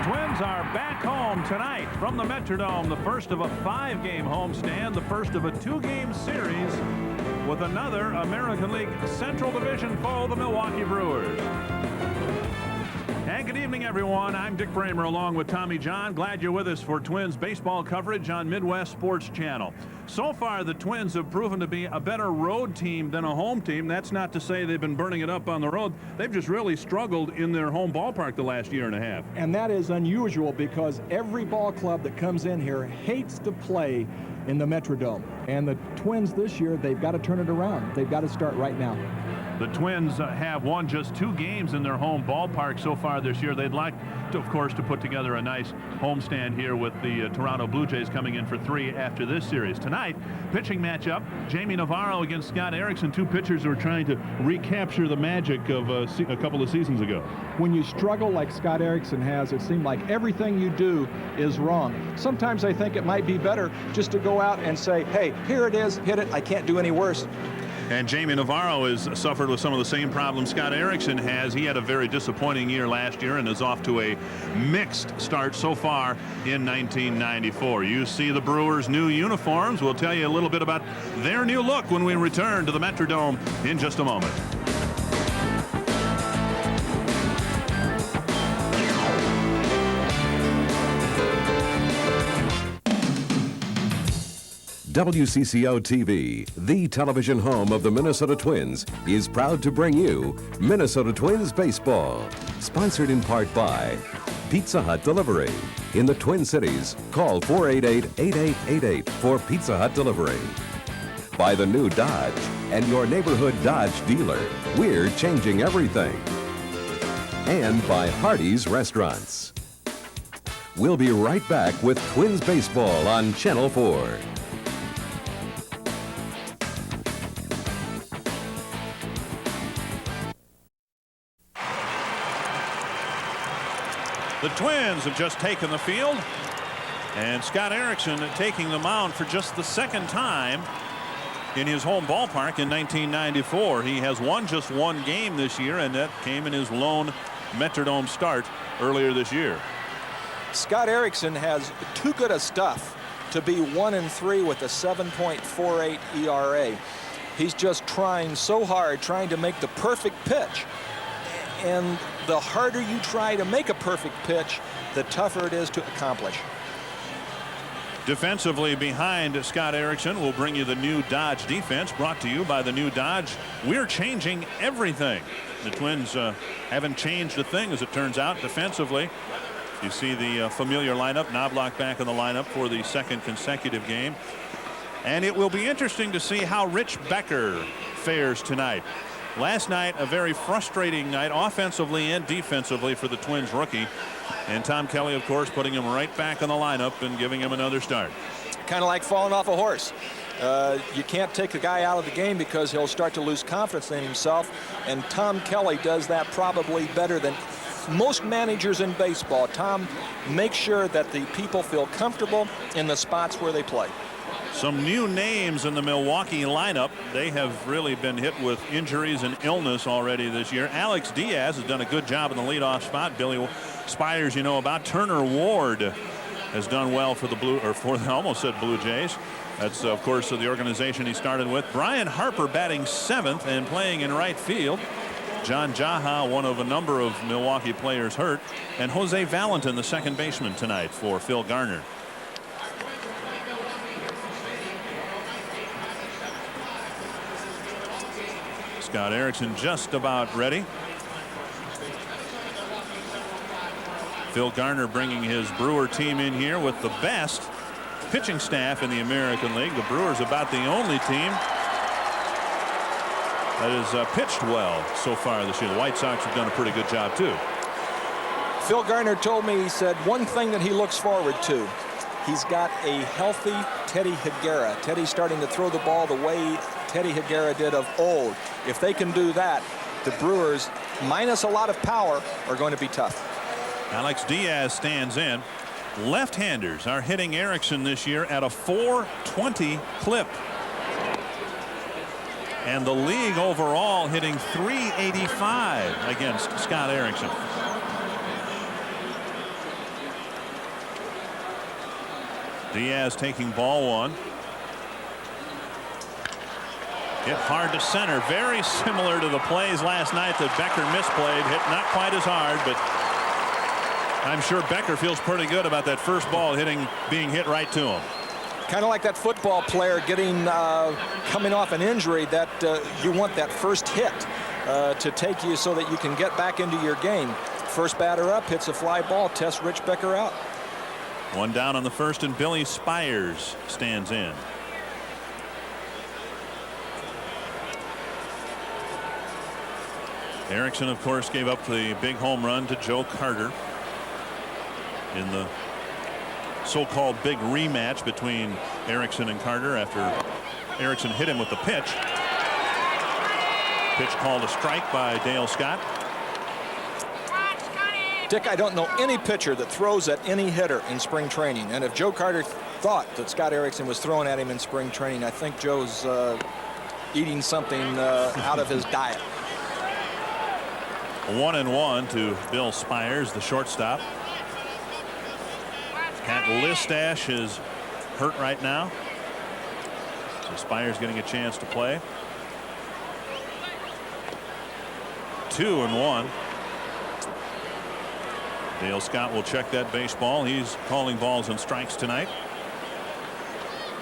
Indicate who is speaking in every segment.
Speaker 1: Twins are back home tonight from the Metrodome, the first of a 5-game homestand, the first of a 2-game series with another American League Central Division foe, the Milwaukee Brewers. And good evening, everyone. I'm Dick Bremer along with Tommy John. Glad you're with us for Twins baseball coverage on Midwest Sports Channel. So far, the Twins have proven to be a better road team than a home team. That's not to say they've been burning it up on the road. They've just really struggled in their home ballpark the last year and a half.
Speaker 2: And that is unusual because every ball club that comes in here hates to play in the Metrodome. And the Twins this year, they've got to turn it around. They've got to start right now.
Speaker 1: The Twins have won just 2 games in their home ballpark so far this year. They'd like, to, of course, to put together a nice homestand here with the Toronto Blue Jays coming in for 3 after this series. Tonight, pitching matchup, Jamie Navarro against Scott Erickson, 2 pitchers who are trying to recapture the magic of a couple of seasons ago.
Speaker 2: When you struggle like Scott Erickson has, it seems like everything you do is wrong. Sometimes I think it might be better just to go out and say, hey, here it is, hit it, I can't do any worse.
Speaker 1: And Jamie Navarro has suffered with some of the same problems Scott Erickson has. He had a very disappointing year last year and is off to a mixed start so far in 1994. You see the Brewers' new uniforms. We'll tell you a little bit about their new look when we return to the Metrodome in just a moment.
Speaker 3: WCCO-TV, the television home of the Minnesota Twins, is proud to bring you Minnesota Twins Baseball. Sponsored in part by Pizza Hut Delivery. In the Twin Cities, call 488-8888 for Pizza Hut Delivery. By the new Dodge and your neighborhood Dodge dealer. We're changing everything. And by Hardee's Restaurants. We'll be right back with Twins Baseball on Channel 4.
Speaker 1: The Twins have just taken the field, and Scott Erickson taking the mound for just the 2nd time in his home ballpark in 1994. He has won just 1 game this year, and that came in his lone Metrodome start earlier this year.
Speaker 2: Scott Erickson has too good a stuff to be 1-3 with a 7.48 ERA. He's just trying so hard, trying to make the perfect pitch. And the harder you try to make a perfect pitch, the tougher it is to accomplish.
Speaker 1: Defensively behind Scott Erickson, we'll bring you the new Dodge defense, brought to you by the new Dodge. We're changing everything. The Twins haven't changed a thing, as it turns out, defensively. You see the familiar lineup, Knobloch back in the lineup for the 2nd consecutive game. And it will be interesting to see how Rich Becker fares tonight. Last night, a very frustrating night offensively and defensively for the Twins rookie. And Tom Kelly, of course, putting him right back in the lineup and giving him another start.
Speaker 2: Kind of like falling off a horse. You can't take the guy out of the game because he'll start to lose confidence in himself. And Tom Kelly does that probably better than most managers in baseball. Tom makes sure that the people feel comfortable in the spots where they play.
Speaker 1: Some new names in the Milwaukee lineup. They have really been hit with injuries and illness already this year. Alex Diaz has done a good job in the leadoff spot. Billy Spires, you know about. Turner Ward has done well for the I almost said Blue Jays. That's, of course, the organization he started with. Brian Harper batting 7th and playing in right field. John Jaha, one of a number of Milwaukee players hurt. And Jose Valentin, the 2nd baseman tonight for Phil Garner. Scott Erickson just about ready. Phil Garner bringing his Brewer team in here with the best pitching staff in the American League. The Brewers about the only team that has pitched well so far this year. The White Sox have done a pretty good job too.
Speaker 2: Phil Garner told me, he said, one thing that he looks forward to. He's got a healthy Teddy Higuera. Teddy's starting to throw the ball the way Teddy Higuera did of old. If they can do that, the Brewers, minus a lot of power, are going to be tough.
Speaker 1: Alex Diaz stands in. Left-handers are hitting Erickson this year at a .420 clip. And the league overall hitting .385 against Scott Erickson. Diaz taking ball one. Hit hard to center. Very similar to the plays last night that Becker misplayed. Hit not quite as hard, but I'm sure Becker feels pretty good about that first ball being hit right to him.
Speaker 2: Kind of like that football player coming off an injury that you want that first hit to take you so that you can get back into your game. First batter up, hits a fly ball, tests Rich Becker out.
Speaker 1: One down on the first, and Billy Spires stands in. Erickson, of course, gave up the big home run to Joe Carter in the so-called big rematch between Erickson and Carter after Erickson hit him with the pitch. Pitch called a strike by Dale Scott.
Speaker 2: Dick, I don't know any pitcher that throws at any hitter in spring training. And if Joe Carter thought that Scott Erickson was throwing at him in spring training, I think Joe's eating something out of his diet.
Speaker 1: 1-1 to Bill Spires, the shortstop. Pat Listash is hurt right now, so Spires getting a chance to play. 2-1. Dale Scott will check that baseball. He's calling balls and strikes tonight.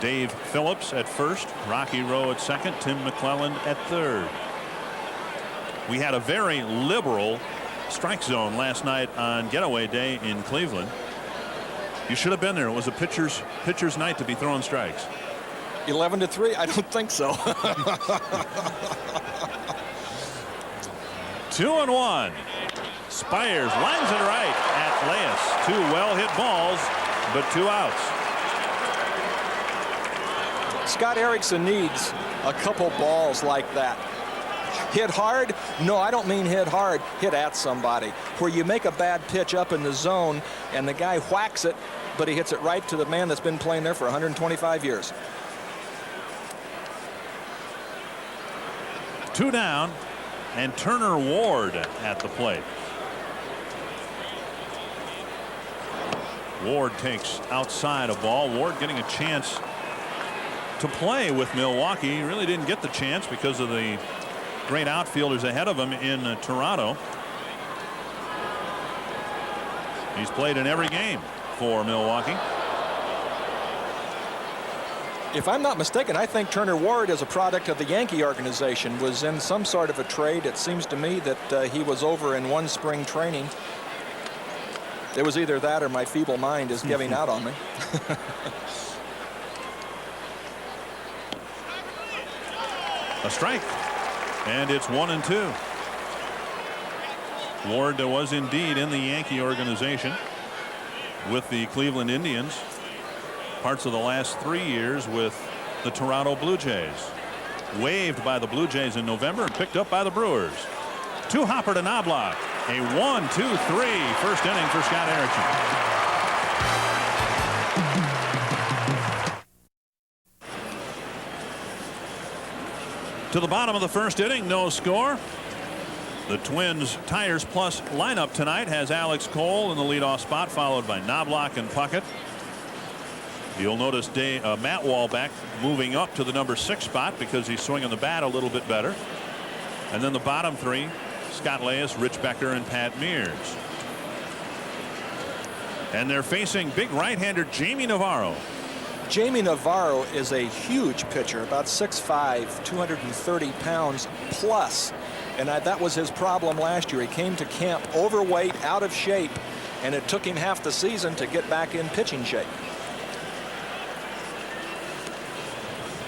Speaker 1: Dave Phillips at first, Rocky Rowe at second, Tim McClellan at third. We had a very liberal strike zone last night on getaway day in Cleveland. You should have been there. It was a pitcher's night to be throwing strikes.
Speaker 2: 11-3? I don't think so.
Speaker 1: 2-1. Spires lines it right at Leas. Two well-hit balls, but 2 outs.
Speaker 2: Scott Erickson needs a couple balls like that. Hit hard? No, I don't mean hit hard. Hit at somebody. Where you make a bad pitch up in the zone and the guy whacks it, but he hits it right to the man that's been playing there for 125 years.
Speaker 1: 2 down, and Turner Ward at the plate. Ward takes outside a ball. Ward getting a chance to play with Milwaukee. He really didn't get the chance because of the great outfielders ahead of him in Toronto. He's played in every game for Milwaukee.
Speaker 2: If I'm not mistaken, I think Turner Ward is a product of the Yankee organization, was in some sort of a trade. It seems to me that he was over in one spring training. It was either that or my feeble mind is giving out on me.
Speaker 1: A strike, and it's 1-2. Ward was indeed in the Yankee organization with the Cleveland Indians parts of the last 3 years with the Toronto Blue Jays. Waived by the Blue Jays in November and picked up by the Brewers. 2 hopper to Knobloch. A 1-2-3 first inning for Scott Erickson. To the bottom of the first inning, no score. The Twins Tires Plus lineup tonight has Alex Cole in the leadoff spot, followed by Knobloch and Puckett. You'll notice Matt Wallback moving up to the number 6 spot because he's swinging the bat a little bit better. And then the bottom 3, Scott Leas, Rich Becker, and Pat Mears. And they're facing big right-hander Jamie Navarro.
Speaker 2: Jamie Navarro is a huge pitcher, about 6'5", 230 pounds plus. And that was his problem last year. He came to camp overweight, out of shape, and it took him half the season to get back in pitching shape.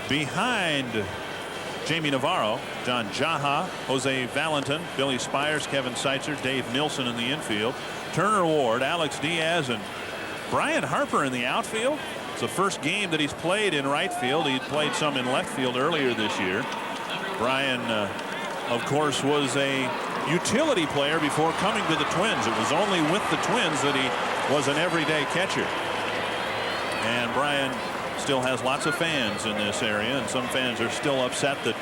Speaker 1: Behind Jamie Navarro, John Jaha, Jose Valentin, Billy Spires, Kevin Seitzer, Dave Nilsson in the infield, Turner Ward, Alex Diaz, and Brian Harper in the outfield. It's the first game that he's played in right field. He played some in left field earlier this year. Brian, of course, was a utility player before coming to the Twins. It was only with the Twins that he was an everyday catcher. And Brian still has lots of fans in this area, and some fans are still upset that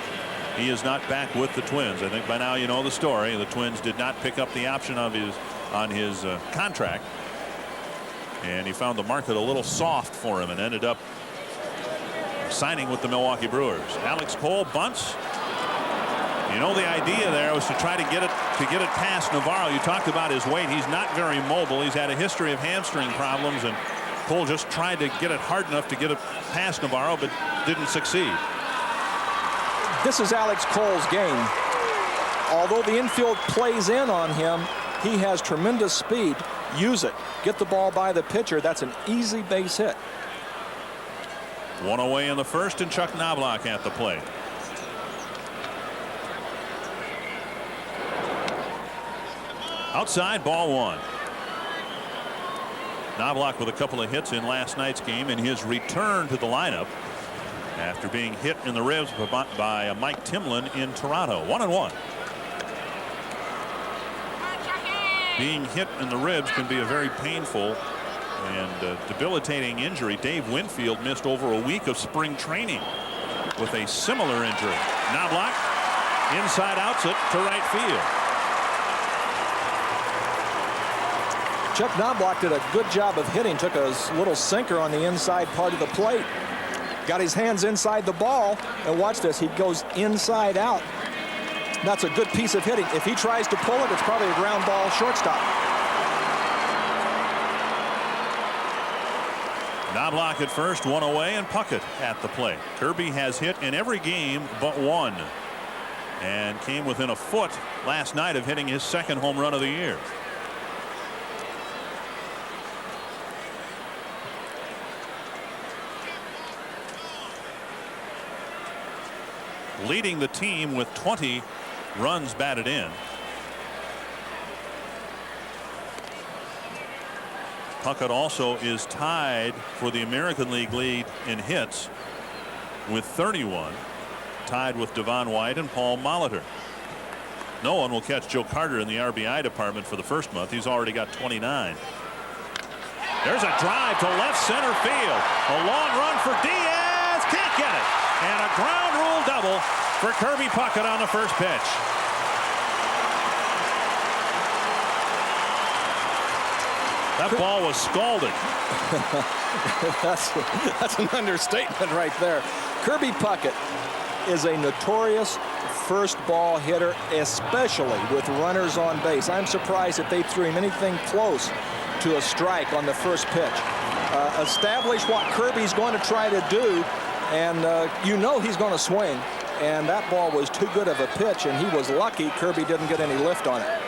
Speaker 1: he is not back with the Twins. I think by now you know the story. The Twins did not pick up the option of on his contract. And he found the market a little soft for him and ended up signing with the Milwaukee Brewers. Alex Cole bunts. You know, the idea there was to try to get it past Navarro. You talked about his weight. He's not very mobile. He's had a history of hamstring problems, and Cole just tried to get it hard enough to get it past Navarro, but didn't succeed.
Speaker 2: This is Alex Cole's game. Although the infield plays in on him, he has tremendous speed. Use it. Get the ball by the pitcher. That's an easy base hit.
Speaker 1: One away in the first, and Chuck Knobloch at the plate. Outside, ball one. Knobloch with a couple of hits in last night's game in his return to the lineup after being hit in the ribs by Mike Timlin in Toronto. 1-1. Being hit in the ribs can be a very painful and debilitating injury. Dave Winfield missed over a week of spring training with a similar injury. Knobloch inside outs it to right field.
Speaker 2: Chuck Knobloch did a good job of hitting. Took a little sinker on the inside part of the plate. Got his hands inside the ball, and watch this. He goes inside out. That's a good piece of hitting. If he tries to pull it, it's probably a ground ball shortstop.
Speaker 1: Knobloch at first, one away, and Puckett at the plate. Kirby has hit in every game but one, and came within a foot last night of hitting his second home run of the year. Leading the team with 20 runs batted in. Puckett also is tied for the American League lead in hits with 31, tied with Devon White and Paul Molitor. No one will catch Joe Carter in the RBI department for the first month. He's already got 29. There's a drive to left center field. A long run for Diaz. Can't get it. And a ground rule double for Kirby Puckett on the first pitch. That ball was scalded.
Speaker 2: that's an understatement right there. Kirby Puckett is a notorious first ball hitter, especially with runners on base. I'm surprised if they threw him anything close to a strike on the first pitch. Establish what Kirby's going to try to do, and you know he's going to swing. And that ball was too good of a pitch, and he was lucky Kirby didn't get any lift on it.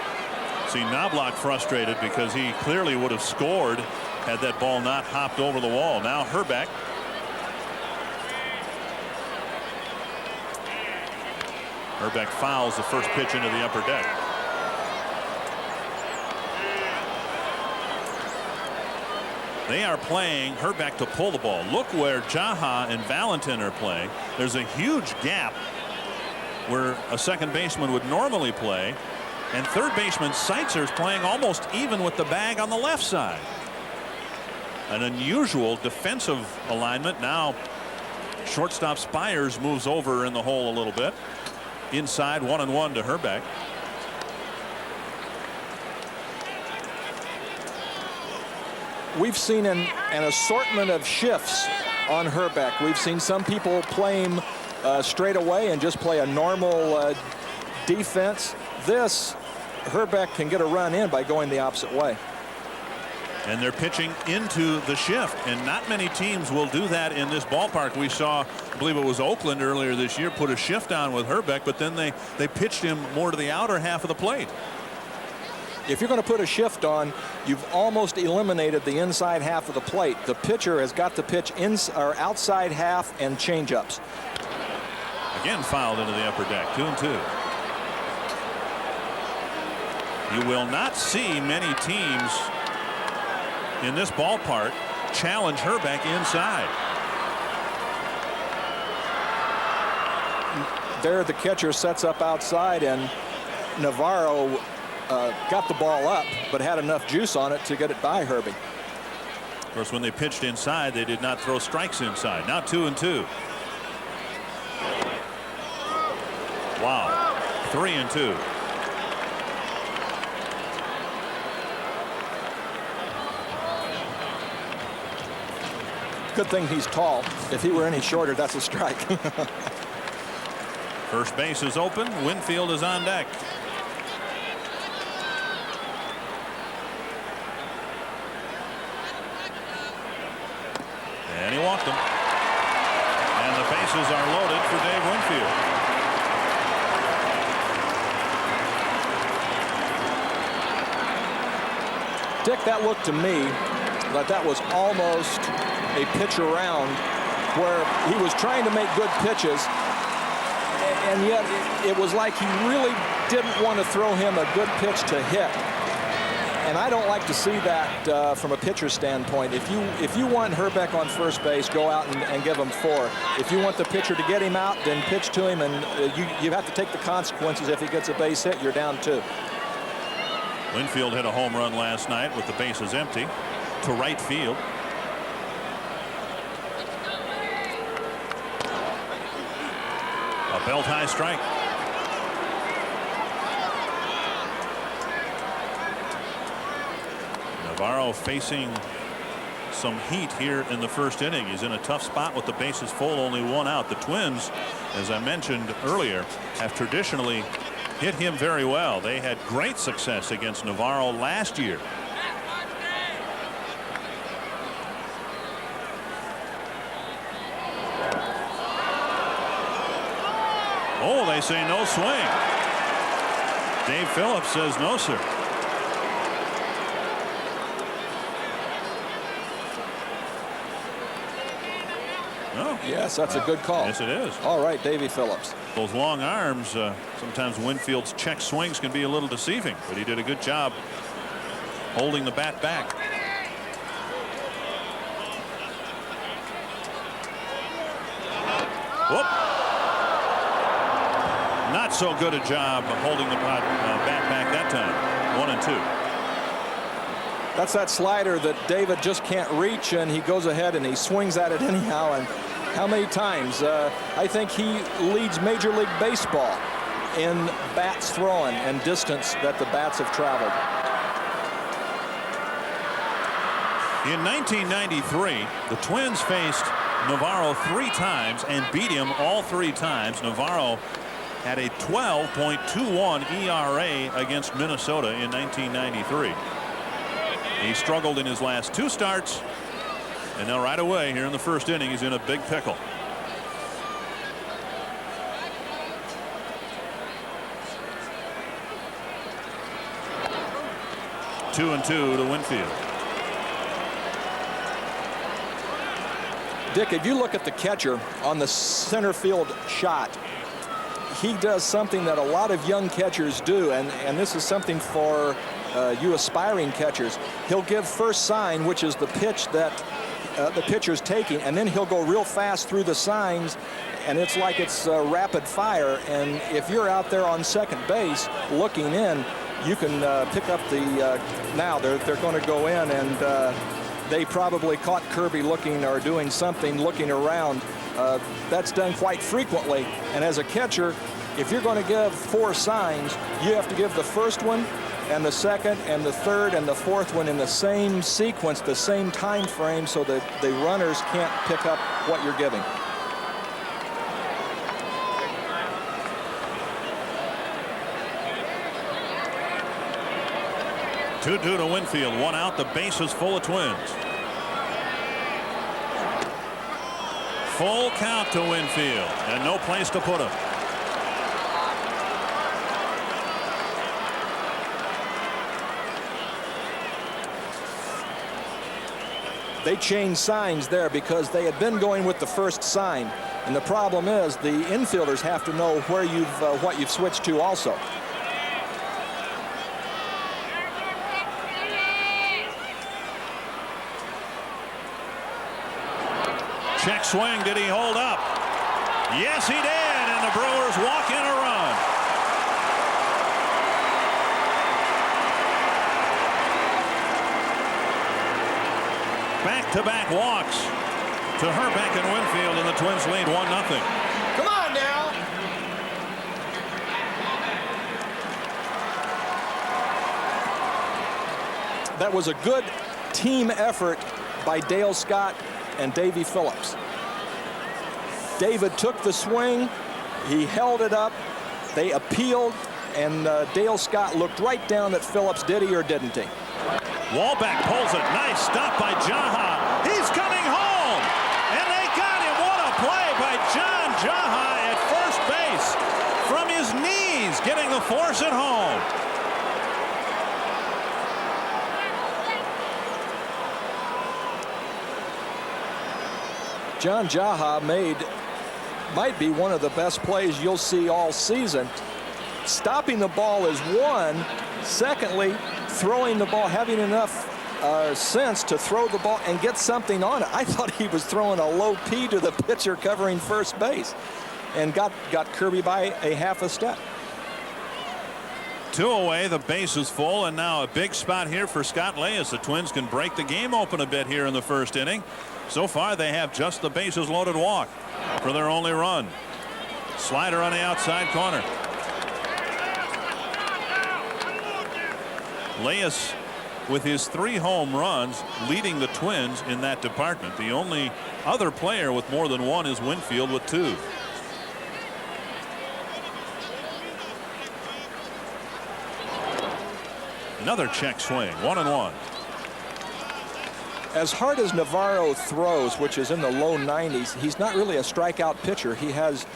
Speaker 1: See Knobloch frustrated because he clearly would have scored had that ball not hopped over the wall. Now Herbeck. Herbeck fouls the first pitch into the upper deck. They are playing Herbeck to pull the ball. Look where Jaha and Valentin are playing. There's a huge gap where a second baseman would normally play, and third baseman Seitzer's playing almost even with the bag on the left side. An unusual defensive alignment. Now shortstop Spires moves over in the hole a little bit. Inside, 1-1 to Herbeck.
Speaker 2: We've seen an assortment of shifts on Herbeck. We've seen some people play him straight away and just play a normal defense. This, Herbeck can get a run in by going the opposite way.
Speaker 1: And they're pitching into the shift, and not many teams will do that in this ballpark. We saw, I believe it was Oakland earlier this year, put a shift on with Herbeck, but then they pitched him more to the outer half of the plate.
Speaker 2: If you're going to put a shift on, you've almost eliminated the inside half of the plate. The pitcher has got to pitch outside half and changeups.
Speaker 1: Again fouled into the upper deck. 2-2. You will not see many teams in this ballpark challenge Herbeck inside.
Speaker 2: There the catcher sets up outside, and Navarro got the ball up but had enough juice on it to get it by Herbie.
Speaker 1: Of course, when they pitched inside, they did not throw strikes inside. Now 2-2. Wow. 3-2.
Speaker 2: Good thing he's tall. If he were any shorter, that's a strike.
Speaker 1: First base is open. Winfield is on deck. And he walked him. And the bases are loaded for Dave Winfield.
Speaker 2: Dick, that looked to me like that was almost a pitch around where he was trying to make good pitches, and yet it was like he really didn't want to throw him a good pitch to hit. And I don't like to see that from a pitcher standpoint. If you want Herbeck on first base, go out and give him 4. If you want the pitcher to get him out, then pitch to him, and you have to take the consequences. If he gets a base hit, you're down 2.
Speaker 1: Winfield hit a home run last night with the bases empty to right field. A belt high strike. Navarro facing some heat here in the first inning. He's in a tough spot with the bases full, only 1 out. The Twins, as I mentioned earlier, have traditionally hit him very well. They had great success against Navarro last year. Oh, they say no swing. Dave Phillips says no, sir. No.
Speaker 2: Yes, that's a good call.
Speaker 1: Yes, it is.
Speaker 2: All right, Davey Phillips.
Speaker 1: Those long arms, sometimes Winfield's check swings can be a little deceiving, but he did a good job holding the bat back. Whoop. Not so good a job holding the bat back that time. 1 and 2.
Speaker 2: That's that slider that David just can't reach, and he goes ahead and he swings at it anyhow. And how many times? I think he leads Major League Baseball in bats thrown and distance that the bats have traveled.
Speaker 1: In 1993, the Twins faced Navarro 3 times and beat him all 3 times. Navarro had a 12.21 ERA against Minnesota in 1993. He struggled in his last 2 starts, and now right away here in the first inning he's in a big pickle. Two and 2 to Winfield.
Speaker 2: Dick, if you look at the catcher on the center field shot, he does something that a lot of young catchers do, and this is something for you aspiring catchers. He'll give first sign, which is the pitch that the pitcher's taking, and then he'll go real fast through the signs, and it's like it's rapid fire. And if you're out there on second base looking in, you can pick up the now they're going to go in, and they probably caught Kirby looking or doing something, looking around. That's done quite frequently, and as a catcher, if you're going to give 4 signs, you have to give the first one and the second and the third and the fourth one in the same sequence, the same time frame, so that the runners can't pick up what you're giving.
Speaker 1: Two to Winfield, 1 out. The base is full of Twins. Full count to Winfield, and no place to put him.
Speaker 2: They changed signs there because they had been going with the first sign, and the problem is the infielders have to know where what you've switched to also.
Speaker 1: Check swing. Did he hold up? Yes, he did, and the Brewers walk in a run. Back-to-back walks to Herbeck and Winfield, and the Twins lead 1-0.
Speaker 2: Come on now. That was a good team effort by Dale Scott and Davy Phillips. David took the swing. He held it up. They appealed, and Dale Scott looked right down at Phillips. Did he or didn't he?
Speaker 1: Wallback pulls it. Nice stop by Jaha. He's coming home, and they got him. What a play by John Jaha at first base from his knees, getting the force at home.
Speaker 2: John Jaha might be one of the best plays you'll see all season. Stopping the ball is one. Secondly, throwing the ball, having enough sense to throw the ball and get something on it. I thought he was throwing a low P to the pitcher covering first base, and got Kirby by a half a step.
Speaker 1: 2 away, the base is full, and now a big spot here for Scott Leyes. The Twins can break the game open a bit here in the first inning. So far, they have just the bases loaded walk for their only run. Slider on the outside corner. Leyes, with his 3 home runs, leading the Twins in that department. The only other player with more than 1 is Winfield with 2. Another check swing, 1-1.
Speaker 2: As hard as Navarro throws, which is in the low 90s, he's not really a strikeout pitcher. He has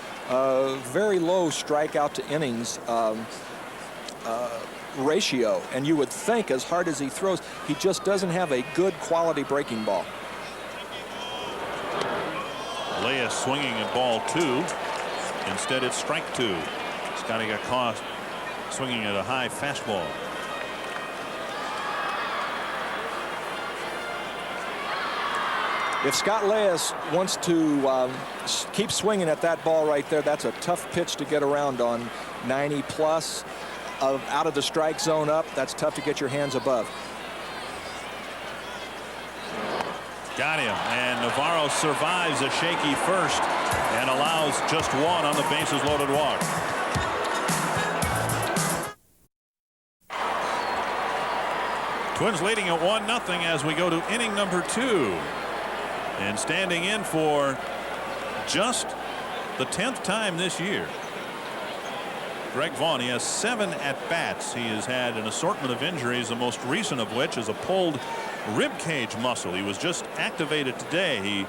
Speaker 2: very low strikeout to innings ratio, and you would think as hard as he throws, he just doesn't have a good quality breaking ball.
Speaker 1: Leyes swinging at ball 2. Instead, it's strike 2. Scotty got caught swinging at a high fastball.
Speaker 2: If Scott Leyes wants to keep swinging at that ball right there, that's a tough pitch to get around on. 90 plus out of the strike zone up. That's tough to get your hands above.
Speaker 1: Got him, and Navarro survives a shaky first and allows just 1 on the bases loaded walk. Twins leading at 1-0 as we go to inning number 2. And standing in for just the 10th time this year, Greg Vaughn. He has 7 at-bats. He has had an assortment of injuries, the most recent of which is a pulled rib cage muscle. He was just activated today. He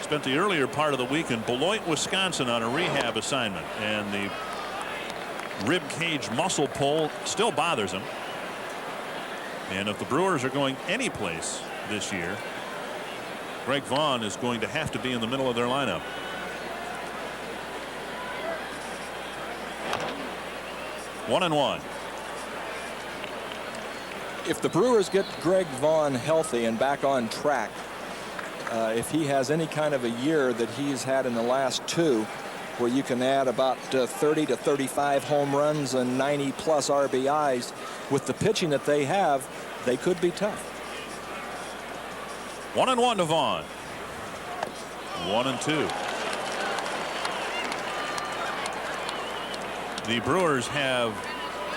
Speaker 1: spent the earlier part of the week in Beloit, Wisconsin on a rehab assignment, and the rib cage muscle pull still bothers him. And if the Brewers are going any place this year, Greg Vaughn is going to have to be in the middle of their lineup. One and one.
Speaker 2: If the Brewers get Greg Vaughn healthy and back on track, if he has any kind of a year that he's had in the last 2, where you can add about 30 to 35 home runs and 90 plus RBIs with the pitching that they have, they could be tough.
Speaker 1: 1-1 to Vaughn. 1-2. The Brewers have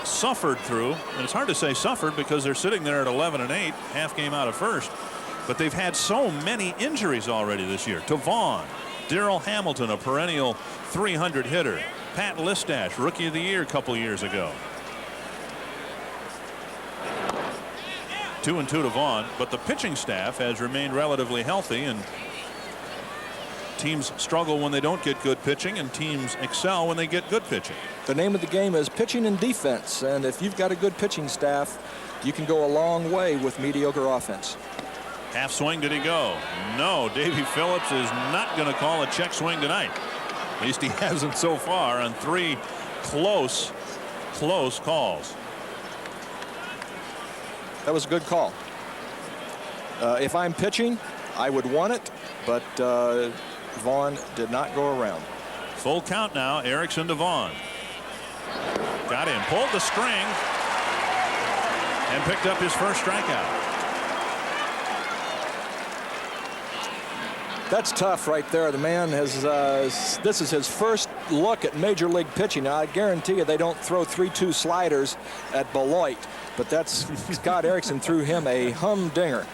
Speaker 1: suffered through, and it's hard to say suffered because they're sitting there at 11-8, half game out of first, but they've had so many injuries already this year. To Vaughn, Darrell Hamilton, a perennial 300 hitter, Pat Listash, rookie of the year a couple years ago. 2-2 to Vaughn, but the pitching staff has remained relatively healthy, and teams struggle when they don't get good pitching, and teams excel when they get good pitching.
Speaker 2: The name of the game is pitching and defense, and if you've got a good pitching staff, you can go a long way with mediocre offense.
Speaker 1: Half swing, did he go? No, Davy Phillips is not going to call a check swing tonight. At least he hasn't so far on 3 close calls.
Speaker 2: That was a good call. If I'm pitching, I would want it, but Vaughn did not go around.
Speaker 1: Full count now. Erickson to Vaughn. Got him. Pulled the string and picked up his first strikeout.
Speaker 2: That's tough right there. The man has this is his first look at major league pitching. Now, I guarantee you they don't throw 3-2 sliders at Beloit, but that's Scott Erickson threw him a humdinger.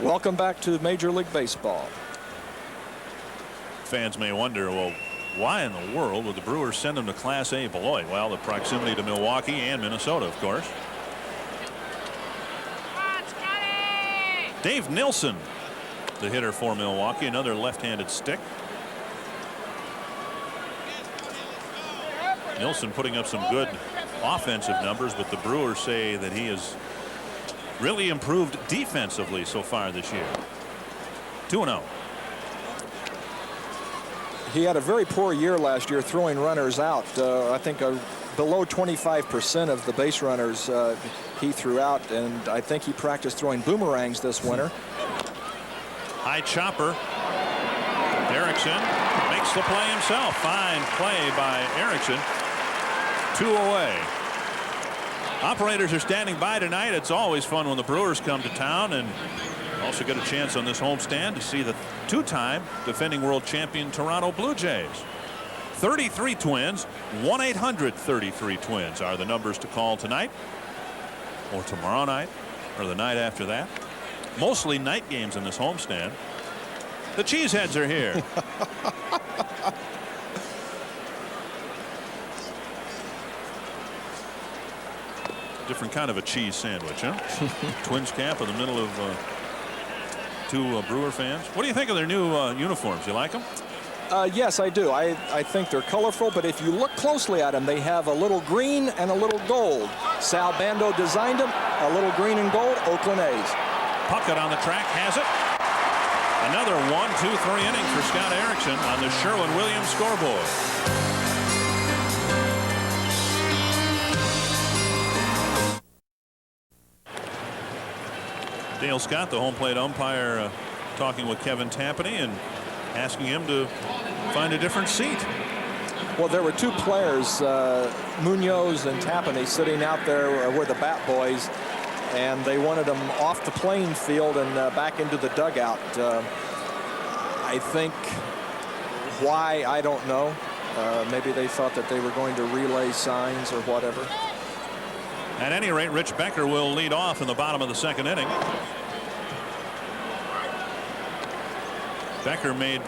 Speaker 2: Welcome back to Major League Baseball.
Speaker 1: Fans may wonder, well, why in the world would the Brewers send him to Class A Beloit? Well, the proximity to Milwaukee and Minnesota, of course. Dave Nilsson, the hitter for Milwaukee, another left-handed stick. Nilsson putting up some good offensive numbers, but the Brewers say that he has really improved defensively so far this year. 2-0.
Speaker 2: He had a very poor year last year throwing runners out. I think below 25% of the base runners he threw out, and I think he practiced throwing boomerangs this winter.
Speaker 1: High chopper. Erickson makes the play himself. Fine play by Erickson. 2 away. Operators are standing by tonight. It's always fun when the Brewers come to town, and also get a chance on this homestand to see the two-time defending world champion Toronto Blue Jays. 33 Twins, 1-800-33-TWINS are the numbers to call tonight, or tomorrow night, or the night after that. Mostly night games in this homestand. The Cheeseheads are here. Different kind of a cheese sandwich, huh? Twins cap in the middle of two Brewer fans. What do you think of their new uniforms? You like them?
Speaker 2: Yes, I do. I think they're colorful, but if you look closely at them, they have a little green and a little gold. Sal Bando designed them, a little green and gold, Oakland A's.
Speaker 1: Puckett on the track has it. Another 1-2-3 inning for Scott Erickson on the Sherwin-Williams scoreboard. Dale Scott, the home plate umpire, talking with Kevin Tampany and asking him to find a different seat.
Speaker 2: Well, there were two players, Munoz and Tampany, sitting out there where the bat boys, and they wanted them off the playing field and back into the dugout. I think why, I don't know. Maybe they thought that they were going to relay signs or whatever.
Speaker 1: At any rate, Rich Becker will lead off in the bottom of the second inning. Becker made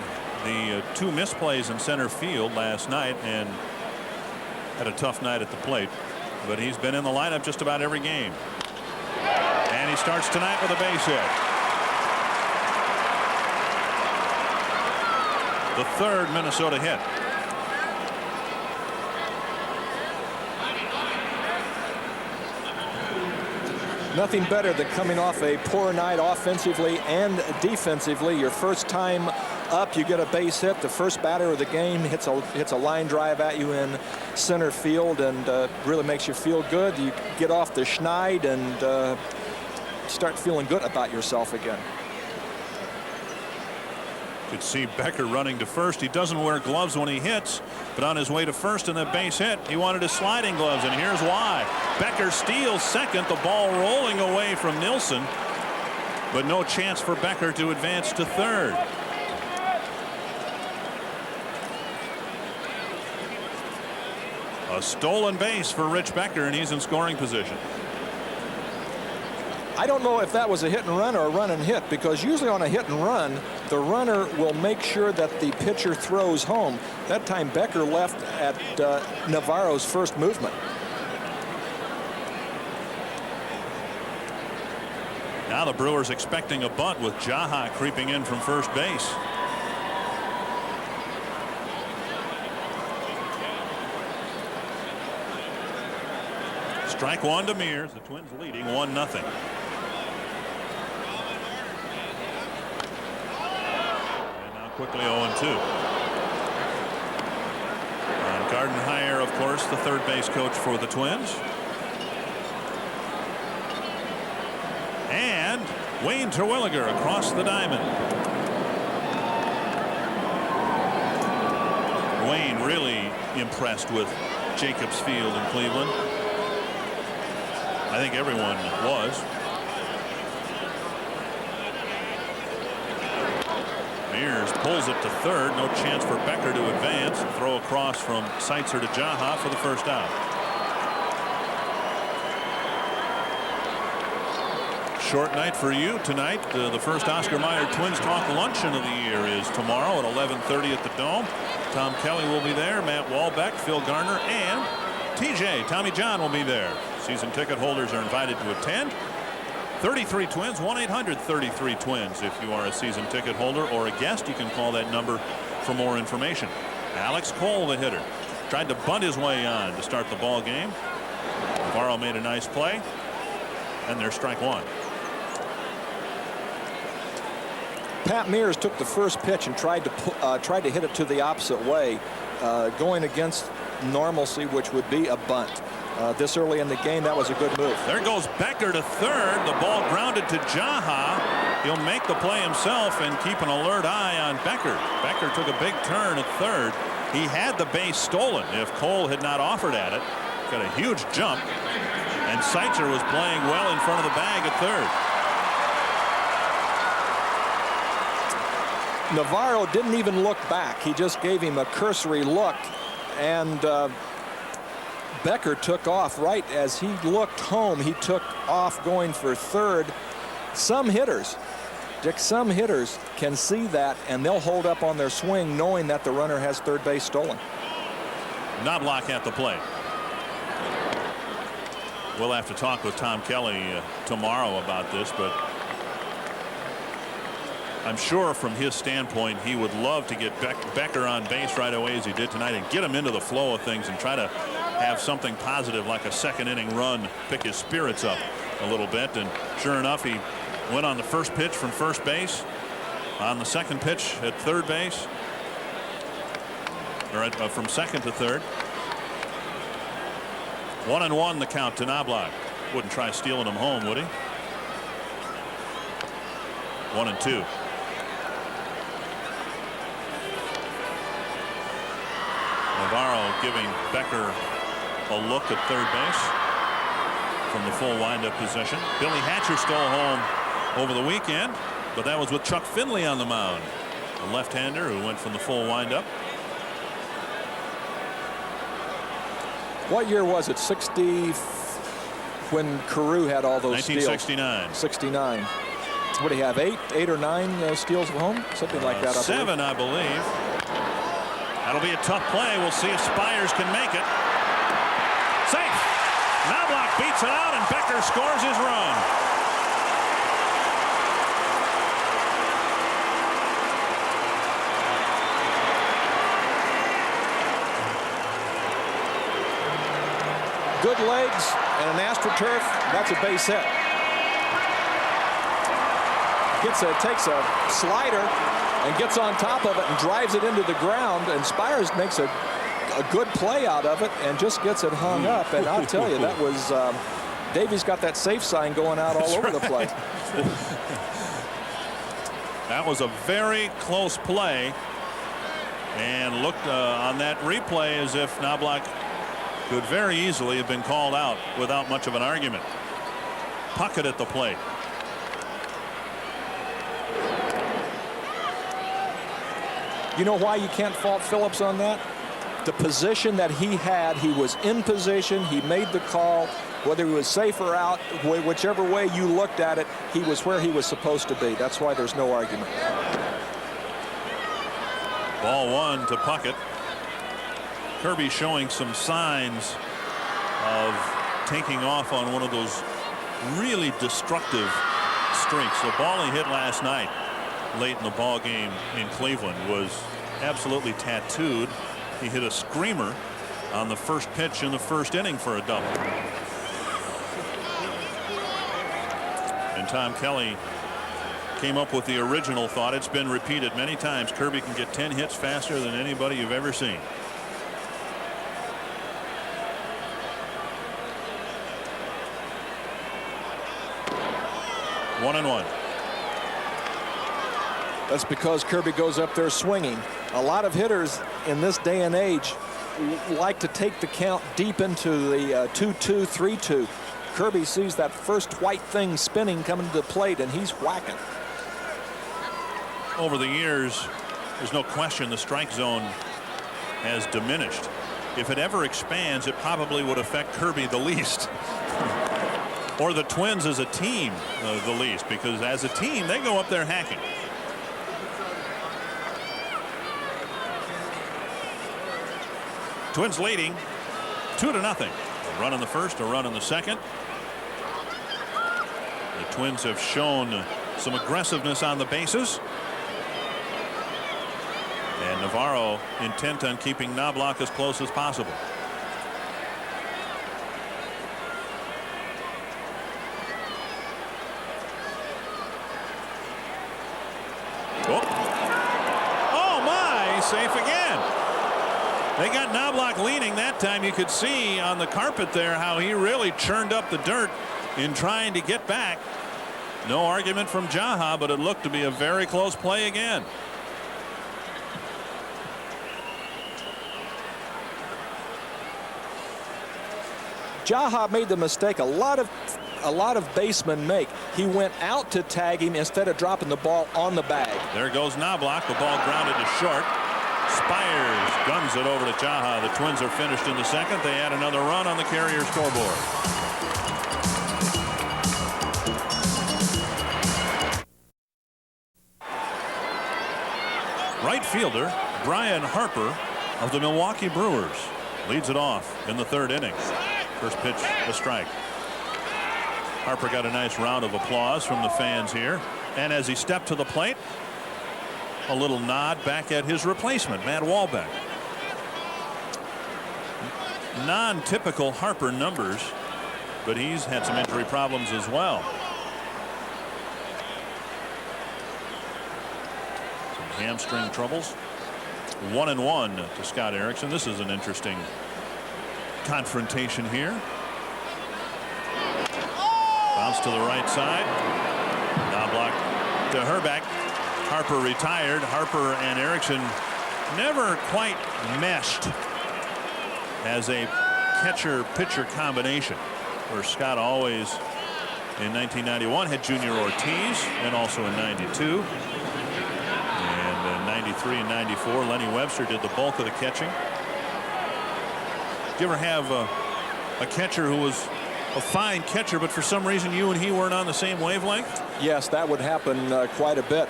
Speaker 1: the two misplays in center field last night and had a tough night at the plate, but he's been in the lineup just about every game. And he starts tonight with a base hit. The third Minnesota hit.
Speaker 2: Nothing better than coming off a poor night offensively and defensively. Your first time up, you get a base hit. The first batter of the game hits a line drive at you in center field, and really makes you feel good. You get off the schneid and start feeling good about yourself again.
Speaker 1: Could see Becker running to first. He doesn't wear gloves when he hits, but on his way to first in the base hit, he wanted his sliding gloves, and here's why. Becker steals second, the ball rolling away from Nilsson, but no chance for Becker to advance to third. A stolen base for Rich Becker, and he's in scoring position.
Speaker 2: I don't know if that was a hit and run or a run and hit, because usually on a hit and run, the runner will make sure that the pitcher throws home. That time Becker left at Navarro's first movement.
Speaker 1: Now the Brewers expecting a bunt with Jaha creeping in from first base. Strike one to Mears. The Twins leading 1-0. Quickly 0-2. And Gardenhire, of course, the third base coach for the Twins. And Wayne Terwilliger across the diamond. Wayne really impressed with Jacobs Field in Cleveland. I think everyone was. Mears pulls it to third. No chance for Becker to advance. Throw across from Seitzer to Jaha for the first out. short night for you tonight. The first Oscar Mayer Twins Talk luncheon of the year is tomorrow at 11:30 at the Dome. Tom Kelly will be there. Matt Walbeck, Phil Garner, and TJ, Tommy John will be there. Season ticket holders are invited to attend. 33 Twins, 1-800-33-TWINS. If you are a season ticket holder or a guest, you can call that number for more information. Alex Cole, the hitter, tried to bunt his way on to start the ball game. Navarro made a nice play, and there's strike one.
Speaker 2: Pat Mears took the first pitch and tried to hit it to the opposite way, going against normalcy, which would be a bunt. This early in the game, that was a good move.
Speaker 1: There goes Becker to third. The ball grounded to Jaha. He'll make the play himself and keep an alert eye on Becker. Becker took a big turn at third. He had the base stolen if Cole had not offered at it. Got a huge jump, and Seitzer was playing well in front of the bag at third.
Speaker 2: Navarro didn't even look back. He just gave him a cursory look, and Becker took off right as he looked home. He took off going for third. Some hitters, Dick, some hitters can see that, and they'll hold up on their swing knowing that the runner has third base stolen.
Speaker 1: Knobloch at the plate. We'll have to talk with Tom Kelly tomorrow about this, but I'm sure from his standpoint he would love to get Becker on base right away as he did tonight and get him into the flow of things and try to have something positive like a second inning run, pick his spirits up a little bit. And sure enough, he went on the first pitch from first base, on the second pitch at third base, or from second to third. 1-1 the count to Knobloch. Wouldn't try stealing him home, would he? 1-2. Navarro giving Becker a look at third base from the full windup position. Billy Hatcher stole home over the weekend, but that was with Chuck Finley on the mound, a left-hander who went from the full windup.
Speaker 2: What year was it? 60 when Carew had all those
Speaker 1: 1969.
Speaker 2: 69. What do you have? Eight or nine steals of home? Something like that.
Speaker 1: 7, I believe. That'll be a tough play. We'll see if Spires can make it. Safe. Knobloch beats it out, and Becker scores his run.
Speaker 2: Good legs and an AstroTurf. That's a base hit. Takes a slider and gets on top of it and drives it into the ground, and Spires makes a good play out of it and just gets it hung up. And I'll tell you, that was Davies got that safe sign going out all over the place.
Speaker 1: That was a very close play, and looked on that replay as if Knobloch could very easily have been called out without much of an argument. Puckett at the plate.
Speaker 2: You know why you can't fault Phillips on that? The position that he had, he was in position, he made the call, whether he was safe or out, whichever way you looked at it, he was where he was supposed to be. That's why there's no argument.
Speaker 1: Ball one to Puckett. Kirby showing some signs of taking off on one of those really destructive streaks. The ball he hit last night late in the ball game in Cleveland was absolutely tattooed. He hit a screamer on the first pitch in the first inning for a double. And Tom Kelly came up with the original thought. It's been repeated many times. Kirby can get 10 hits faster than anybody you've ever seen. One and one.
Speaker 2: That's because Kirby goes up there swinging. A lot of hitters in this day and age like to take the count deep into the 2-2, 3-2. Kirby sees that first white thing spinning coming to the plate, and he's whacking.
Speaker 1: Over the years, there's no question the strike zone has diminished. If it ever expands, it probably would affect Kirby the least. or the Twins as a team the least, because as a team they go up there hacking. Twins leading 2-0. A run in the first, a run in the second. The Twins have shown some aggressiveness on the bases. And Navarro intent on keeping Knobloch as close as possible. Oh my, safe again. They got Knobloch leaning that time. You could see on the carpet there how he really churned up the dirt in trying to get back. No argument from Jaha, but it looked to be a very close play again.
Speaker 2: Jaha made the mistake a lot of basemen make. He went out to tag him instead of dropping the ball on the bag.
Speaker 1: There goes Knobloch. The ball grounded to short. Spires guns it over to Jaha. The Twins are finished in the second. They add another run on the Carrier scoreboard. Right fielder Brian Harper of the Milwaukee Brewers leads it off in the third inning. First pitch, a strike. Harper got a nice round of applause from the fans here. And as he stepped to the plate, a little nod back at his replacement, Matt Wahlbeck. Non-typical Harper numbers, but he's had some injury problems as well. Some hamstring troubles. 1-1 to Scott Erickson. This is an interesting confrontation here. Bounce to the right side. Knobloch to Herbeck. Harper retired. Harper and Erickson never quite meshed as a catcher-pitcher combination, where Scott always in 1991 had Junior Ortiz, and also in 92. And in 93 and 94, Lenny Webster did the bulk of the catching. Did you ever have a catcher who was a fine catcher, but for some reason you and he weren't on the same wavelength?
Speaker 2: Yes, that would happen quite a bit.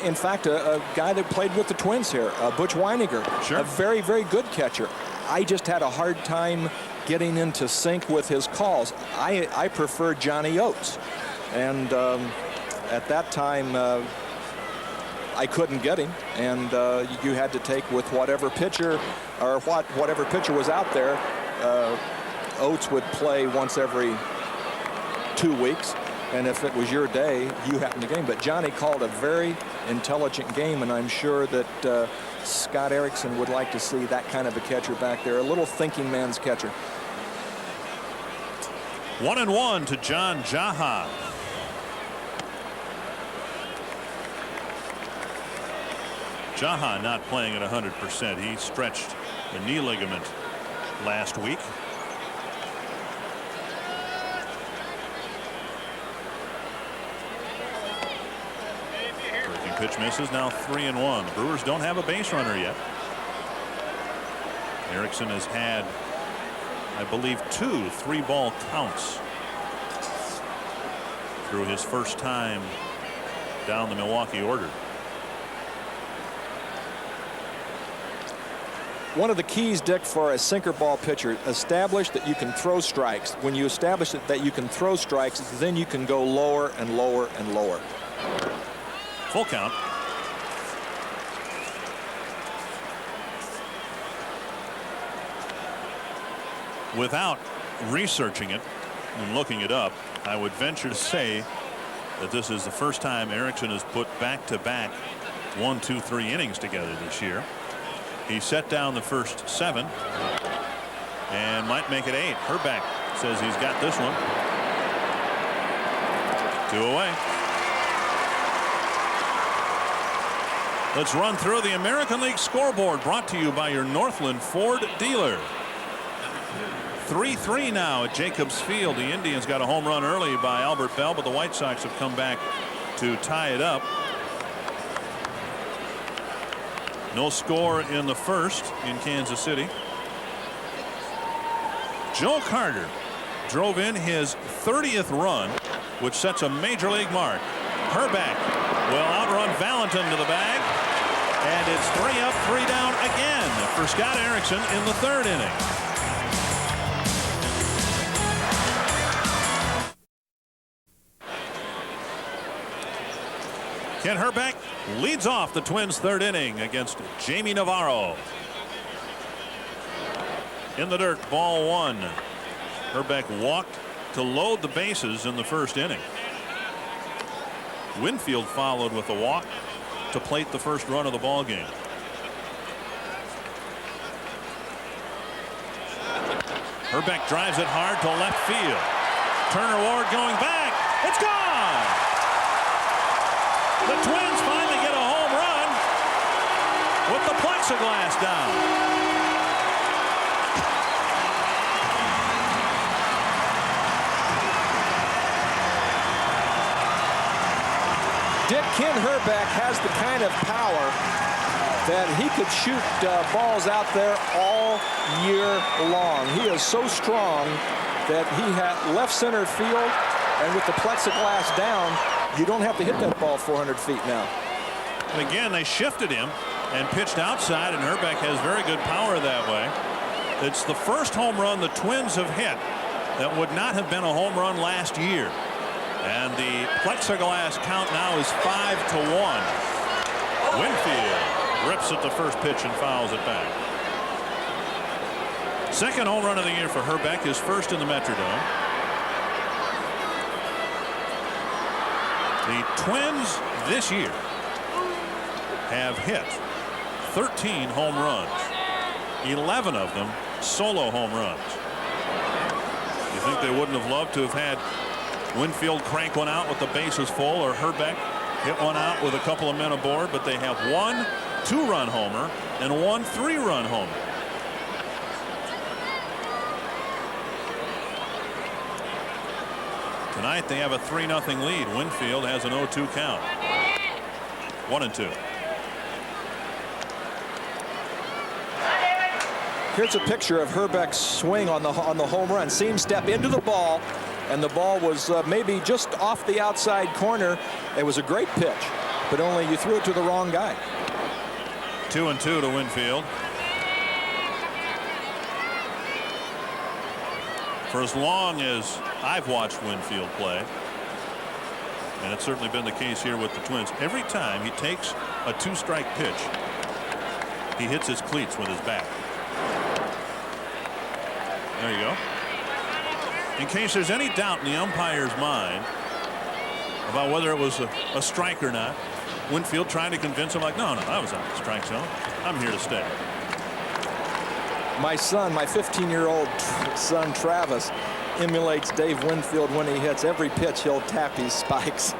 Speaker 2: In fact, a guy that played with the Twins here, Butch Weininger,
Speaker 1: sure,
Speaker 2: a very, very good catcher. I just had a hard time getting into sync with his calls. I preferred Johnny Oates, and at that time I couldn't get him, and you had to take with whatever pitcher or whatever pitcher was out there. Oates would play once every 2 weeks, and if it was your day, you happened to game. But Johnny called a very intelligent game, and I'm sure that Scott Erickson would like to see that kind of a catcher back there, a little thinking man's catcher.
Speaker 1: 1-1 to John Jaha. Jaha not playing at 100%. He stretched the knee ligament last week. Breaking pitch misses. Now 3-1. The Brewers don't have a base runner yet. Erickson has had, I believe, 2 3-ball counts through his first time down the Milwaukee order.
Speaker 2: One of the keys, Dick, for a sinker ball pitcher, establish that you can throw strikes. When you establish that you can throw strikes, then you can go lower and lower and lower.
Speaker 1: Full count. Without researching it and looking it up, I would venture to say that this is the first time Erickson has put back-to-back 1, 2, 3 innings together this year. He set down the first 7 and might make it 8. Herbeck says he's got this one. 2 away. Let's run through the American League scoreboard, brought to you by your Northland Ford dealer. 3-3 now at Jacobs Field. The Indians got a home run early by Albert Bell, but the White Sox have come back to tie it up. No score in the first in Kansas City. Joe Carter drove in his 30th run, which sets a major league mark. Herbeck will outrun Valentin to the bag, and it's 3 up, 3 down again for Scott Erickson in the 3rd inning. Ken Herbeck leads off the Twins' 3rd inning against Jamie Navarro. In the dirt, ball 1. Herbeck walked to load the bases in the 1st inning. Winfield followed with a walk to plate the 1st run of the ball game. Herbeck drives it hard to left field. Turner Ward going back. It's gone. The Twins finally get a home run with the plexiglass down.
Speaker 2: Ken Herbeck has the kind of power that he could shoot balls out there all year long. He is so strong that he had left center field, and with the plexiglass down, you don't have to hit that ball 400 feet now.
Speaker 1: And again, they shifted him and pitched outside, and Herbeck has very good power that way. It's the first home run the Twins have hit that would not have been a home run last year. And the plexiglass count now is 5-1. Winfield rips at the first pitch and fouls it back. 2nd home run of the year for Herbeck, his 1st in the Metrodome. The Twins this year have hit 13 home runs, 11 of them solo home runs. You think they wouldn't have loved to have had Winfield crank one out with the bases full, or Herbeck hit one out with a couple of men aboard? But they have 1 2-run homer and 1 3-run homer. Tonight they have a 3-0 lead. Winfield has an 0-2 count. 1-2.
Speaker 2: Here's a picture of Herbeck's swing on the home run. Seam step into the ball, and the ball was maybe just off the outside corner. It was a great pitch, but only you threw it to the wrong guy.
Speaker 1: 2-2 to Winfield. For as long as I've watched Winfield play, and it's certainly been the case here with the Twins, every time he takes a 2-strike pitch, he hits his cleats with his bat. There you go. In case there's any doubt in the umpire's mind about whether it was a strike or not, Winfield trying to convince him, like, no, I was out of the strike zone. I'm here to stay.
Speaker 2: My son, my 15-year-old son Travis, emulates Dave Winfield when he hits. Every pitch he'll tap his spikes.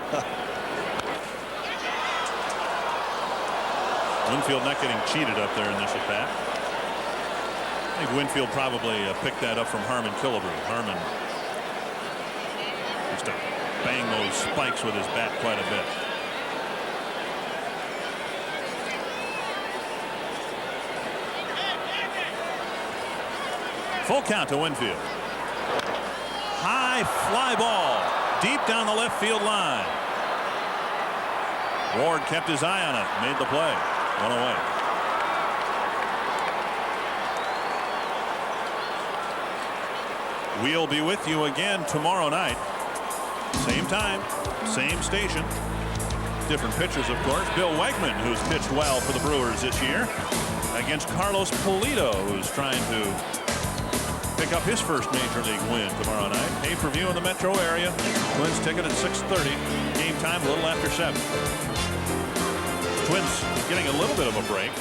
Speaker 1: Winfield not getting cheated up there in this at bat. I think Winfield probably picked that up from Harmon Killebrew. Harmon used to bang those spikes with his bat quite a bit. Full count to Winfield. High fly ball deep down the left field line. Ward kept his eye on it, made the play. 1 away. We'll be with you again tomorrow night. Same time, same station. Different pitchers, of course. Bill Wegman, who's pitched well for the Brewers this year, against Carlos Pulido, who's trying to pick up his first major league win tomorrow night. Pay-per-view in the metro area. Twins ticket at 6:30. Game time a little after 7. Twins getting a little bit of a break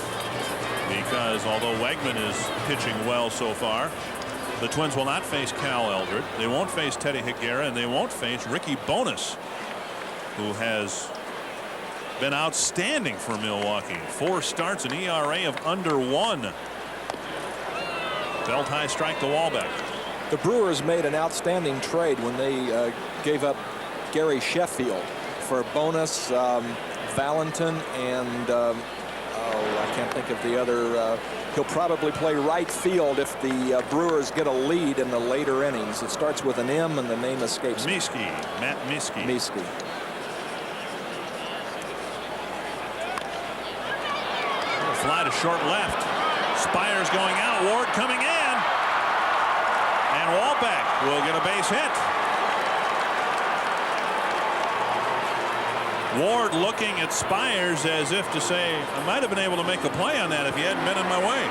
Speaker 1: because although Wegman is pitching well so far, the Twins will not face Cal Eldred. They won't face Teddy Higuera, and they won't face Ricky Bonas, who has been outstanding for Milwaukee. 4 starts, an ERA of under 1. Belt high strike to Wallbeck.
Speaker 2: The Brewers made an outstanding trade when they gave up Gary Sheffield for Bonas, Valentin, and Oh, I can't think of the other. He'll probably play right field if the Brewers get a lead in the later innings. It starts with an M and the name escapes me.
Speaker 1: Matt Miskey.
Speaker 2: Miskey.
Speaker 1: Fly to short left. Spires going out. Ward coming in. And Walbeck will get a base hit. Ward looking at Spires as if to say, I might have been able to make a play on that if you hadn't been in my way.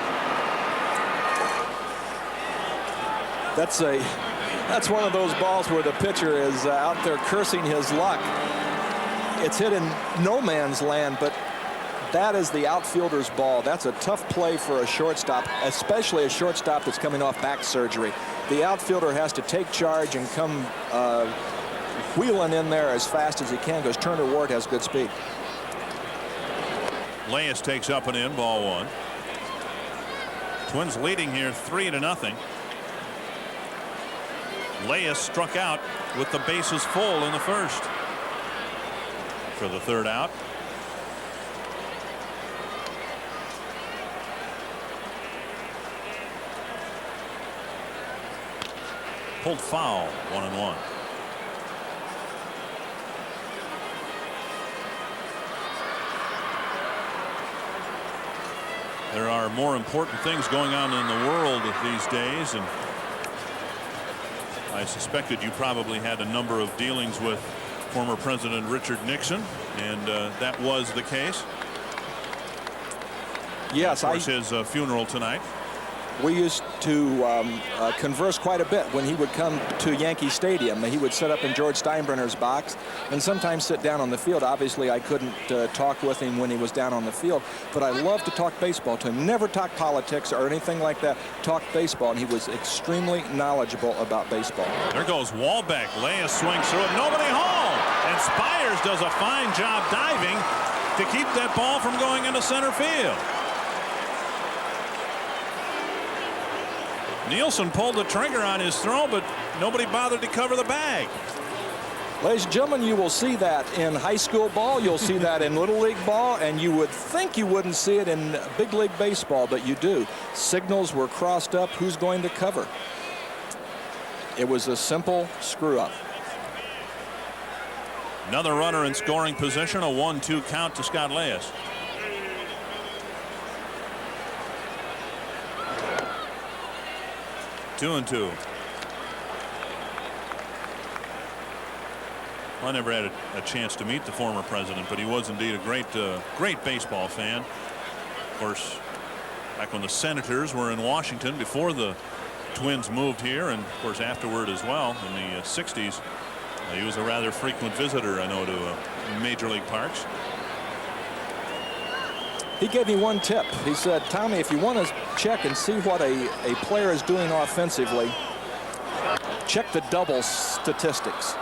Speaker 2: That's one of those balls where the pitcher is out there cursing his luck. It's hit in no man's land, but that is the outfielder's ball. That's a tough play for a shortstop, especially a shortstop that's coming off back surgery. The outfielder has to take charge and come wheeling in there as fast as he can because Turner Ward has good speed.
Speaker 1: Leyes takes up and in, ball one. Twins leading here 3-0. Leyes struck out with the bases full in the first. For the third out. Pulled foul, 1-1. There are more important things going on in the world these days, and I suspected you probably had a number of dealings with former President Richard Nixon, and that was the case.
Speaker 2: Yes,
Speaker 1: of course, his funeral tonight.
Speaker 2: We used to converse quite a bit when he would come to Yankee Stadium. He would sit up in George Steinbrenner's box and sometimes sit down on the field. Obviously, I couldn't talk with him when he was down on the field, but I loved to talk baseball to him. Never talk politics or anything like that. Talk baseball, and he was extremely knowledgeable about baseball.
Speaker 1: There goes Walbeck. Leyes swings through it. Nobody home. And Spires does a fine job diving to keep that ball from going into center field. Nielsen pulled the trigger on his throw, but nobody bothered to cover the bag.
Speaker 2: Ladies and gentlemen, you will see that in high school ball. You'll see that in Little League ball, and you would think you wouldn't see it in big league baseball, but you do. Signals were crossed up. Who's going to cover? It was a simple screw up.
Speaker 1: Another runner in scoring position, a 1-2 count to Scott Leyes. 2-2. I never had a chance to meet the former president, but he was indeed a great baseball fan. Of course, back when the Senators were in Washington before the Twins moved here, and of course afterward as well in the 60s. He was a rather frequent visitor, I know, to major league parks.
Speaker 2: He gave me one tip. He said, Tommy, if you want to check and see what a player is doing offensively, check the doubles statistics.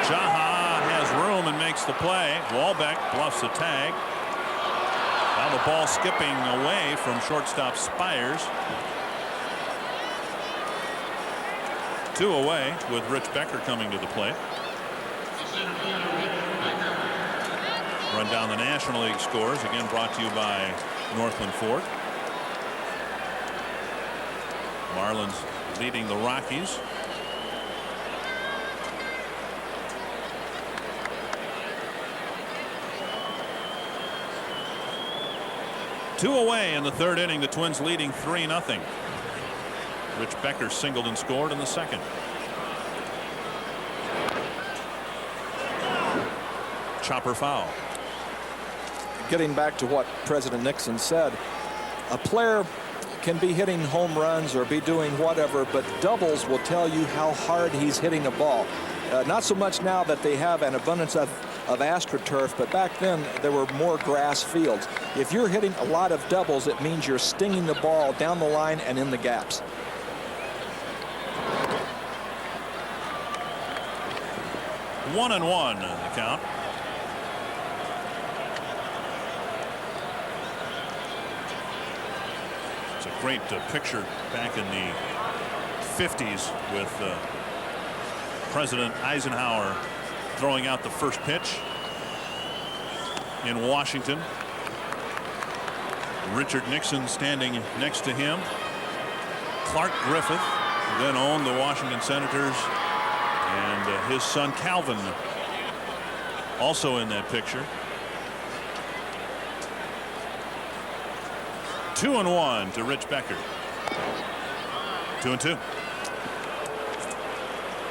Speaker 1: Jaha has room and makes the play. Walbeck bluffs the tag. Now the ball skipping away from shortstop Spires. 2 away with Rich Becker coming to the plate. Run down the National League scores, again brought to you by Northland Ford. Marlins leading the Rockies. Two away in the third inning. The Twins leading 3-0. Rich Becker singled and scored in the second. Chopper foul.
Speaker 2: Getting back to what President Nixon said, a player can be hitting home runs or be doing whatever, but doubles will tell you how hard he's hitting a ball. Not so much now that they have an abundance of AstroTurf, but back then there were more grass fields. If you're hitting a lot of doubles, it means you're stinging the ball down the line and in the gaps.
Speaker 1: One and one the count. It's a great picture back in the 50s with President Eisenhower throwing out the first pitch in Washington Richard Nixon standing next to him. Clark Griffith then owned the Washington Senators, and his son Calvin also in that picture. 2-1 to Rich Becker. 2-2.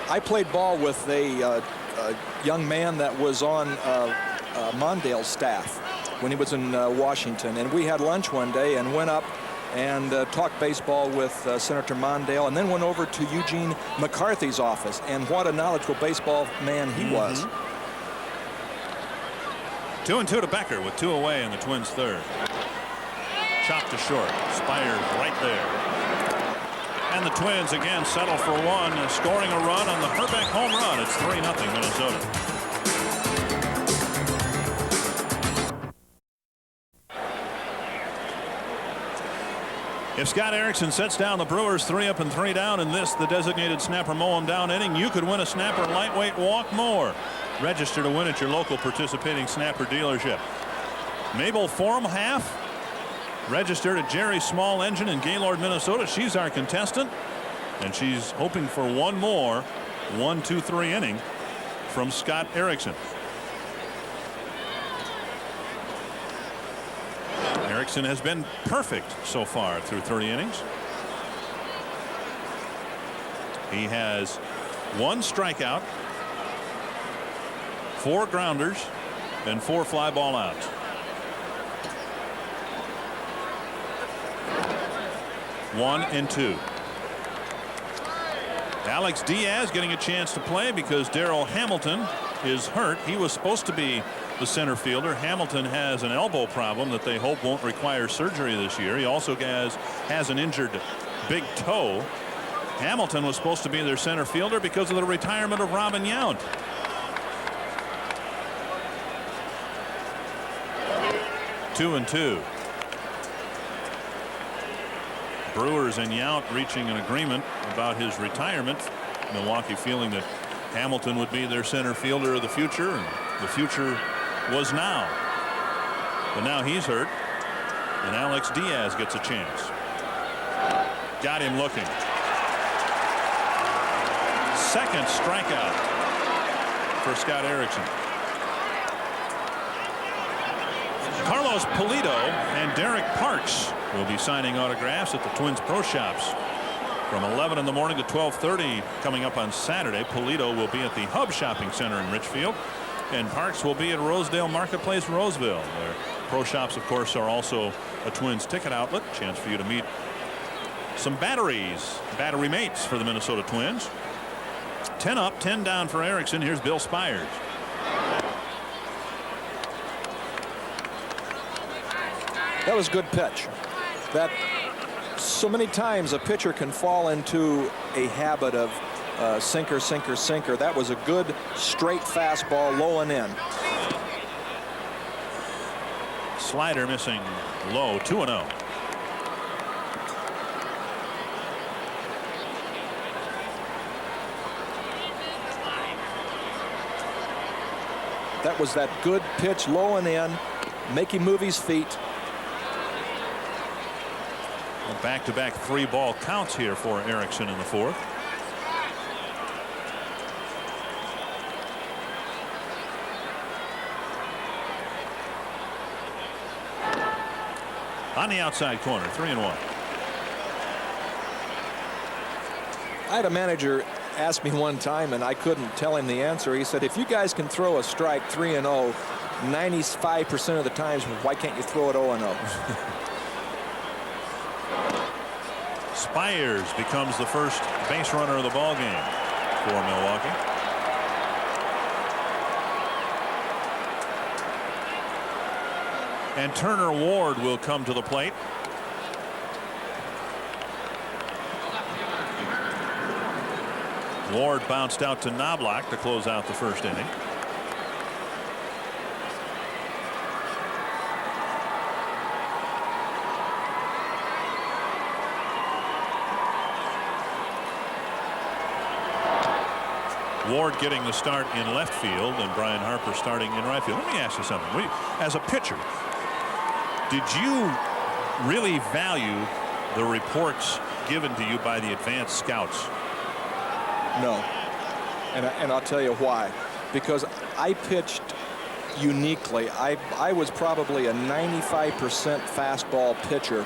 Speaker 2: I played ball with a young man that was on Mondale's staff when he was in Washington, and we had lunch one day and went up and talked baseball with Senator Mondale, and then went over to Eugene McCarthy's office, and what a knowledgeable baseball man he was.
Speaker 1: 2-2 to Becker with 2 away in the Twins' third. Chopped to short. Spires right there. And the Twins again settle for one, scoring a run on the Herbeck home run. It's 3-0 Minnesota. If Scott Erickson sets down the Brewers 3 up and 3 down in this, the designated snapper mow him down inning, you could win a snapper lightweight walk more. Register to win at your local participating snapper dealership. Mabel Forum half. Registered at Jerry Small Engine in Gaylord, Minnesota. She's our contestant, and she's hoping for one more 1-2-3 inning from Scott Erickson. Erickson has been perfect so far through 30 innings. He has 1 strikeout, 4 grounders, and 4 fly ball outs. One and 2. Alex Diaz getting a chance to play because Darrell Hamilton is hurt. He was supposed to be the center fielder. Hamilton has an elbow problem that they hope won't require surgery this year. He also has an injured big toe. Hamilton was supposed to be their center fielder because of the retirement of Robin Yount. Two and 2. Brewers and Yount reaching an agreement about his retirement. Milwaukee feeling that Hamilton would be their center fielder of the future, and the future was now. But now he's hurt, and Alex Diaz gets a chance. Got him looking. Second strikeout for Scott Erickson. Carlos Pulido and Derek Parks will be signing autographs at the Twins Pro Shops from 11 in the morning to 12:30 coming up on Saturday. Pulido will be at the Hub Shopping Center in Richfield, and Parks will be at Rosedale Marketplace, Roseville. Their Pro Shops, of course, are also a Twins ticket outlet. Chance for you to meet some battery mates for the Minnesota Twins. 10 up, 10 down for Erickson. Here's Bill Spires.
Speaker 2: That was a good pitch. That so many times a pitcher can fall into a habit of sinker, sinker, sinker. That was a good straight fastball, low and in.
Speaker 1: Slider missing low. 2-0.
Speaker 2: That was that good pitch, low and in, make him move his feet.
Speaker 1: Back-to-back 3-ball counts here for Erickson in the fourth. On the outside corner, 3-1.
Speaker 2: I had a manager ask me one time, and I couldn't tell him the answer. He said, if you guys can throw a strike 3-0 95% of the times, why can't you throw it 0-0?
Speaker 1: Spires becomes the first base runner of the ball game for Milwaukee. And Turner Ward will come to the plate. Ward bounced out to Knobloch to close out the first inning. Ward getting the start in left field and Brian Harper starting in right field. Let me ask you something. As a pitcher, did you really value the reports given to you by the advanced scouts?
Speaker 2: No. And I'll tell you why. Because I pitched uniquely. I was probably a 95% fastball pitcher.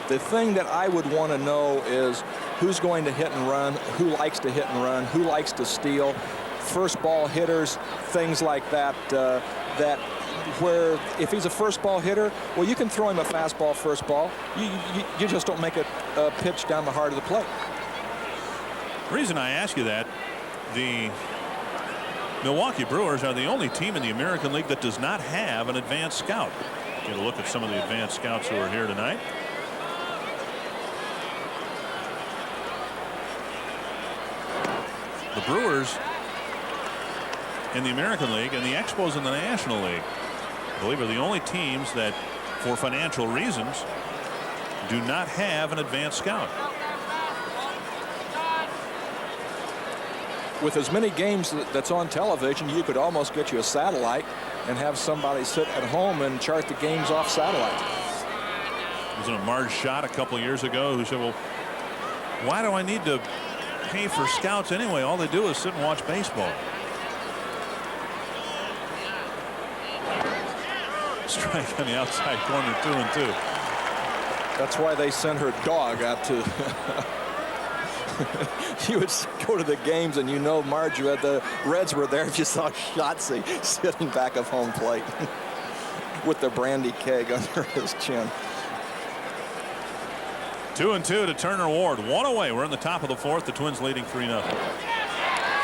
Speaker 2: The thing that I would want to know is who's going to hit and run, who likes to hit and run, who likes to steal, first ball hitters, things like that. That where if he's a first ball hitter, well, you can throw him a fastball first ball. You just don't make a pitch down the heart of the plate.
Speaker 1: The reason I ask you that, the Milwaukee Brewers are the only team in the American League that does not have an advanced scout. Get a look at some of the advanced scouts who are here tonight. The Brewers in the American League and the Expos in the National League, I believe, are the only teams that, for financial reasons, do not have an advanced scout.
Speaker 2: With as many games that's on television, you could almost get you a satellite and have somebody sit at home and chart the games off satellite.
Speaker 1: Wasn't it Marge Schott a couple years ago who said, well, why do I need to pay for scouts anyway? All they do is sit and watch baseball. Strike on the outside corner, 2-2.
Speaker 2: That's why they sent her dog out to you would go to the games and Marge, the Reds were there if you saw Shotzi sitting back of home plate with the brandy keg under his chin.
Speaker 1: 2-2 to Turner Ward. One away. We're in the top of the fourth. The Twins leading 3-0.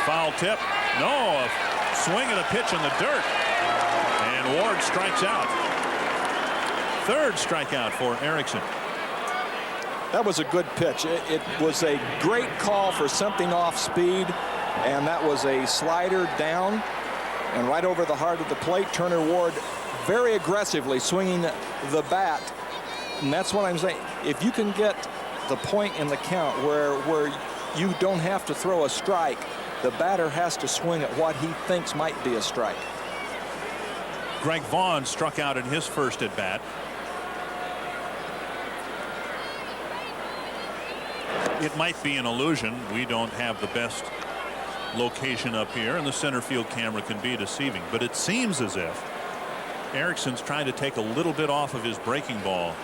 Speaker 1: Foul tip. No. A swing and a pitch in the dirt. And Ward strikes out. Third strikeout for Erickson.
Speaker 2: That was a good pitch. It was a great call for something off speed, and that was a slider down and right over the heart of the plate. Turner Ward very aggressively swinging the bat, and that's what I'm saying. If you can get the point in the count where you don't have to throw a strike, the batter has to swing at what he thinks might be a strike.
Speaker 1: Greg Vaughn struck out in his first at bat. It might be an illusion. We don't have the best location up here, and the center field camera can be deceiving, but it seems as if Erickson's trying to take a little bit off of his breaking ball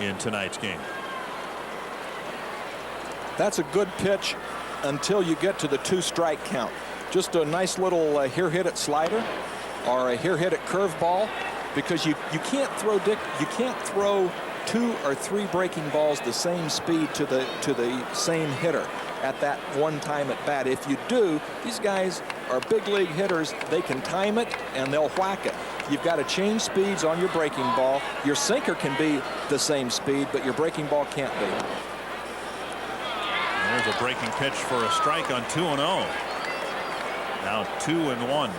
Speaker 1: in tonight's game.
Speaker 2: That's a good pitch until you get to the 2-strike count. Just a nice little here hit it slider or a here hit it curveball, because you can't throw 2 or 3 breaking balls the same speed to the same hitter at that one time at bat. If you do, these guys are big league hitters. They can time it and they'll whack it. You've got to change speeds on your breaking ball. Your sinker can be the same speed, but your breaking ball can't be.
Speaker 1: And there's a breaking pitch for a strike on 2-0. Now 2-1.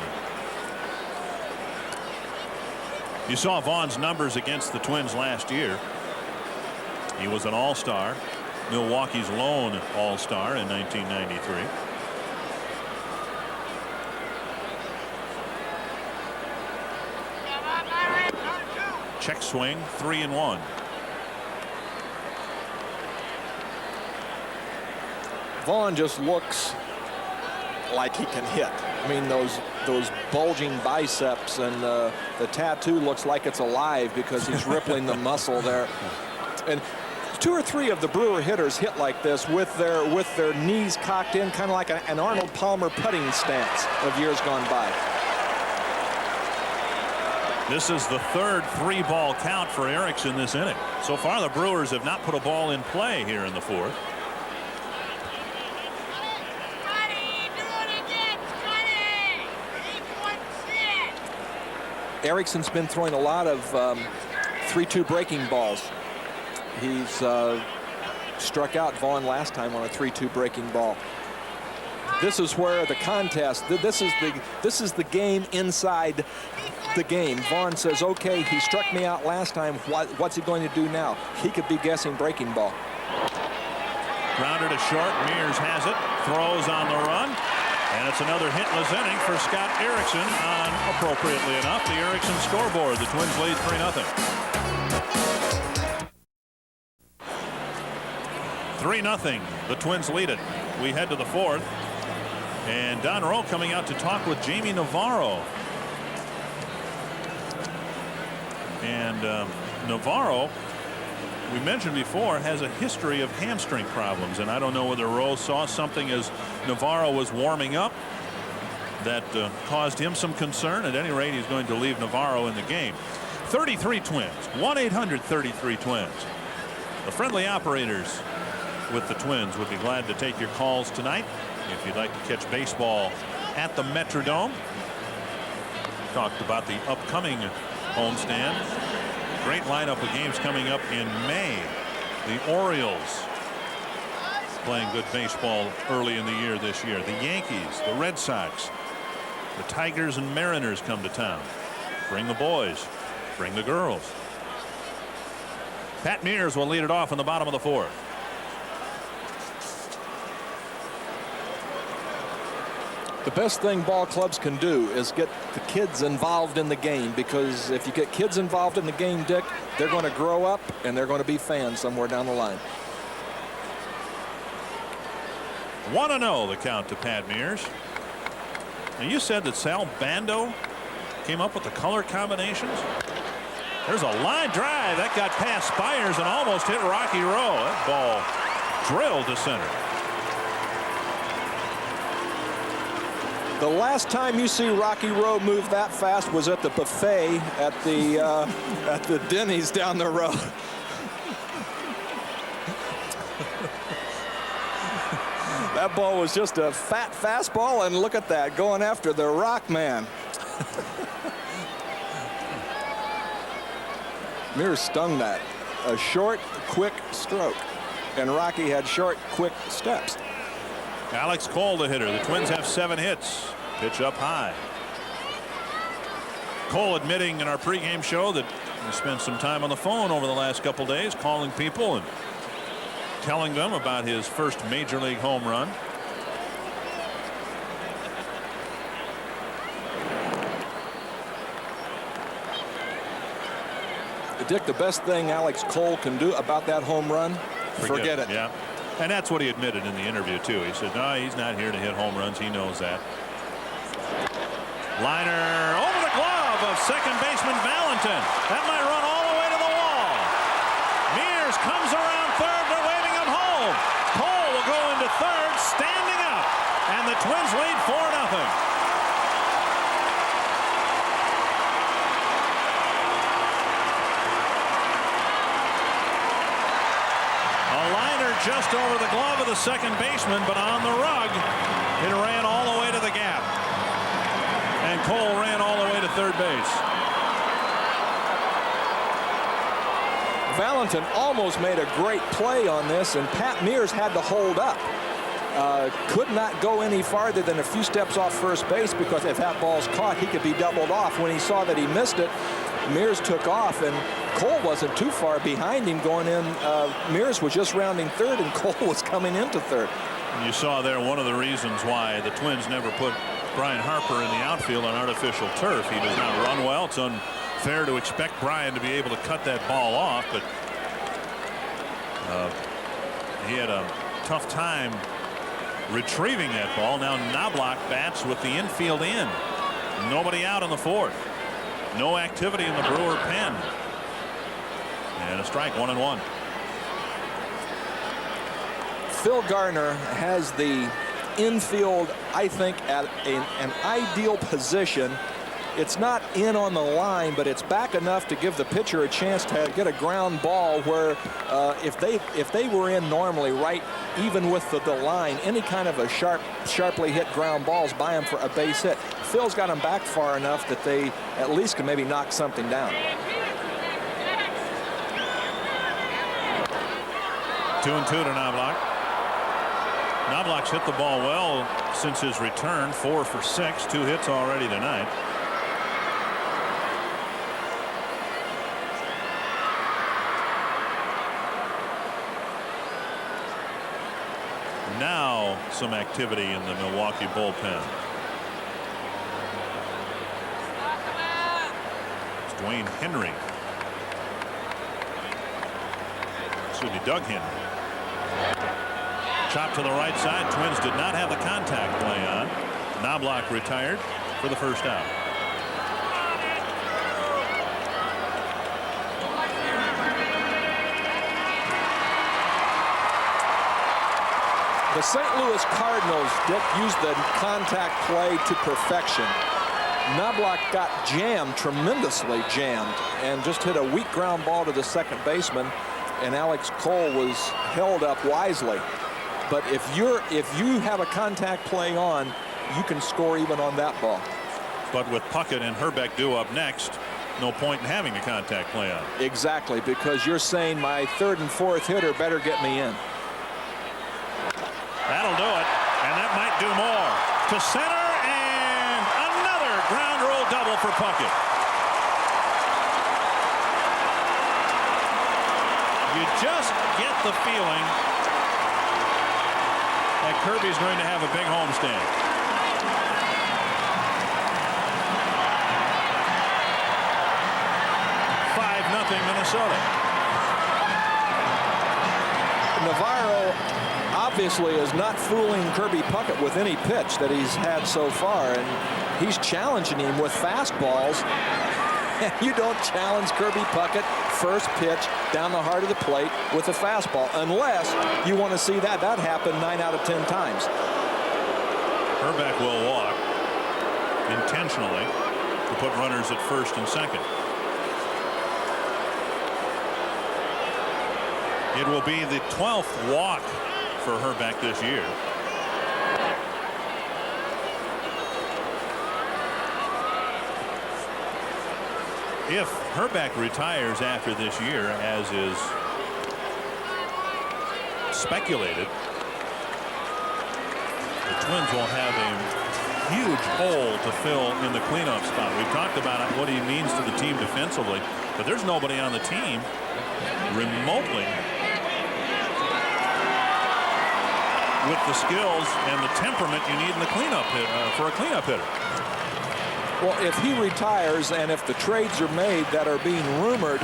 Speaker 1: You saw Vaughn's numbers against the Twins last year. He was an all-star, Milwaukee's lone all-star in 1993. Check swing, 3-1.
Speaker 2: Vaughn just looks like he can hit. I mean, those bulging biceps, and the tattoo looks like it's alive because he's rippling the muscle there. And 2 or 3 of the Brewer hitters hit like this with their knees cocked in, kind of like an Arnold Palmer putting stance of years gone by.
Speaker 1: This is the third 3-ball count for Erickson this inning. So far, the Brewers have not put a ball in play here in the fourth.
Speaker 2: Erickson's been throwing a lot of 3-2 breaking balls. He's struck out Vaughn last time on a 3-2 breaking ball. This is where the contest, this is the game inside the game. Vaughn says, okay, he struck me out last time. What's he going to do now? He could be guessing breaking ball.
Speaker 1: Grounded to short. Mears has it. Throws on the run. And it's another hitless inning for Scott Erickson on, appropriately enough, the Erickson scoreboard. The Twins lead 3-0. 3-0. The Twins lead it. We head to the fourth. And Don Rowe coming out to talk with Jamie Navarro. And Navarro, we mentioned before, has a history of hamstring problems. And I don't know whether Rowe saw something as Navarro was warming up that caused him some concern. At any rate, he's going to leave Navarro in the game. 33 Twins. 1-800-33-TWINS. The friendly operators with the Twins would be glad to take your calls tonight if you'd like to catch baseball at the Metrodome. Talked about the upcoming homestand. Great lineup of games coming up in May. The Orioles playing good baseball early in the year this year. The Yankees, the Red Sox, the Tigers and Mariners come to town. Bring the boys, bring the girls. Pat Mears will lead it off in the bottom of the fourth.
Speaker 2: The best thing ball clubs can do is get the kids involved in the game, because if you get kids involved in the game, Dick, they're going to grow up and they're going to be fans somewhere down the line.
Speaker 1: 1-0 the count to Pat Mears. Now you said that Sal Bando came up with the color combinations. There's a line drive that got past Spires and almost hit Rocky Rowe. That ball drilled to center.
Speaker 2: The last time you see Rocky Rowe move that fast was at the buffet at the Denny's down the road. That ball was just a fat fastball, and look at that, going after the Rock Man. Mears stung that. A short, quick stroke, and Rocky had short, quick steps.
Speaker 1: Alex Cole, the hitter. The Twins have 7 hits. Pitch up high. Cole admitting in our pregame show that he spent some time on the phone over the last couple days calling people and telling them about his first major league home run.
Speaker 2: Dick, the best thing Alex Cole can do about that home run, forget it.
Speaker 1: Yeah. And that's what he admitted in the interview, too. He said, no, he's not here to hit home runs. He knows that. Liner over the glove of second baseman Valentin. That might run all the way to the wall. Mears comes around third. They're waving him home. Cole will go into third, standing up. And the Twins lead 4-0. Just over the glove of the second baseman, but on the rug, it ran all the way to the gap. And Cole ran all the way to third base.
Speaker 2: Valentin almost made a great play on this, and Pat Mears had to hold up. Could not go any farther than a few steps off first base, because if that ball's caught, he could be doubled off. When he saw that he missed it, Mears took off, and Cole wasn't too far behind him going in. Mears was just rounding third, and Cole was coming into third.
Speaker 1: And you saw there one of the reasons why the Twins never put Brian Harper in the outfield on artificial turf. He does not run well. It's unfair to expect Brian to be able to cut that ball off, but he had a tough time retrieving that ball. Now Knobloch bats with the infield in. Nobody out in the fourth. No activity in the Brewer pen. And a strike, 1-1.
Speaker 2: Phil Garner has the infield, I think, at an ideal position. It's not in on the line, but it's back enough to give the pitcher a chance to get a ground ball where if they were in normally, right, even with the line, any kind of a sharply hit ground balls by him for a base hit. Phil's got him back far enough that they at least can maybe knock something down.
Speaker 1: 2-2 to Knobloch. Knobloch's hit the ball well since his return, 4 for 6, 2 hits already tonight. Now some activity in the Milwaukee bullpen. It's Dwayne Henry. Excuse me, Doug Henry. Chop to the right side. Twins did not have the contact play on. Knobloch retired for the first out.
Speaker 2: The St. Louis Cardinals used the contact play to perfection. Knobloch got jammed, tremendously jammed, and just hit a weak ground ball to the second baseman, and Alex Cole was held up wisely. But if you have a contact play on, you can score even on that ball.
Speaker 1: But with Puckett and Herbeck due up next, no point in having the contact play on.
Speaker 2: Exactly, because you're saying my third and fourth hitter better get me in.
Speaker 1: That'll do it, and that might do more. To center, and another ground rule double for Puckett. You just get the feeling that Kirby's going to have a big homestand. Minnesota.
Speaker 2: Navarro obviously is not fooling Kirby Puckett with any pitch that he's had so far, and he's challenging him with fastballs. And you don't challenge Kirby Puckett first pitch down the heart of the plate with a fastball unless you want to see that happen 9 out of 10 times.
Speaker 1: Herbeck will walk intentionally to put runners at first and second. It will be the 12th walk for Herbeck this year. If Herbeck retires after this year, as is speculated, the Twins will have a huge hole to fill in the cleanup spot. We've talked about what he means to the team defensively, but there's nobody on the team remotely with the skills and the temperament you need in the cleanup for a cleanup hitter.
Speaker 2: Well, if he retires and if the trades are made that are being rumored,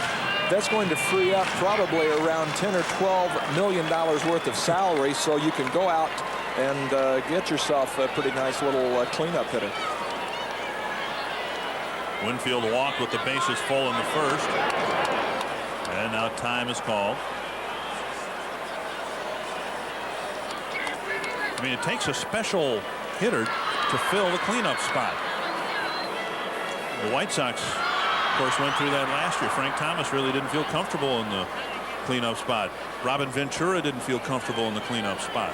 Speaker 2: that's going to free up probably around $10 or $12 million worth of salary, so you can go out and get yourself a pretty nice little cleanup hitter.
Speaker 1: Winfield walked with the bases full in the first, and now time is called. I mean, it takes a special hitter to fill the cleanup spot. The White Sox, of course, went through that last year. Frank Thomas really didn't feel comfortable in the cleanup spot. Robin Ventura didn't feel comfortable in the cleanup spot.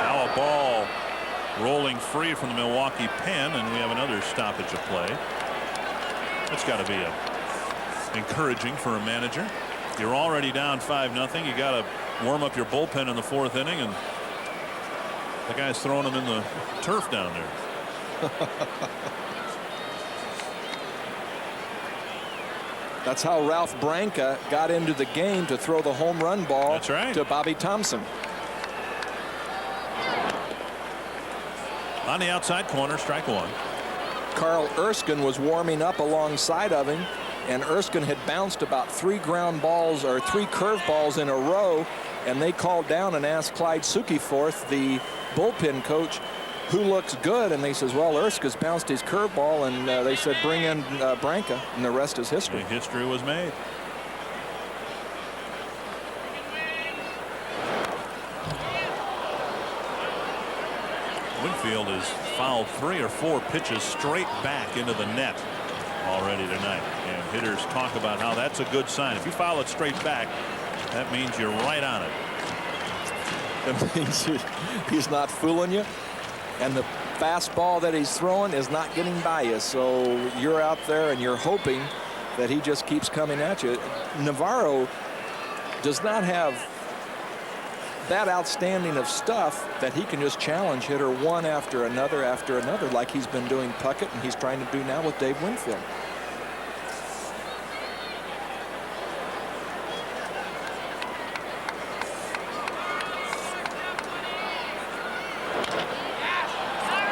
Speaker 1: Now a ball rolling free from the Milwaukee pen, and we have another stoppage of play. That's got to be encouraging for a manager. You're already down 5-0. You got to warm up your bullpen in the fourth inning, and the guy's throwing them in the turf down there.
Speaker 2: That's how Ralph Branca got into the game, to throw the home run ball.
Speaker 1: That's right.
Speaker 2: To Bobby Thompson.
Speaker 1: On the outside corner, strike one.
Speaker 2: Carl Erskine was warming up alongside of him, and Erskine had bounced about 3 ground balls or 3 curve balls in a row, and they called down and asked Clyde Sukeforth, the bullpen coach, who looks good, and they says, well, Erskine's bounced his curveball, and they said bring in Branca, and the rest is history.
Speaker 1: The history was made. Winfield has fouled 3 or 4 pitches straight back into the net already tonight, and hitters talk about how that's a good sign. If you foul it straight back, that means you're right on it.
Speaker 2: That means he's not fooling you, and the fastball that he's throwing is not getting by you, so you're out there and you're hoping that he just keeps coming at you. Navarro does not have that outstanding of stuff that he can just challenge hitter one after another like he's been doing Puckett, and he's trying to do now with Dave Winfield.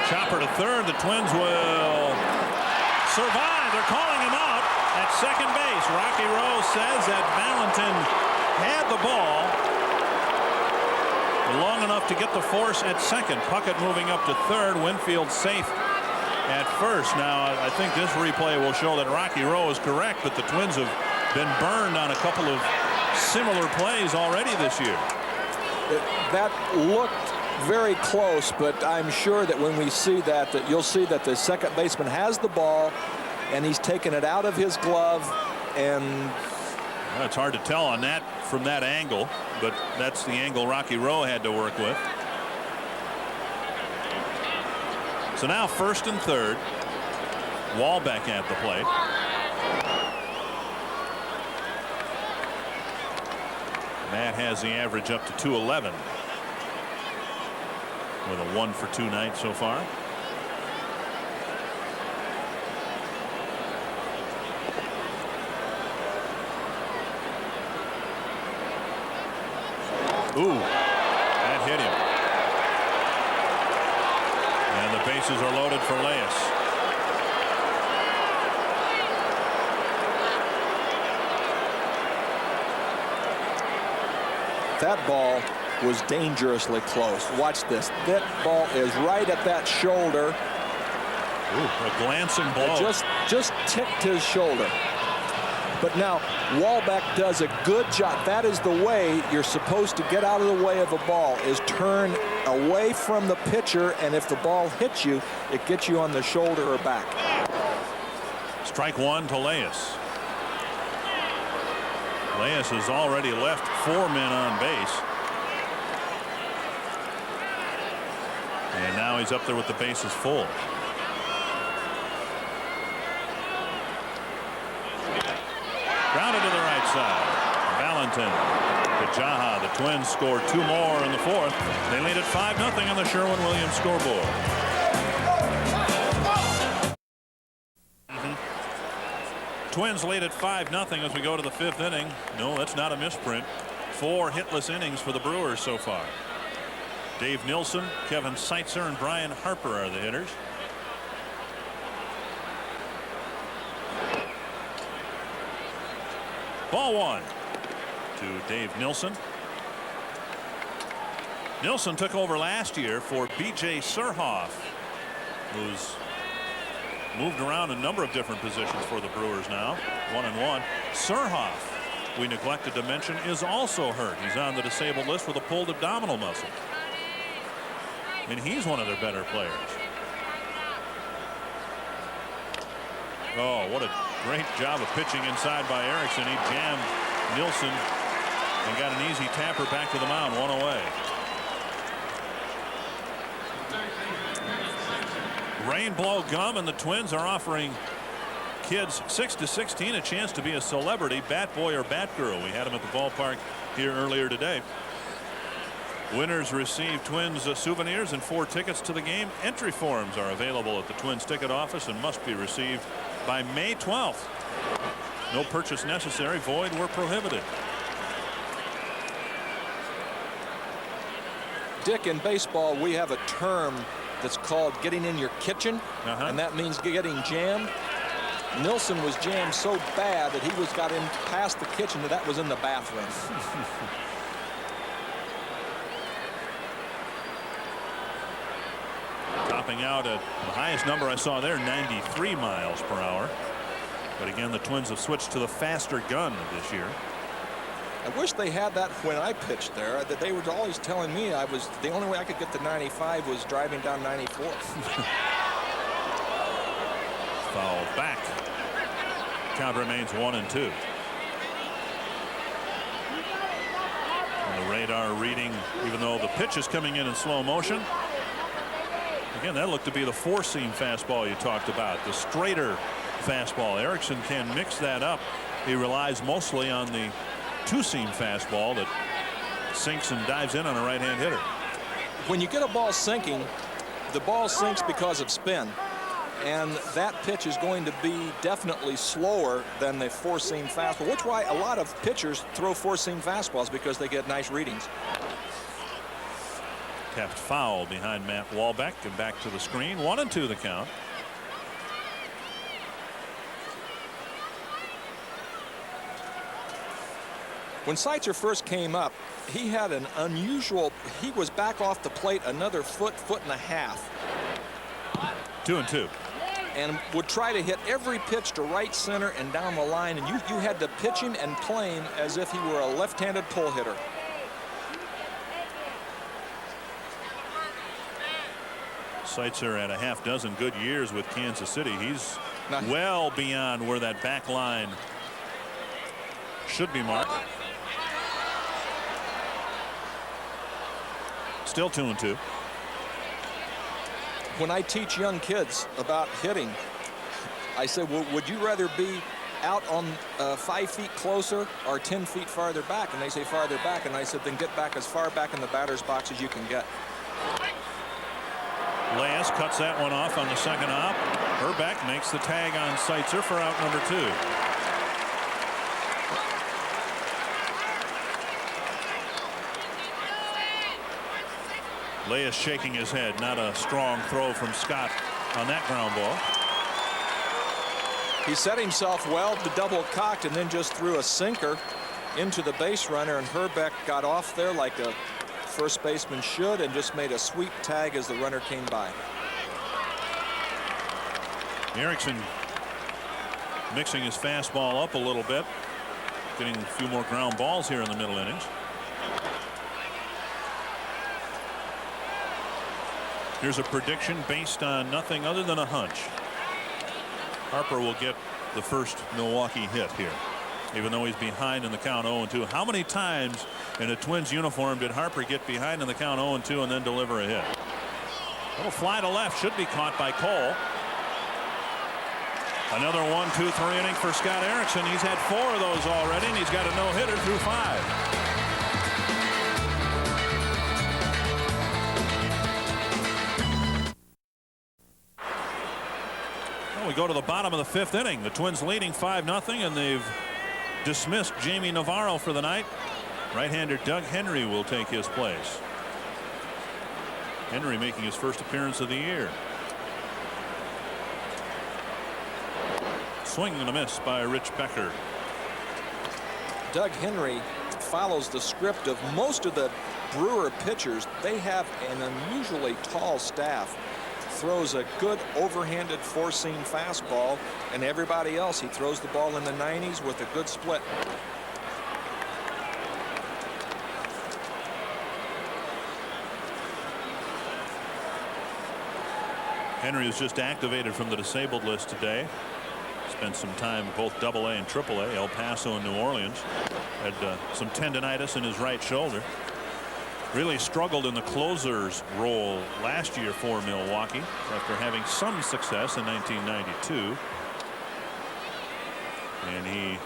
Speaker 1: Chopper to third. The Twins will survive. They're calling him out. at second base. Rocky Rose says that Valentin had the ball long enough to get the force at second. Puckett moving up to third. Winfield safe at first. Now, I think this replay will show that Rocky Rowe is correct, but the Twins have been burned on a couple of similar plays already this year.
Speaker 2: That looked very close, but I'm sure that when we see that you'll see that the second baseman has the ball and he's taken it out of his glove, and
Speaker 1: well, it's hard to tell on that from that angle, but that's the angle Rocky Rowe had to work with. So now first and third. Wahlbeck at the plate. Matt has the average up to 211 with a 1-for-2 night so far. Ooh, that hit him. And the bases are loaded for Leyes.
Speaker 2: That ball was dangerously close. Watch this. That ball is right at that shoulder.
Speaker 1: Ooh, a glancing blow.
Speaker 2: It just ticked his shoulder. But now Wahlbeck does a good job. That is the way you're supposed to get out of the way of a ball, is turn away from the pitcher, and if the ball hits you, it gets you on the shoulder or back.
Speaker 1: Strike one to Leyes. Leyes has already left 4 men on base. And now he's up there with the bases full. Grounded to the right side. Valentin to Jaha. The Twins scored 2 more in the fourth. They lead at 5-0 on the Sherwin-Williams scoreboard. Twins lead at 5-0 as we go to the 5th inning. No, that's not a misprint. 4 hitless innings for the Brewers so far. Dave Nilsson, Kevin Seitzer, and Brian Harper are the hitters. Ball 1 to Dave Nilsson. Nilsson took over last year for B.J. Surhoff, who's moved around a number of different positions for the Brewers now. 1-1. Surhoff, we neglected to mention, is also hurt. He's on the disabled list with a pulled abdominal muscle. And he's one of their better players. Oh, what a great job of pitching inside by Erickson. He jammed Nilsson and got an easy tapper back to the mound, 1 away. Rain, blow, gum, and the Twins are offering kids 6 to 16 a chance to be a celebrity bat boy or bat girl. We had them at the ballpark here earlier today. Winners receive Twins souvenirs and 4 tickets to the game. Entry forms are available at the Twins ticket office and must be received by May 12th. No purchase necessary. Void where prohibited.
Speaker 2: Dick, in baseball we have a term that's called getting in your kitchen, and that means getting jammed. Nilsson was jammed so bad that he got in past the kitchen, that was in the bathroom.
Speaker 1: Topping out at the highest number I saw there, 93 miles per hour. But again, the Twins have switched to the faster gun this year.
Speaker 2: I wish they had that when I pitched there. That they were always telling me the only way I could get to 95 was driving down 94.
Speaker 1: Foul back. Count remains 1-2. And the radar reading, even though the pitch is coming in slow motion. Again, that looked to be the 4-seam fastball you talked about, the straighter fastball. Erickson can mix that up. He relies mostly on the 2-seam fastball that sinks and dives in on a right-hand hitter.
Speaker 2: When you get a ball sinking, the ball sinks because of spin, and that pitch is going to be definitely slower than the 4-seam fastball, which is why a lot of pitchers throw 4-seam fastballs, because they get nice readings.
Speaker 1: Tapped foul behind Matt Wahlbeck, and back to the screen. 1-2 the count.
Speaker 2: When Seitzer first came up, he had an unusual, he was back off the plate another foot and a half.
Speaker 1: 2-2.
Speaker 2: And would try to hit every pitch to right center and down the line, and you had to pitch him and play him as if he were a left-handed pull hitter.
Speaker 1: Seitzer had a half dozen good years with Kansas City. He's well beyond where that back line should be marked. Still 2-2.
Speaker 2: When I teach young kids about hitting, I say, well, would you rather be out on 5 feet closer or 10 feet farther back? And they say farther back. And I said, then get back as far back in the batter's box as you can get.
Speaker 1: Leas cuts that one off on the second hop. Herbeck makes the tag on Seitzer for out number 2. Leas shaking his head. Not a strong throw from Scott on that ground ball.
Speaker 2: He set himself well to double cocked and then just threw a sinker into the base runner, and Herbeck got off there like a first baseman should and just made a sweep tag as the runner came by.
Speaker 1: Erickson mixing his fastball up a little bit, getting a few more ground balls here in the middle innings. Here's a prediction based on nothing other than a hunch. Harper will get the first Milwaukee hit here, even though he's behind in the count 0-2. How many times in a Twins uniform did Harper get behind in the count 0-2 and then deliver a hit? Little fly to left, should be caught by Cole. Another 1-2-3 inning for Scott Erickson. He's had 4 of those already, and he's got a no-hitter through 5. We go to the bottom of the 5th inning. The Twins leading 5-0, and they've dismissed Jamie Navarro for the night. Right-hander Doug Henry will take his place. Henry making his first appearance of the year. Swing and a miss by Rich Becker.
Speaker 2: Doug Henry follows the script of most of the Brewer pitchers. They have an unusually tall staff. Throws a good overhanded four-seam fastball, and everybody else, he throws the ball in the 90s with a good split.
Speaker 1: Henry was just activated from the disabled list today. Spent some time both AA and AAA, El Paso and New Orleans. Had some tendonitis in his right shoulder. Really struggled in the closer's role last year for Milwaukee after having some success in 1992. And he,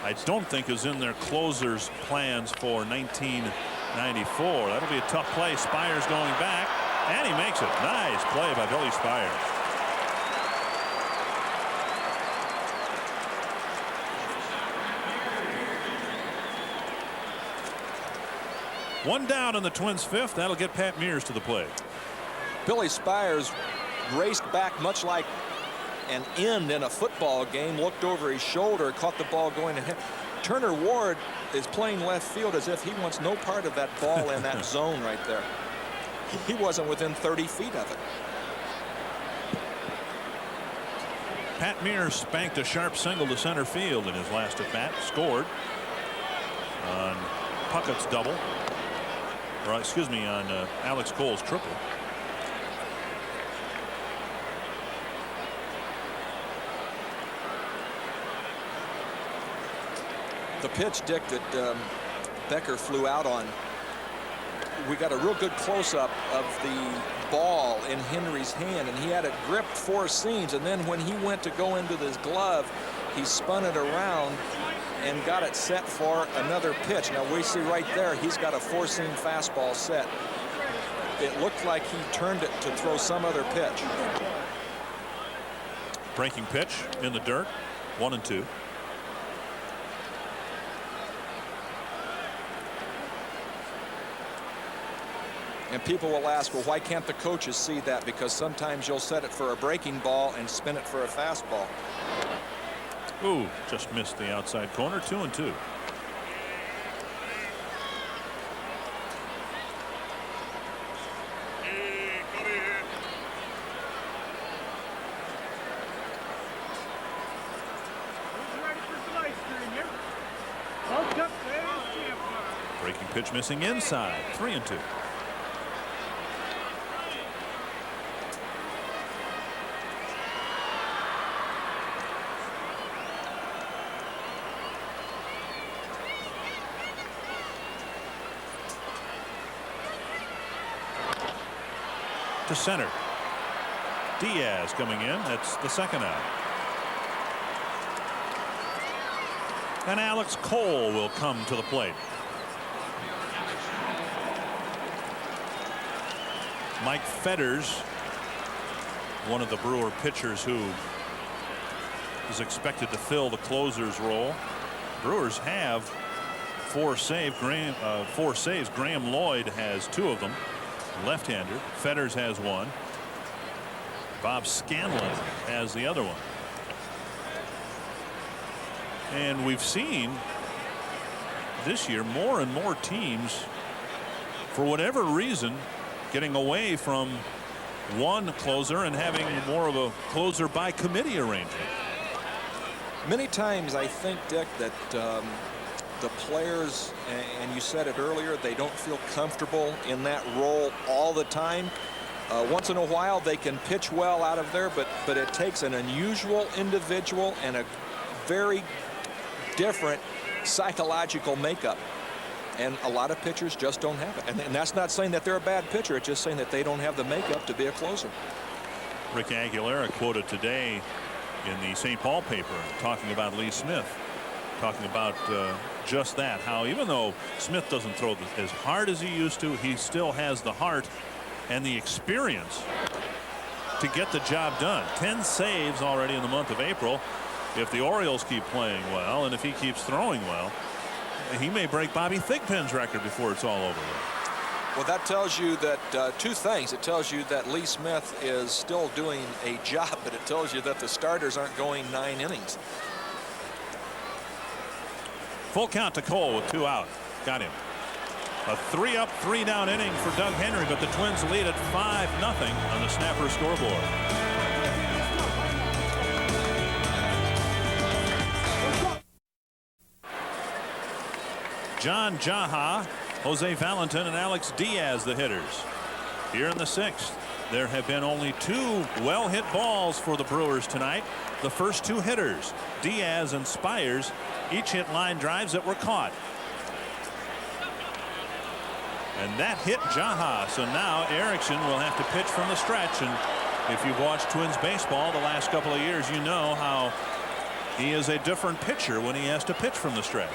Speaker 1: I don't think, is in their closer's plans for 1994. That'll be a tough play. Spires going back, and he makes it. Nice play by Billy Spires. One down in the Twins' 5th. That'll get Pat Mears to the plate.
Speaker 2: Billy Spires raced back much like an end in a football game, looked over his shoulder, caught the ball going ahead. Turner Ward is playing left field as if he wants no part of that ball in that zone right there. He wasn't within 30 feet of it.
Speaker 1: Pat Mears spanked a sharp single to center field in his last at bat. Scored on Puckett's double. Or excuse me, on Alex Cole's triple.
Speaker 2: The pitch, Dick, that Becker flew out on, we got a real good close-up of the ball in Henry's hand, and he had it gripped 4 seams, and then when he went to go into his glove, he spun it around and got it set for another pitch. Now we see right there he's got a 4-seam fastball set. It looked like he turned it to throw some other pitch.
Speaker 1: Breaking pitch in the dirt. 1-2.
Speaker 2: And people will ask, well, why can't the coaches see that? Because sometimes you'll set it for a breaking ball and spin it for a fastball.
Speaker 1: Ooh, just missed the outside corner. 2-2. Breaking pitch missing inside. 3-2. To center. Diaz coming in. That's the second out. And Alex Cole will come to the plate. Mike Fetters, one of the Brewer pitchers who is expected to fill the closer's role. Brewers have four saves. Graham Lloyd has 2 of them. Left-hander. Fetters has 1. Bob Scanlon has the other one. And we've seen this year more and more teams, for whatever reason, getting away from one closer and having more of a closer by committee arrangement.
Speaker 2: Many times I think, Dick, that the players, and you said it earlier, they don't feel comfortable in that role all the time. Once in a while they can pitch well out of there, but it takes an unusual individual and a very different psychological makeup. And a lot of pitchers just don't have it. And that's not saying that they're a bad pitcher. It's just saying that they don't have the makeup to be a closer.
Speaker 1: Rick Aguilera quoted today in the St. Paul paper talking about Lee Smith, talking about just that, how even though Smith doesn't throw as hard as he used to, he still has the heart and the experience to get the job done. 10 saves already in the month of April. If the Orioles keep playing well and if he keeps throwing well, he may break Bobby Thigpen's record before it's all over with.
Speaker 2: Well, that tells you that 2 things. It tells you that Lee Smith is still doing a job, but it tells you that the starters aren't going 9 innings.
Speaker 1: Full count to Cole with 2 out. Got him. A 3-up, 3-down inning for Doug Henry, but the Twins lead at 5-0 on the Snapper scoreboard. John Jaha, Jose Valentin, and Alex Diaz, the hitters. Here in the 6th, there have been only 2 well-hit balls for the Brewers tonight. The first 2 hitters, Diaz and Spires, each hit line drives that were caught. And that hit Jaha. So now Erickson will have to pitch from the stretch. And if you've watched Twins baseball the last couple of years, you know how he is a different pitcher when he has to pitch from the stretch.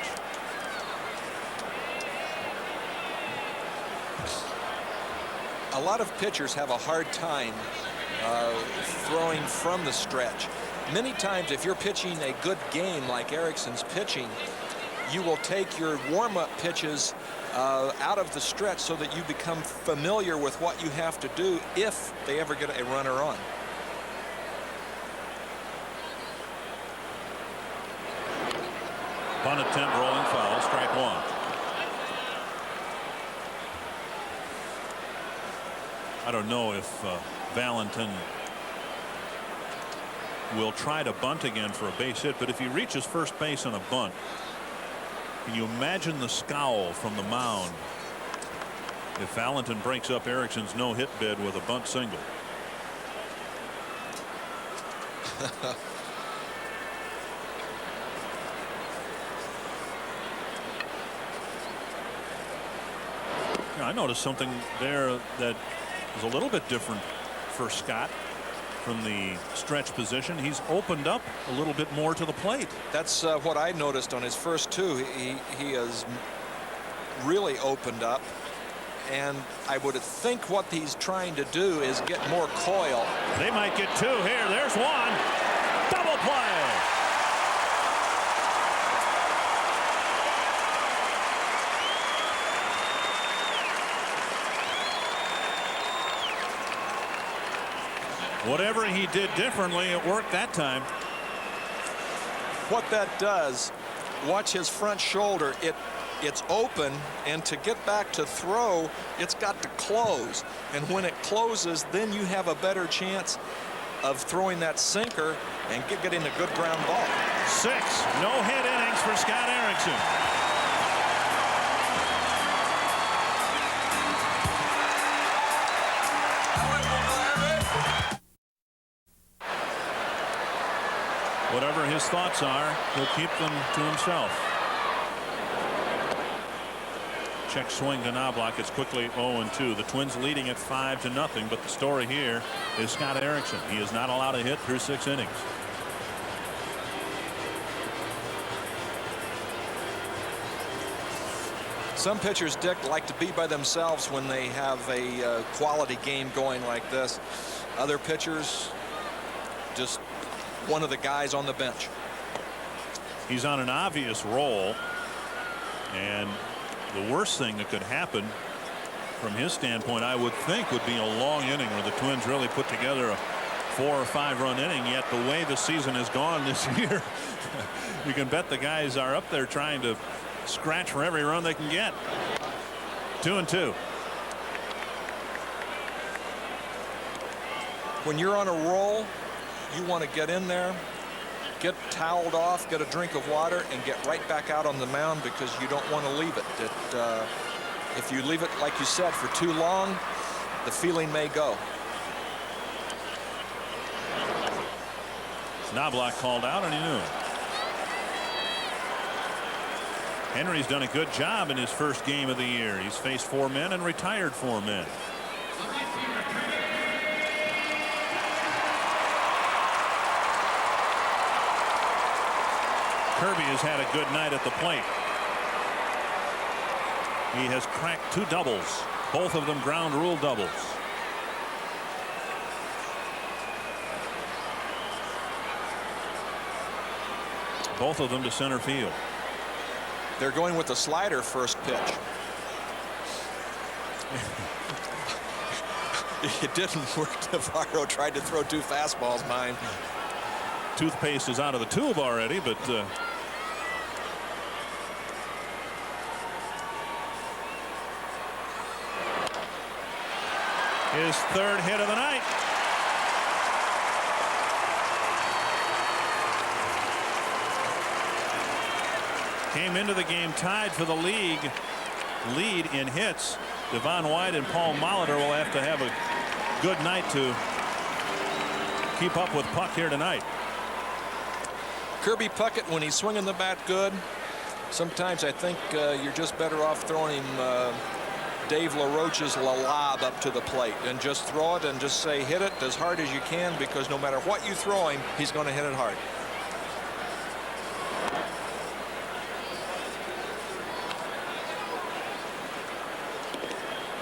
Speaker 2: A lot of pitchers have a hard time throwing from the stretch. Many times if you're pitching a good game like Erickson's pitching, you will take your warm-up pitches out of the stretch so that you become familiar with what you have to do if they ever get a runner on.
Speaker 1: Bunt attempt, rolling foul, strike 1. I don't know if Valentin will try to bunt again for a base hit, but if he reaches first base on a bunt, can you imagine the scowl from the mound if Valentin breaks up Erickson's no-hit bid with a bunt single? I noticed something there that is a little bit different for Scott from the stretch position. He's opened up a little bit more to the plate.
Speaker 2: That's what I noticed on his first 2. He has really opened up, and I would think what he's trying to do is get more coil.
Speaker 1: They might get 2 here. There's 1. Double play. Whatever he did differently, it worked that time.
Speaker 2: what that does, watch his front shoulder. It's open, and to get back to throw, it's got to close. And when it closes, then you have a better chance of throwing that sinker and getting a good ground ball.
Speaker 1: 6 no-hit innings for Scott Erickson. Whatever his thoughts are, he'll keep them to himself. Check swing to Knobloch. It's quickly 0-2. The Twins leading at 5-0. But the story here is Scott Erickson. He is not allowed a hit through 6 innings.
Speaker 2: Some pitchers, Dick, like to be by themselves when they have a quality game going like this. Other pitchers, just one of the guys on the bench.
Speaker 1: He's on an obvious roll, and the worst thing that could happen from his standpoint, I would think, would be a long inning where the Twins really put together a 4 or 5 run inning. Yet the way the season has gone this year, you can bet the guys are up there trying to scratch for every run they can get. 2-2.
Speaker 2: When you're on a roll, you want to get in there, get toweled off, get a drink of water, and get right back out on the mound, because you don't want to leave it. If you leave it, like you said, for too long, the feeling may go.
Speaker 1: Knobloch called out, and he knew it. Henry's done a good job in his first game of the year. He's faced 4 men and retired 4 men. Kirby has had a good night at the plate. He has cracked 2 doubles, both of them ground rule doubles. Both of them to center field.
Speaker 2: They're going with the slider first pitch. It didn't work. Navarro tried to throw 2 fastballs, mine.
Speaker 1: Toothpaste is out of the tube already, but his 3rd hit of the night. Came into the game tied for the league lead in hits. Devon White and Paul Molitor will have to have a good night to keep up with Puck here tonight.
Speaker 2: Kirby Puckett, when he's swinging the bat good, sometimes I think you're just better off throwing him Dave LaRoche's lob up to the plate and just throw it and just say hit it as hard as you can, because no matter what you throw him, he's going to hit it hard.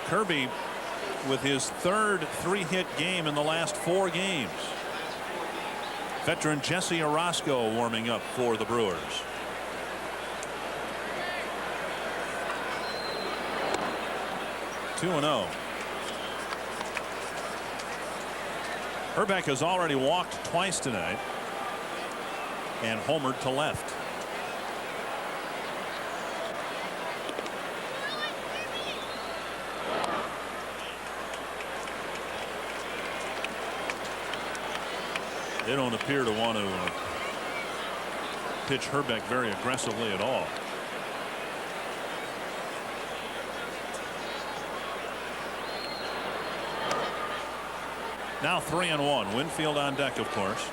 Speaker 1: Kirby with his 3rd 3-hit game in the last 4 games. Veteran Jesse Orozco warming up for the Brewers. Two 2-0. Hrbek has already walked twice tonight and homered to left. They don't appear to want to pitch Hrbek very aggressively at all. Now 3-1. Winfield on deck, of course.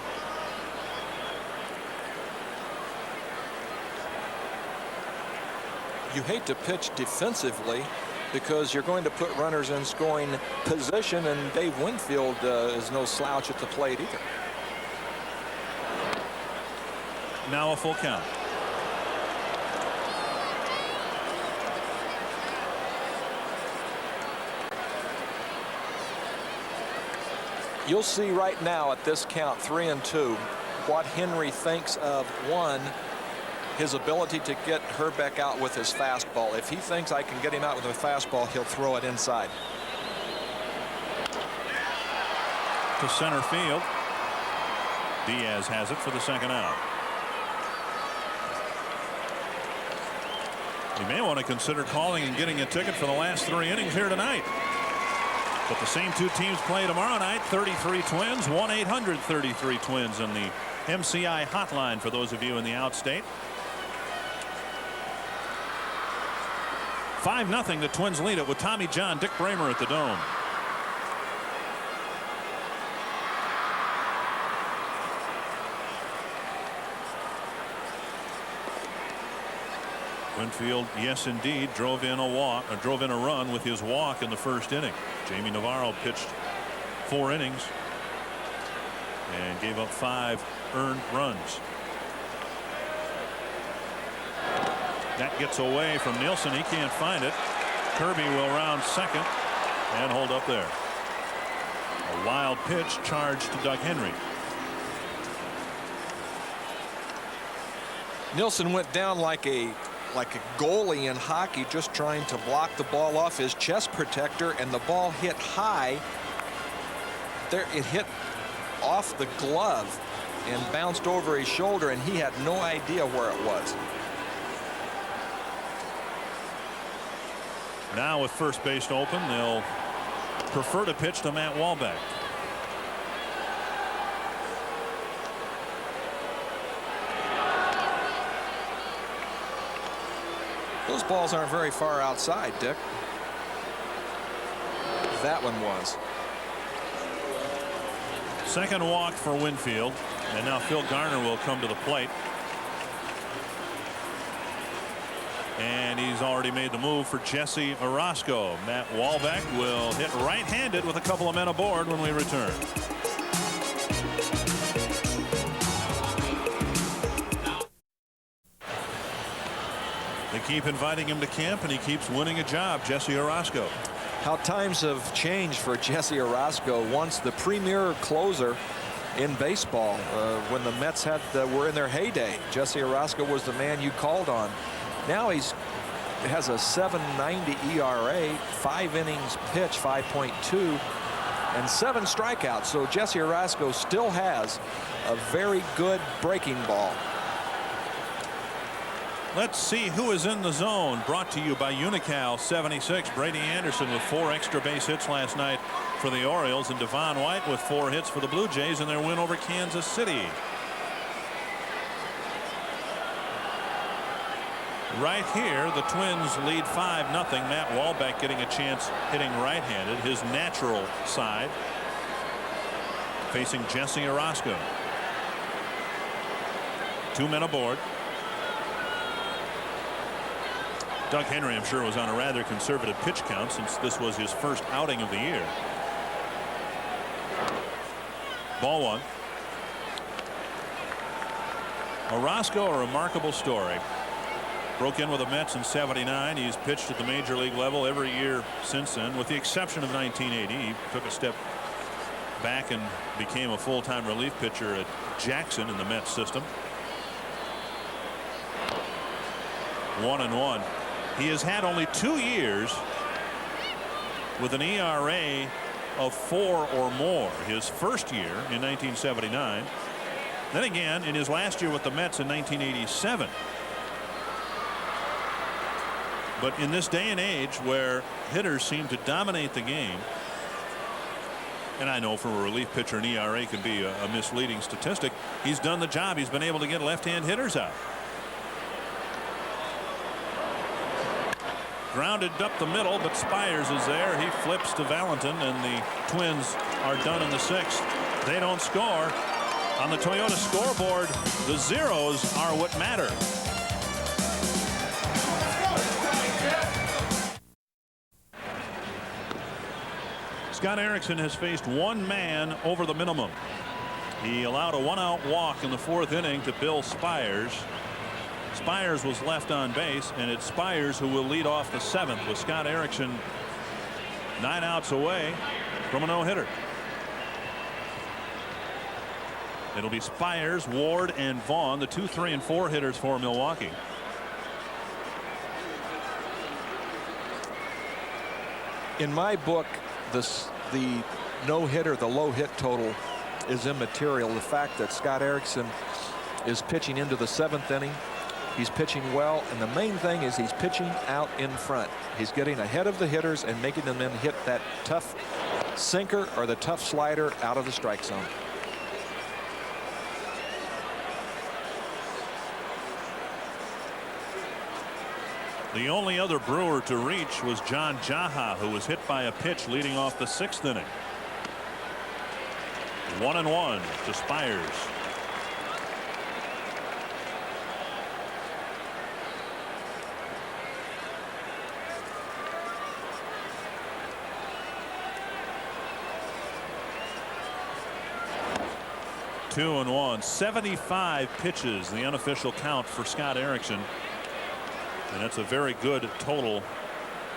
Speaker 2: You hate to pitch defensively because you're going to put runners in scoring position, and Dave Winfield is no slouch at the plate either.
Speaker 1: Now a full count.
Speaker 2: You'll see right now at this count, 3-2, what Henry thinks of, one, his ability to get Hrbek out with his fastball. If he thinks I can get him out with a fastball, he'll throw it inside.
Speaker 1: To center field. Diaz has it for the 2nd out. You may want to consider calling and getting a ticket for the last 3 innings here tonight. But the same 2 teams play tomorrow night. 33 Twins, 1-800-33-TWINS in the MCI hotline for those of you in the outstate. 5-0. The Twins lead it with Tommy John, Dick Bremer at the Dome. Winfield, yes indeed, drove in a run with his walk in the first inning. Jamie Navarro pitched 4 innings and gave up 5 earned runs. That gets away from Nielsen. He can't find it. Kirby will round second and hold up there. A wild pitch charged to Doug Henry.
Speaker 2: Nielsen went down like a goalie in hockey, just trying to block the ball off his chest protector, and the ball hit high. There, it hit off the glove and bounced over his shoulder, and he had no idea where it was.
Speaker 1: Now with first base open, they'll prefer to pitch to Matt Wahlbeck.
Speaker 2: Those balls aren't very far outside, Dick. That one was.
Speaker 1: Second walk for Winfield, and now Phil Garner will come to the plate. And he's already made the move for Jesse Orozco. Matt Wahlbeck will hit right-handed with a couple of men aboard when we return. They keep inviting him to camp, and he keeps winning a job. Jesse Orozco.
Speaker 2: How times have changed for Jesse Orozco. Once the premier closer in baseball, when the Mets were in their heyday, Jesse Orozco was the man you called on. Now has a 7.90 ERA, 5 innings pitched, 5.2, and 7 strikeouts. So Jesse Orozco still has a very good breaking ball.
Speaker 1: Let's see who is in the zone. Brought to you by Unical 76. Brady Anderson with 4 extra base hits last night for the Orioles, and Devon White with 4 hits for the Blue Jays in their win over Kansas City. Right here, the Twins lead 5-0. Matt Wahlbeck getting a chance hitting right-handed, his natural side, facing Jesse Orozco. 2 men aboard. Doug Henry, I'm sure, was on a rather conservative pitch count since this was his first outing of the year. Ball 1. Orozco, a remarkable story. Broke in with the Mets in '79. He's pitched at the major league level every year since then, with the exception of 1980. He took a step back and became a full-time relief pitcher at Jackson in the Mets system. 1-1. He has had only 2 years with an ERA of 4 or more. His first year in 1979. Then again in his last year with the Mets in 1987. But in this day and age where hitters seem to dominate the game, and I know for a relief pitcher an ERA can be a misleading statistic, he's done the job. He's been able to get left-hand hitters out. Grounded up the middle, but Spires is there. He flips to Valentin, and the Twins are done in the 6th. They don't score. On the Toyota scoreboard, the zeros are what matter. Scott Erickson has faced 1 man over the minimum. He allowed a 1-out walk in the 4th inning to Bill Spires. Spires was left on base, and it's Spires who will lead off the 7th, with Scott Erickson 9 outs away from a no-hitter. It'll be Spires, Ward, and Vaughn, the 2, 3, and 4 hitters for Milwaukee.
Speaker 2: In my book, the no-hitter, the low hit total is immaterial. The fact that Scott Erickson is pitching into the 7th inning, He's pitching well, and the main thing is he's pitching out in front. He's getting ahead of the hitters and making them then hit that tough sinker or the tough slider out of the strike zone.
Speaker 1: The only other Brewer to reach was John Jaha, who was hit by a pitch leading off the 6th inning. 1-1 to Spires. Two and 1. 75 pitches, the unofficial count for Scott Erickson. And that's a very good total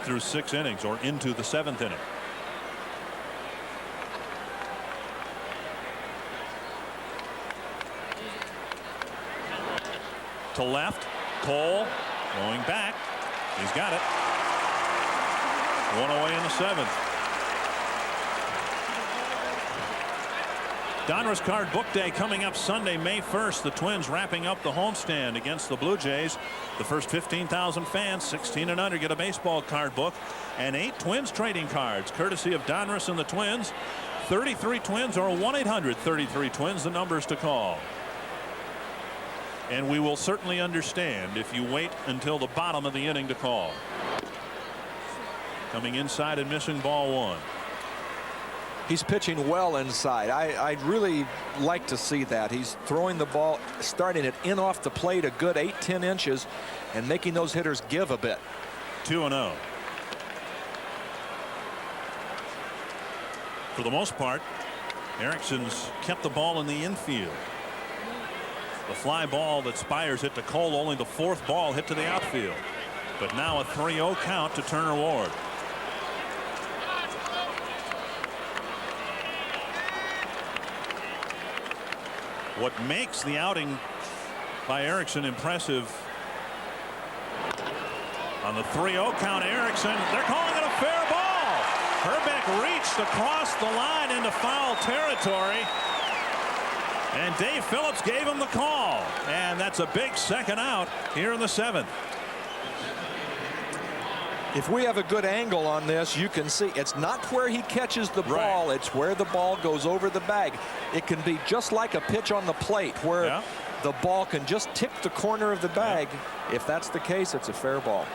Speaker 1: through 6 innings or into the 7th inning. To left, Cole going back. He's got it. One away in the 7th. Donruss Card Book Day coming up Sunday, May 1st. The Twins wrapping up the homestand against the Blue Jays. The first 15,000 fans, 16 and under, get a baseball card book and 8 Twins trading cards, courtesy of Donruss and the Twins. 33 Twins or 1-800-33-TWINS, the numbers to call. And we will certainly understand if you wait until the bottom of the inning to call. Coming inside and missing ball 1.
Speaker 2: He's pitching well inside. I'd really like to see that. He's throwing the ball, starting it in off the plate a good 8-10 inches and making those hitters give a bit.
Speaker 1: 2-0. For the most part, Erickson's kept the ball in the infield. The fly ball that Spires hit to Cole, only the 4th ball hit to the outfield. But now a 3-0 count to Turner Ward. What makes the outing by Erickson impressive, on the 3-0 count, Erickson, they're calling it a fair ball. Hrbek reached across the line into foul territory, and Dave Phillips gave him the call, and that's a big second out here in the 7th.
Speaker 2: If we have a good angle on this, you can see it's not where he catches the ball, it's where the ball goes over the bag. It can be just like a pitch on the plate where the ball can just tip the corner of the bag. If that's the case, it's a fair ball.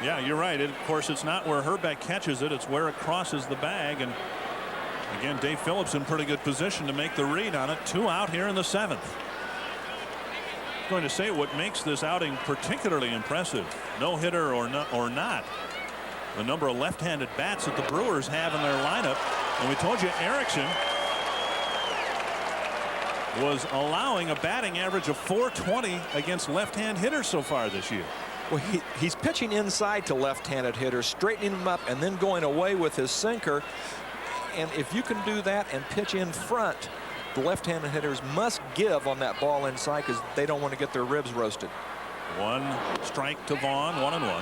Speaker 1: Yeah, you're right. Of course, it's not where Hrbek catches it, it's where it crosses the bag. And again, Dave Phillips in pretty good position to make the read on it. 2 out here in the 7th. Going to say what makes this outing particularly impressive, no hitter or not, the number of left-handed bats that the Brewers have in their lineup. And we told you Erickson was allowing a batting average of .420 against left-hand hitters so far this year.
Speaker 2: Well, he's pitching inside to left-handed hitters, straightening them up and then going away with his sinker. And if you can do that and pitch in front, the left-handed hitters must give on that ball inside because they don't want to get their ribs roasted.
Speaker 1: 1 strike to Vaughn, 1-1.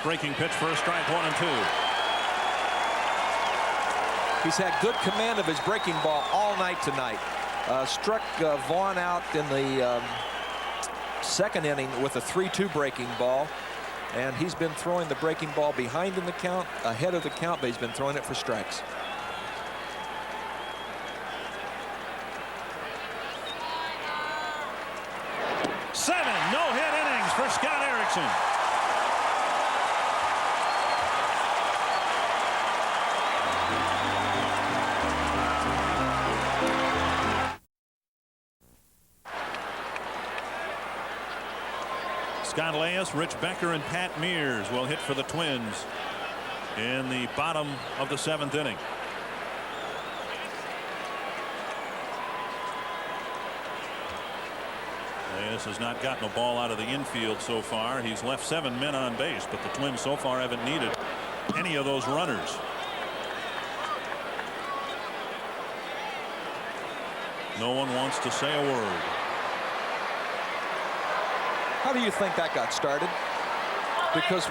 Speaker 1: Breaking pitch for a strike, 1-2.
Speaker 2: He's had good command of his breaking ball all night tonight. Struck Vaughn out in the 2nd inning with a 3-2 breaking ball. And he's been throwing the breaking ball behind in the count, ahead of the count, but he's been throwing it for strikes.
Speaker 1: Seven no-hit innings for Scott Erickson. Scott Elias, Rich Becker, and Pat Mears will hit for the Twins in the bottom of the 7th inning. Elias has not gotten a ball out of the infield so far. He's left 7 men on base, but the Twins so far haven't needed any of those runners. No one wants to say a word.
Speaker 2: How do you think that got started? Because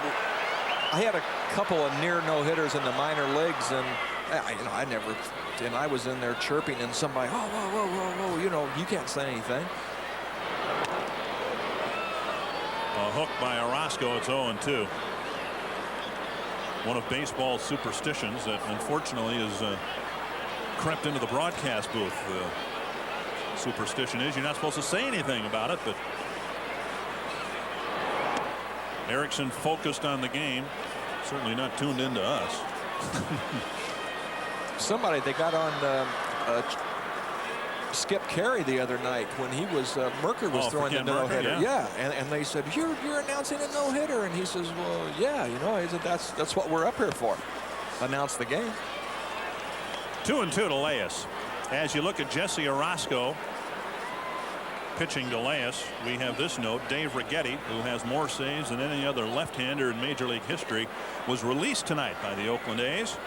Speaker 2: I had a couple of near no-hitters in the minor leagues, and I was in there chirping, and somebody, oh, whoa, whoa, whoa, whoa, you can't say anything.
Speaker 1: A hook by Orozco. It's 0-2. One of baseball's superstitions that unfortunately is crept into the broadcast booth. Superstition is you're not supposed to say anything about it, but Erickson focused on the game, certainly not tuned into us.
Speaker 2: Somebody they got on Skip Carey the other night when he was Merker was throwing the no-hitter. Yeah, and they said you're announcing a no-hitter, and he says, well, yeah, he said that's what we're up here for. Announce the game.
Speaker 1: 2-2 to Leyes. As you look at Jesse Orozco pitching to Leyes, we have this note: Dave Righetti, who has more saves than any other left-hander in Major League history, was released tonight by the Oakland A's.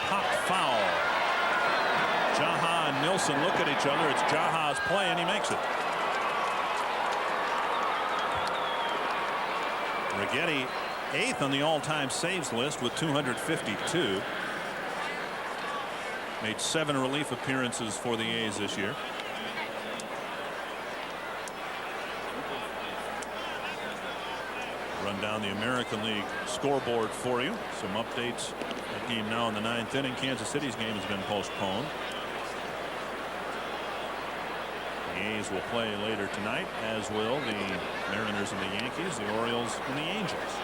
Speaker 1: Pop foul. Jaha and Nilsson look at each other. It's Jaha's play, and he makes it. Righetti 8th on the all-time saves list with 252. Made 7 relief appearances for the A's this year. Run down the American League scoreboard for you. Some updates. That game now in the 9th inning. Kansas City's game has been postponed. The A's will play later tonight, as will the Mariners and the Yankees, the Orioles and the Angels.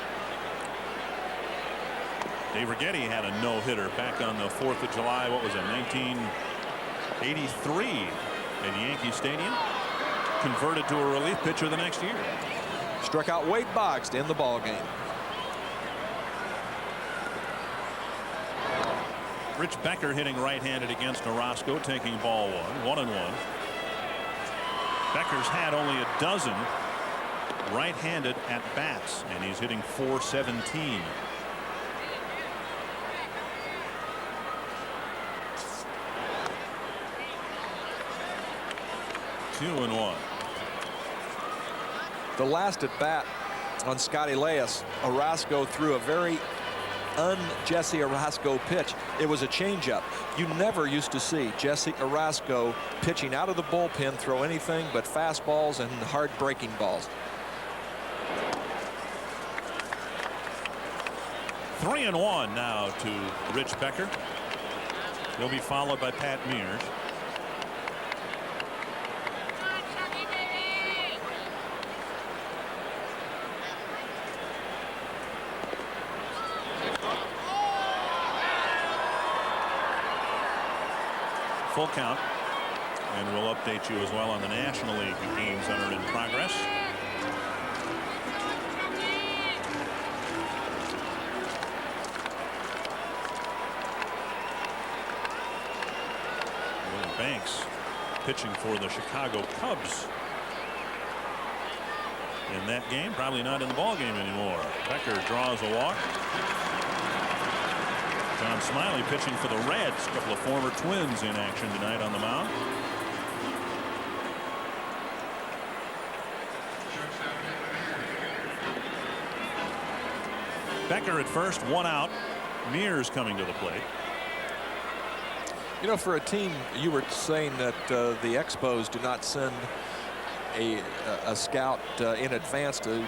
Speaker 1: Dave Righetti had a no-hitter back on the 4th of July. What was it, 1983 at Yankee Stadium. Converted to a relief pitcher the next year.
Speaker 2: Struck out Wade Boggs to end the ball game.
Speaker 1: Rich Becker hitting right-handed against Orozco, taking ball 1-1. Becker's had only a dozen right-handed at bats, and he's hitting .417. 2-1.
Speaker 2: The last at bat on Scotty Leyes, Orozco threw a very un-Jesse Orozco pitch. It was a changeup. You never used to see Jesse Orozco pitching out of the bullpen throw anything but fastballs and hard breaking balls.
Speaker 1: 3-1 now to Rich Becker. He'll be followed by Pat Mears. Full count, and we'll update you as well on the National League games that are in progress. Willie Banks pitching for the Chicago Cubs in that game, probably not in the ball game anymore. Becker draws a walk. John Smiley pitching for the Reds. A couple of former Twins in action tonight on the mound. Becker at first, 1 out. Mears coming to the plate.
Speaker 2: For a team, you were saying that the Expos do not send a scout in advance to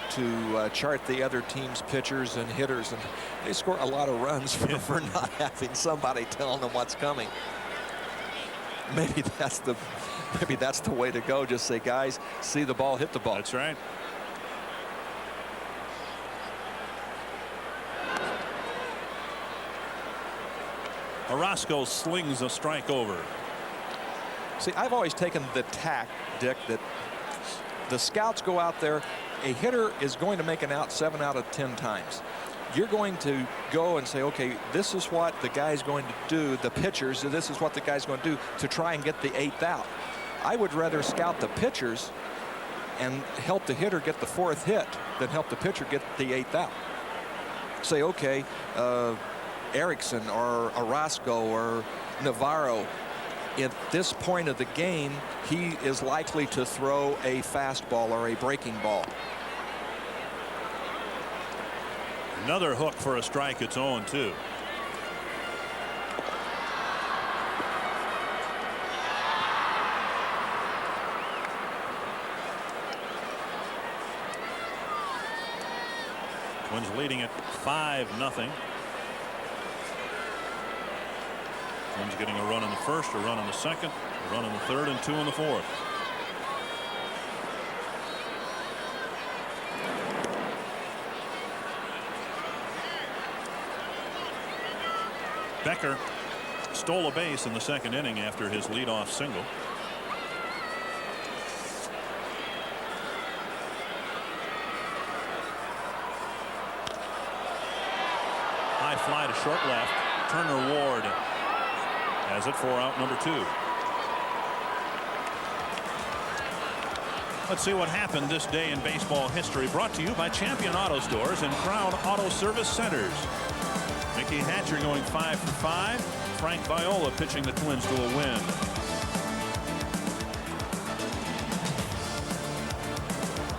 Speaker 2: chart the other team's pitchers and hitters, and they score a lot of runs for not having somebody telling them what's coming. Maybe that's the way to go. Just say, guys, see the ball, hit the ball.
Speaker 1: That's right. Orozco slings a strike over.
Speaker 2: See, I've always taken the tack, Dick, that the scouts go out there. A hitter is going to make an out 7 out of 10 times. You're going to go and say, okay, this is what the guy's going to do. The pitchers, this is what the guy's going to do to try and get the 8th out. I would rather scout the pitchers and help the hitter get the 4th hit than help the pitcher get the 8th out. Say, okay, Erickson or Orozco or Navarro, at this point of the game, he is likely to throw a fastball or a breaking ball.
Speaker 1: Another hook for a strike. It's 0-2. Twins leading it 5-0. Twins getting a run in the first, a run in the second, a run in the third, and 2 in the fourth. Becker stole a base in the second inning after his leadoff single. High fly to short left. Turner Ward has it for out number 2. Let's see what happened this day in baseball history. Brought to you by Champion Auto Stores and Crown Auto Service Centers. Mickey Hatcher going 5 for 5. Frank Viola pitching the Twins to a win.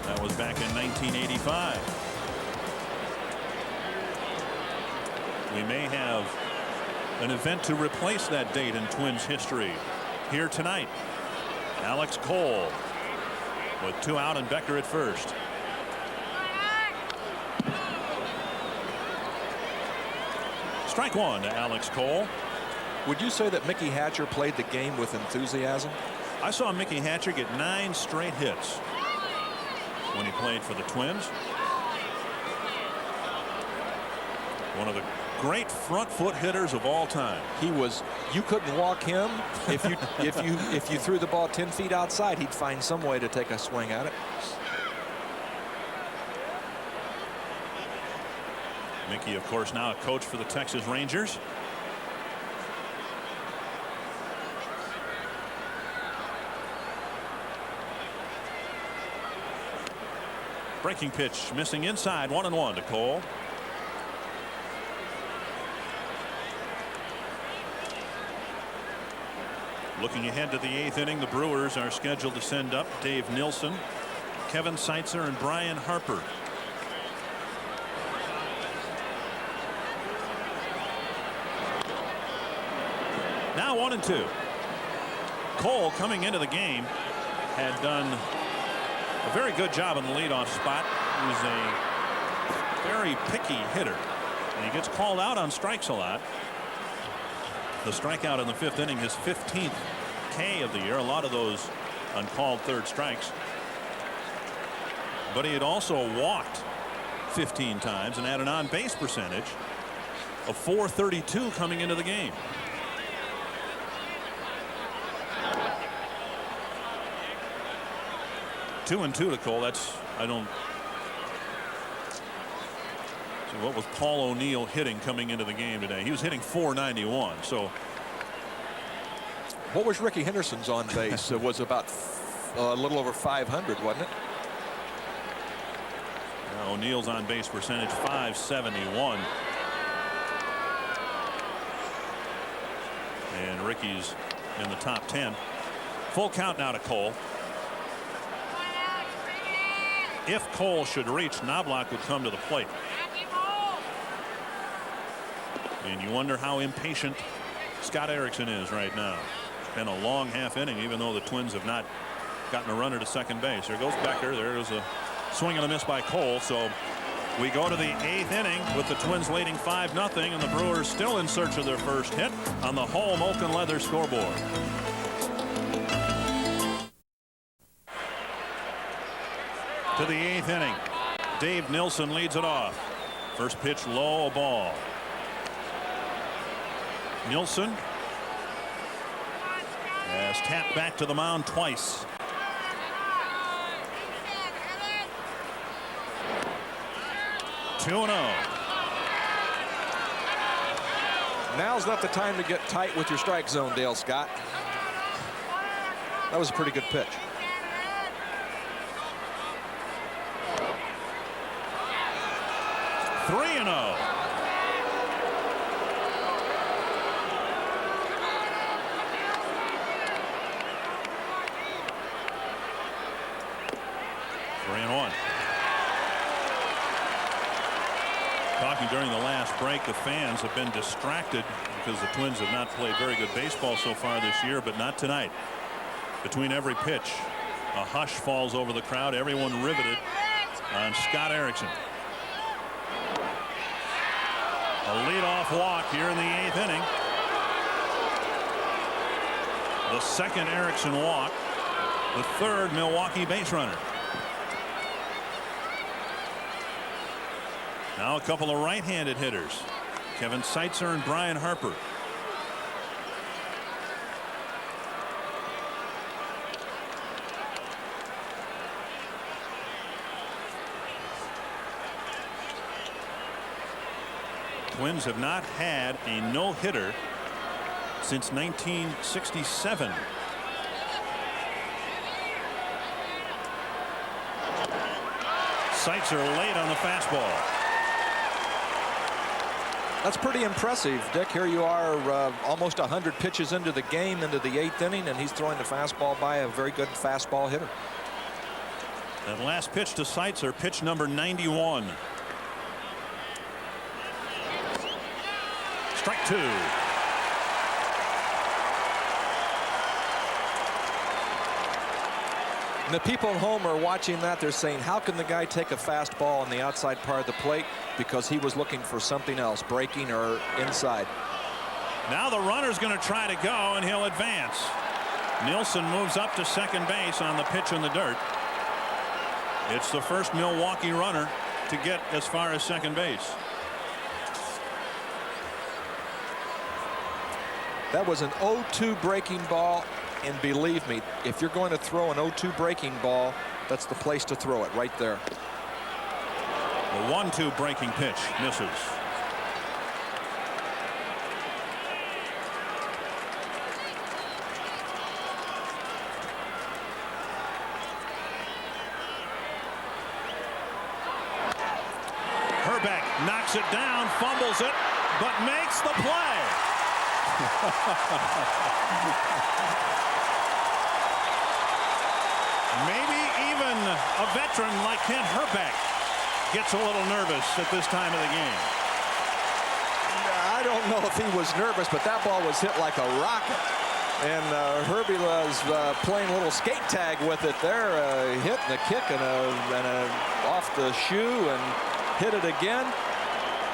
Speaker 1: That was back in 1985. We may have an event to replace that date in Twins history here tonight. Alex Cole with 2 out and Becker at first. Strike 1 to Alex Cole.
Speaker 2: Would you say that Mickey Hatcher played the game with enthusiasm?
Speaker 1: I saw Mickey Hatcher get 9 straight hits when he played for the Twins. One of the great front foot hitters of all time.
Speaker 2: He was. You couldn't walk him. If you threw the ball 10 feet outside, he'd find some way to take a swing at it.
Speaker 1: Mickey, of course, now a coach for the Texas Rangers. Breaking pitch missing inside. 1-1 to Cole. Looking ahead to the 8th inning, the Brewers are scheduled to send up Dave Nilsson, Kevin Seitzer, and Brian Harper. Now 1-2. Cole, coming into the game, had done a very good job in the leadoff spot. He's a very picky hitter, and he gets called out on strikes a lot. The strikeout in the 5th inning, his 15th K of the year. A lot of those uncalled third strikes. But he had also walked 15 times and had an on-base percentage of .432 coming into the game. Two and 2 to Cole. That's, I don't see what was Paul O'Neill hitting coming into the game today. He was hitting .491. So
Speaker 2: what was Ricky Henderson's on base? It was about a little over 500, wasn't it?
Speaker 1: Yeah, O'Neill's on base percentage .571. And Ricky's in the top 10. Full count now to Cole. If Cole should reach, Knobloch would come to the plate. And you wonder how impatient Scott Erickson is right now. It's been a long half inning, even though the Twins have not gotten a runner to second base. There goes Becker. There's a swing and a miss by Cole. So we go to the 8th inning with the Twins leading 5-0, and the Brewers still in search of their first hit on the home Oaken Leather scoreboard. To the 8th inning, Dave Nilsson leads it off. First pitch low, a ball. Nilsson has tapped back to the mound twice. Two and 0.
Speaker 2: Now's not the time to get tight with your strike zone, Dale Scott. That was a pretty good pitch.
Speaker 1: 3-0. Talking during the last break, the fans have been distracted because the Twins have not played very good baseball so far this year, but not tonight. Between every pitch, a hush falls over the crowd. Everyone riveted on Scott Erickson. A leadoff walk here in the 8th inning. The second Erickson walk, the third Milwaukee base runner. Now a couple of right-handed hitters, Kevin Seitzer and Brian Harper. Twins have not had a no-hitter since 1967. Seitzer late on the fastball.
Speaker 2: That's pretty impressive, Dick. Here you are, almost 100 pitches into the game, into the 8th inning, and he's throwing the fastball by a very good fastball hitter.
Speaker 1: That last pitch to Seitzer, pitch number 91. Strike 2.
Speaker 2: And the people at home are watching that. They're saying, how can the guy take a fastball on the outside part of the plate? Because he was looking for something else, breaking or inside.
Speaker 1: Now the runner's going to try to go, and he'll advance. Nielsen moves up to second base on the pitch in the dirt. It's the first Milwaukee runner to get as far as second base.
Speaker 2: That was an 0-2 breaking ball, and believe me, if you're going to throw an 0-2 breaking ball, that's the place to throw it, right there.
Speaker 1: The 1-2 breaking pitch misses. Herbeck knocks it down, fumbles it, but makes the play. Maybe even a veteran like Kent Herbeck gets a little nervous at this time of the game.
Speaker 2: I don't know if he was nervous, but that ball was hit like a rocket. And Herbie was playing a little skate tag with it there, hitting a kick and a off the shoe and hit it again.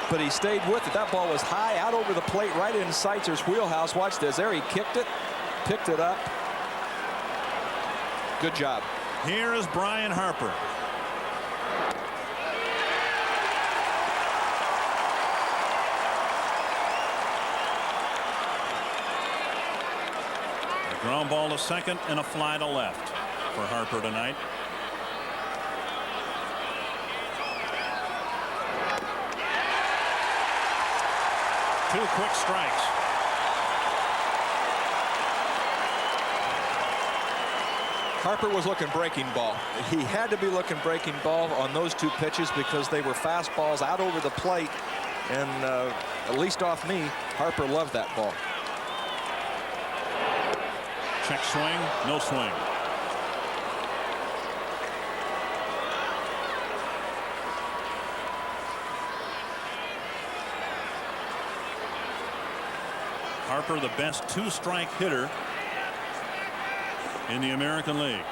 Speaker 2: But he stayed with it. That ball was high out over the plate right in Seitzer's wheelhouse. Watch this. There he kicked it, picked it up. Good job.
Speaker 1: Here is Brian Harper. A ground ball to second and a fly to left for Harper tonight. Two quick strikes.
Speaker 2: Harper was looking breaking ball. He had to be looking breaking ball on those two pitches because they were fastballs out over the plate. And at least off me, Harper loved that ball.
Speaker 1: Check swing, no swing. Harper, the best two-strike hitter in the American League.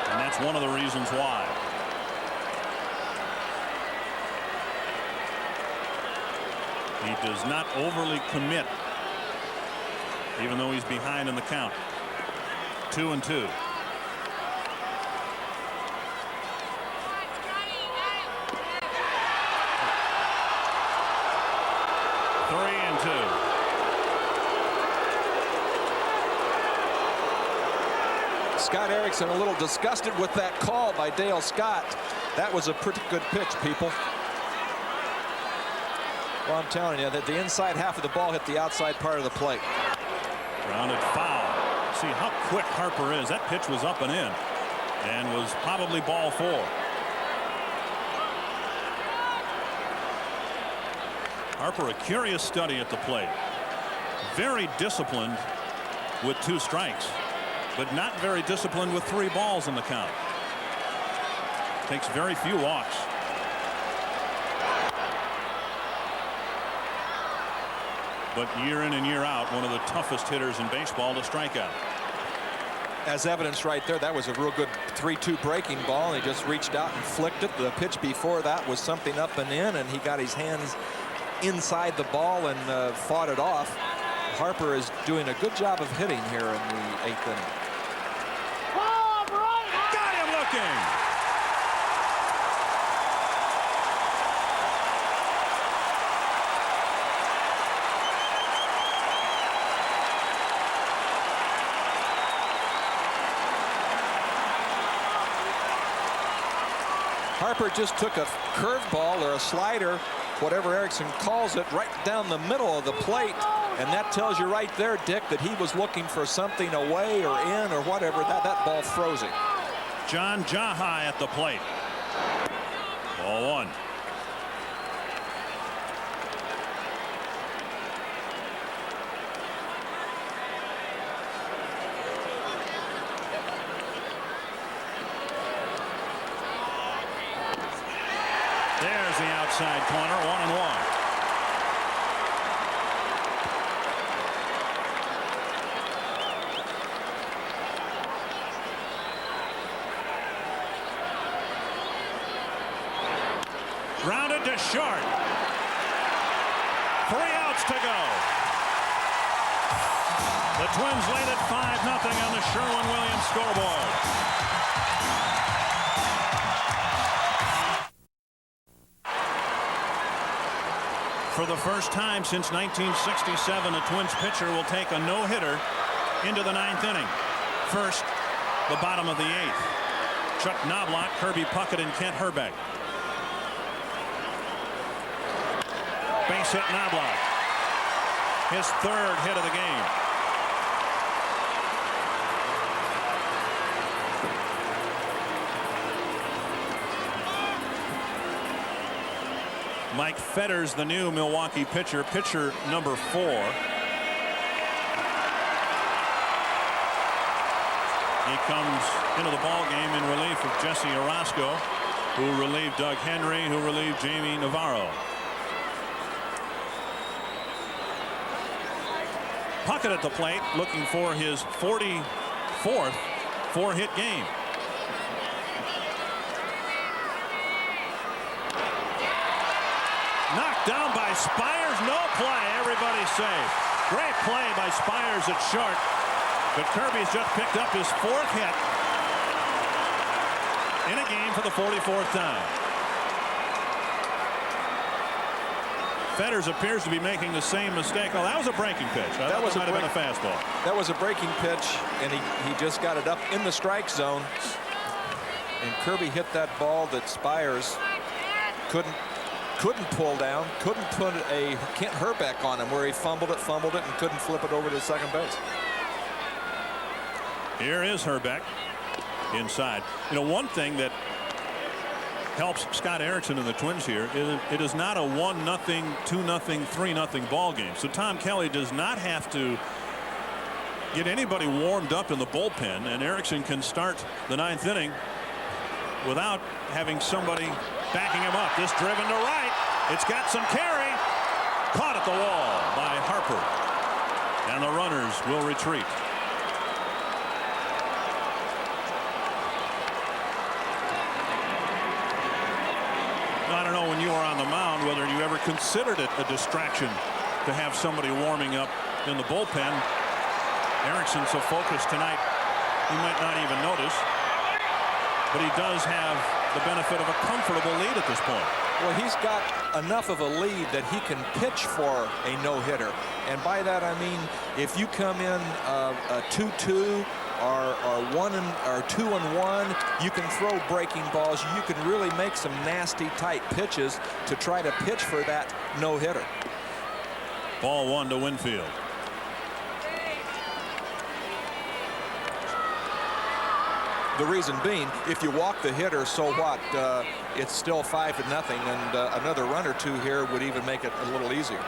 Speaker 1: And that's one of the reasons why. He does not overly commit, even though he's behind in the count. 2-2.
Speaker 2: Scott Erickson a little disgusted with that call by Dale Scott. That was a pretty good pitch, people. Well, I'm telling you that the inside half of the ball hit the outside part of the plate.
Speaker 1: Grounded foul. See how quick Harper is. That pitch was up and in and was probably ball 4. Harper, a curious study at the plate. Very disciplined with 2 strikes, but not very disciplined with 3 balls in the count. Takes very few walks. but year in and year out, one of the toughest hitters in baseball to strike out.
Speaker 2: As evidence right there, that was a real good 3-2 breaking ball. He just reached out and flicked it. The pitch before that was something up and in, and he got his hands inside the ball and fought it off. Harper is doing a good job of hitting here in the 8th inning.
Speaker 1: Got him looking.
Speaker 2: Harper just took a curveball or a slider, whatever Erickson calls it, right down the middle of the plate. And that tells you right there, Dick, that he was looking for something away or in or whatever. That ball froze him.
Speaker 1: John Jaha at the plate. Ball 1. There's the outside corner, 1-1. Grounded to short. 3 outs to go. The Twins lead at 5-0 on the Sherwin-Williams scoreboard. For the first time since 1967, a Twins pitcher will take a no-hitter into the 9th inning. First, the bottom of the 8th. Chuck Knobloch, Kirby Puckett, and Kent Hrbek. Base hit Knobloch. His 3rd hit of the game. Mike Fetters, the new Milwaukee pitcher, pitcher number 4. He comes into the ball game in relief of Jesse Orozco, who relieved Doug Henry, who relieved Jamie Navarro. Puckett at the plate, looking for his 44th 4-hit game. Knocked down by Spires, no play, everybody's safe. Great play by Spires at short, but Kirby's just picked up his 4th hit in a game for the 44th time. Fetters appears to be making the same mistake. Oh, that was a breaking pitch. That might have been a fastball.
Speaker 2: That was a breaking pitch, and he just got it up in the strike zone. And Kirby hit that ball that Spires couldn't pull down, couldn't put a Kent Hrbek on him, where he fumbled it, and couldn't flip it over to second base.
Speaker 1: Here is Hrbek inside. You know, one thing that helps Scott Erickson and the Twins here is it is not a 1-0, 2-0, 3-0 ball game. So Tom Kelly does not have to get anybody warmed up in the bullpen, and Erickson can start the 9th inning without having somebody backing him up. This driven to right. It's got some carry. Caught at the wall by Harper. And the runners will retreat. I don't know, when you were on the mound, whether you ever considered it a distraction to have somebody warming up in the bullpen. Erickson's so focused tonight, he might not even notice. But he does have the benefit of a comfortable lead at this point.
Speaker 2: Well, he's got enough of a lead that he can pitch for a no-hitter. And by that I mean, if you come in a 2-2 or 2-1, you can throw breaking balls. You can really make some nasty tight pitches to try to pitch for that no-hitter.
Speaker 1: Ball 1 to Winfield.
Speaker 2: The reason being, if you walk the hitter, so what? It's still 5-0, and another run or two here would even make it a little easier.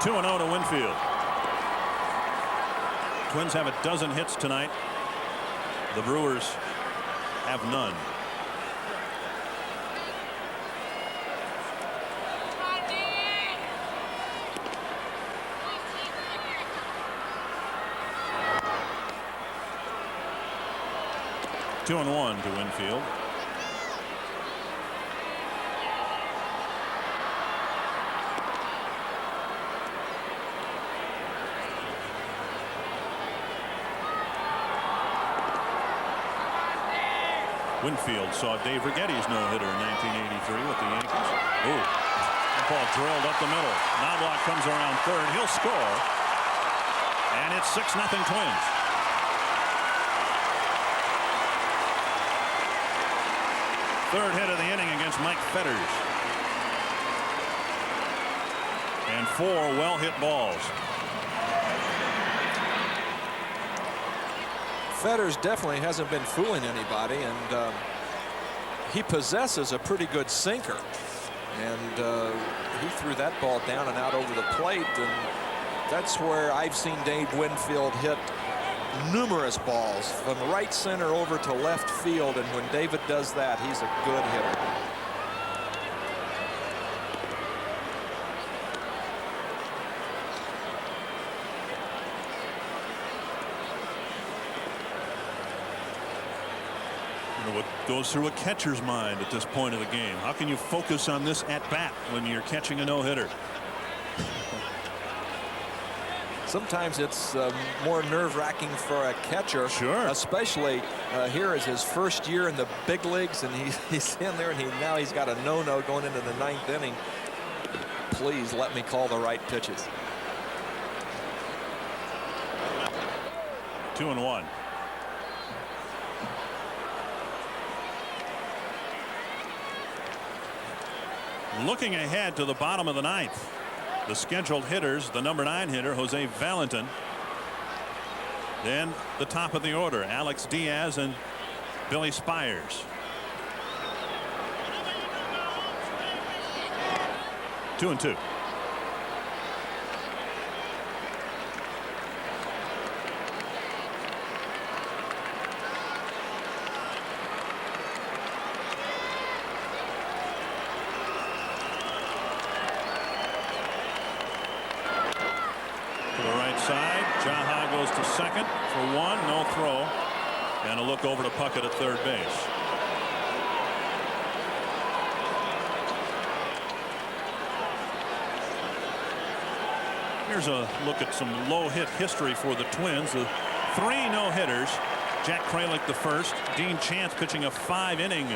Speaker 1: (2-0) to Winfield. Twins have a dozen hits tonight. The Brewers have none. 2-1 to Winfield. Winfield saw Dave Righetti's no-hitter in 1983 with the Yankees. Ooh, that ball drilled up the middle. Knobloch comes around third. He'll score. And it's 6-0 Twins. Third hit of the inning against Mike Fetters. And 4 well-hit balls.
Speaker 2: Fetters definitely hasn't been fooling anybody, and he possesses a pretty good sinker. And he threw that ball down and out over the plate, and that's where I've seen Dave Winfield hit numerous balls from right center over to left field, and when David does that, he's a good hitter.
Speaker 1: What goes through a catcher's mind at this point of the game? How can you focus on this at bat when you're catching a no-hitter?
Speaker 2: Sometimes it's more nerve-wracking for a catcher.
Speaker 1: Sure.
Speaker 2: Especially here is his first year in the big leagues, and he's in there, and now he's got a no-no going into the 9th inning. Please let me call the right pitches.
Speaker 1: 2-1. Looking ahead to the bottom of the 9th. The scheduled hitters, the number 9 hitter, Jose Valentin. Then the top of the order, Alex Diaz and Billy Spires. 2-2. Side. Jaha goes to second for 1, no throw, and a look over to Puckett at third base. Here's a look at some low hit history for the Twins. The 3 no-hitters. Jack Kralik the first. Dean Chance pitching a 5-inning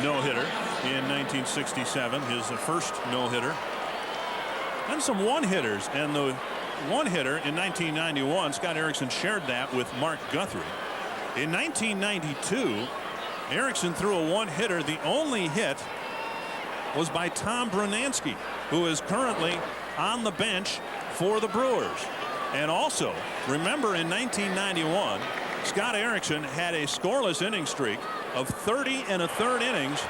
Speaker 1: no-hitter in 1967, his first no-hitter. And some one-hitters, and the one-hitter in 1991, Scott Erickson shared that with Mark Guthrie. In 1992, Erickson threw a one-hitter. The only hit was by Tom Brunansky, who is currently on the bench for the Brewers. And also, remember in 1991, Scott Erickson had a scoreless inning streak of 30 1/3 innings.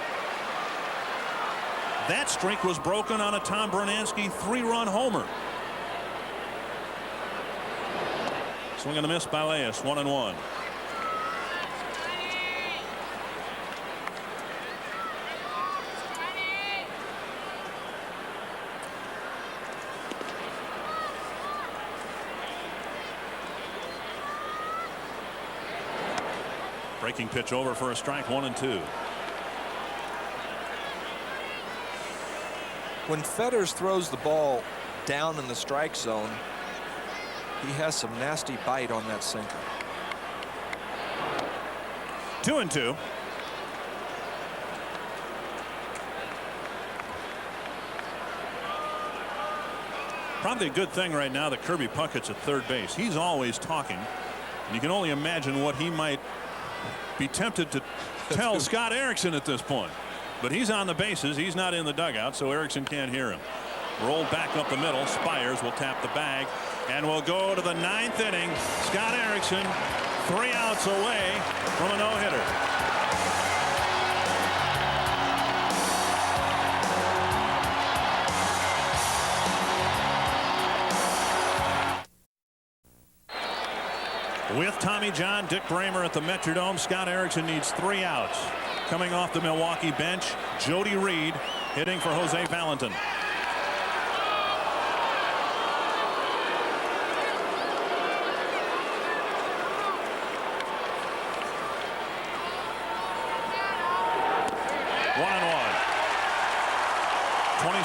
Speaker 1: That streak was broken on a Tom Brunansky 3-run homer. Swing and a miss by Leas, 1-1. Breaking pitch over for a strike, 1-2.
Speaker 2: When Fetters throws the ball down in the strike zone, he has some nasty bite on that sinker.
Speaker 1: 2-2. Probably a good thing right now that Kirby Puckett's at third base. He's always talking, and you can only imagine what he might be tempted to tell Scott Erickson at this point. But he's on the bases. He's not in the dugout, so Erickson can't hear him. Rolled back up the middle. Spires will tap the bag, and we'll go to the 9th inning. Scott Erickson 3 outs away from a no-hitter. With Tommy John, Dick Bremer at the Metrodome, Scott Erickson needs 3 outs. Coming off the Milwaukee bench, Jody Reed hitting for Jose Valentin.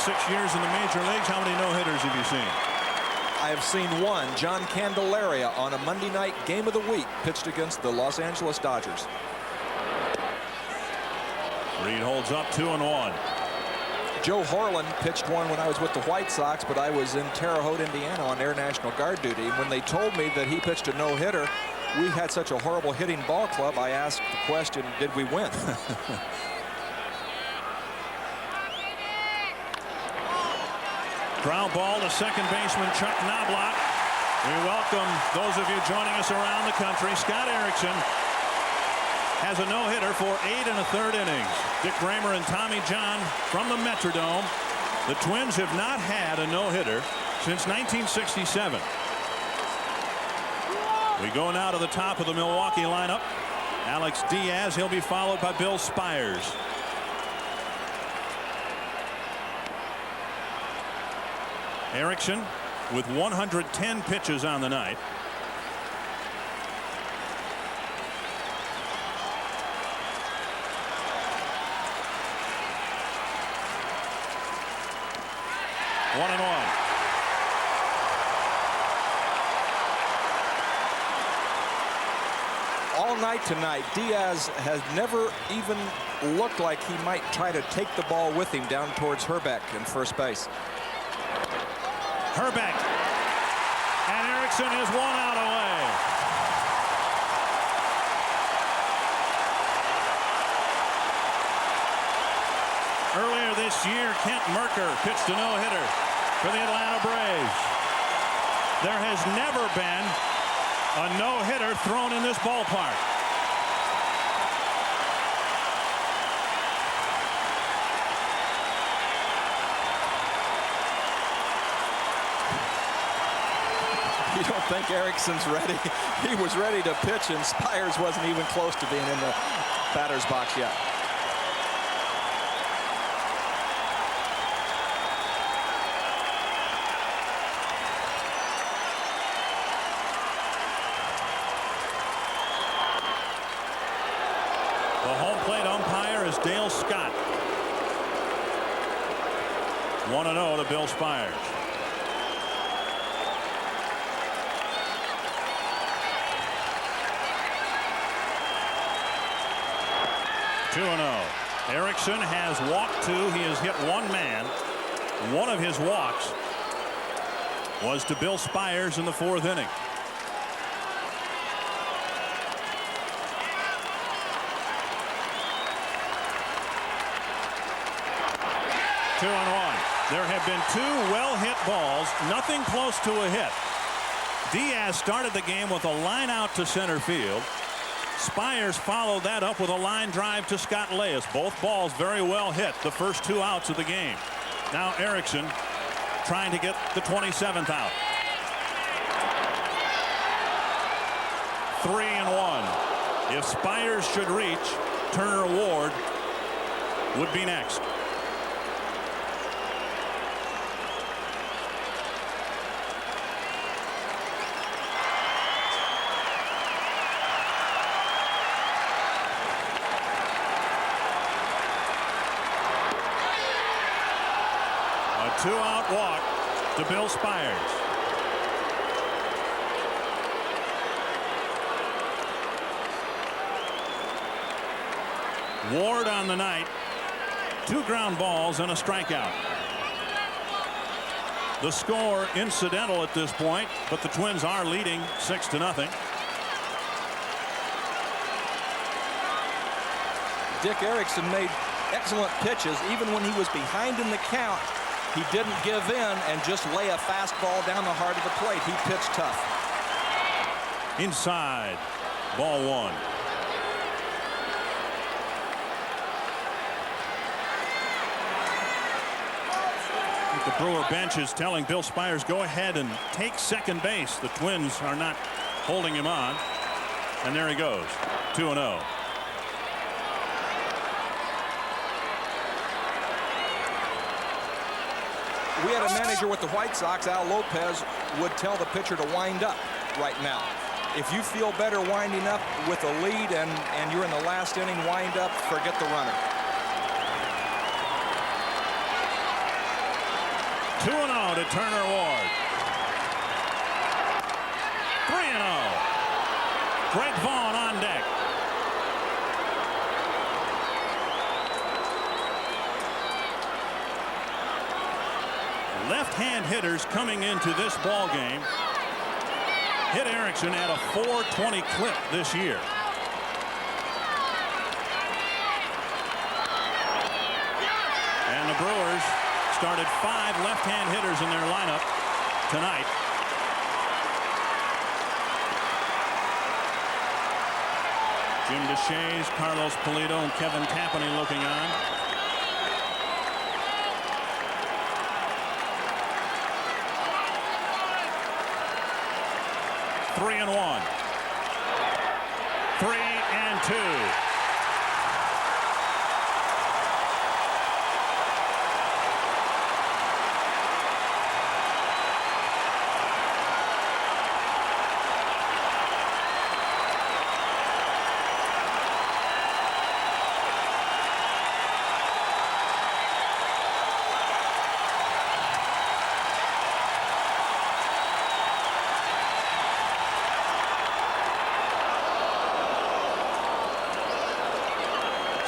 Speaker 1: 6 years in the major leagues, how many no-hitters have you seen?
Speaker 2: I have seen one. John Candelaria on a Monday night game of the week pitched against the Los Angeles Dodgers.
Speaker 1: Reed holds up 2-1.
Speaker 2: Joe Horland pitched one when I was with the White Sox, but I was in Terre Haute, Indiana on Air National Guard duty. And when they told me that he pitched a no-hitter, we had such a horrible hitting ball club, I asked the question, did we win?
Speaker 1: Ground ball to second baseman Chuck Knobloch. We welcome those of you joining us around the country. Scott Erickson has a no-hitter for 8 1/3 innings. Dick Bremer and Tommy John from the Metrodome. The Twins have not had a no-hitter since 1967. We go now to the top of the Milwaukee lineup. Alex Diaz, he'll be followed by Bill Spires. Erickson with 110 pitches on the night. One and one.
Speaker 2: All night tonight, Diaz has never even looked like he might try to take the ball with him down towards Herbeck in first base.
Speaker 1: Herbeck. And Erickson is 1 out away. Earlier this year, Kent Merker pitched a no-hitter for the Atlanta Braves. There has never been a no-hitter thrown in this ballpark.
Speaker 2: You don't think Erickson's ready? He was ready to pitch, and Spires wasn't even close to being in the batter's box yet.
Speaker 1: The home plate umpire is Dale Scott. 1-0 to Bill Spires. Erickson has walked 2. He has hit 1 man. One of his walks was to Bill Spires in the 4th inning. Two and one. There have been 2 well-hit balls, nothing close to a hit. Diaz started the game with a line out to center field. Spires followed that up with a line drive to Scott Leyes. Both balls very well hit the first 2 outs of the game. Now Erickson trying to get the 27th out. 3-1. If Spires should reach, Turner Ward would be next. A 2-out walk to Bill Spires. Ward on the night, 2 ground balls and a strikeout. The score incidental at this point, but the Twins are leading 6-0.
Speaker 2: Dick Erickson made excellent pitches. Even when he was behind in the count, he didn't give in and just lay a fastball down the heart of the plate. He pitched tough.
Speaker 1: Inside, ball 1. The Brewer bench is telling Bill Spires, go ahead and take second base. The Twins are not holding him on. And there he goes, 2-0.
Speaker 2: We had a manager with the White Sox, Al Lopez, would tell the pitcher to wind up right now. If you feel better winding up with a lead and you're in the last inning, wind up, forget the runner.
Speaker 1: 2-0 to Turner Ward. 3-0. Greg Vaughn on deck. Left-hand hitters coming into this ball game hit Erickson at a .420 clip this year. And the Brewers started 5 left-hand hitters in their lineup tonight. Jim DeShays, Carlos Pulido, and Kevin Tapani looking on. Three and 1. 3 and 2.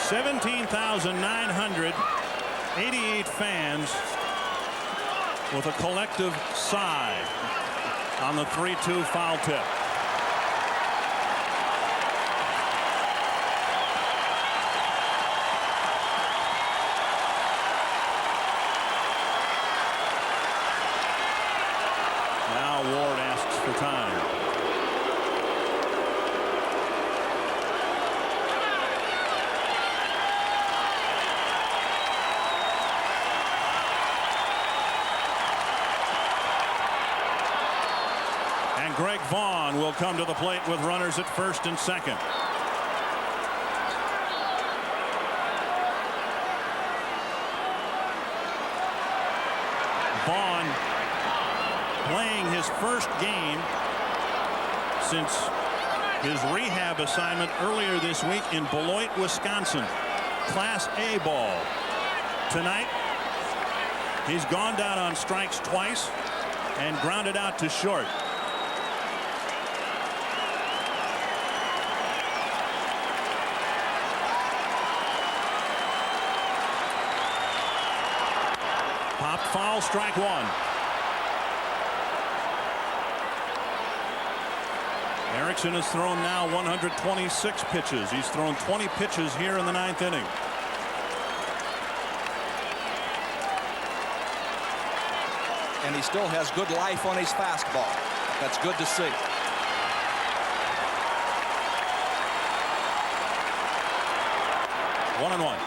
Speaker 1: $17,988 fans with a collective sigh on the 3-2 foul tip. Now Ward asks for time. Greg Vaughn will come to the plate with runners at first and second. Vaughn playing his first game since his rehab assignment earlier this week in Beloit, Wisconsin. Class A ball. Tonight, he's gone down on strikes twice and grounded out to short. Popped foul, strike one. Erickson has thrown now 126 pitches. He's thrown 20 pitches here in the 9th inning.
Speaker 2: And he still has good life on his fastball. That's good to see.
Speaker 1: One and one.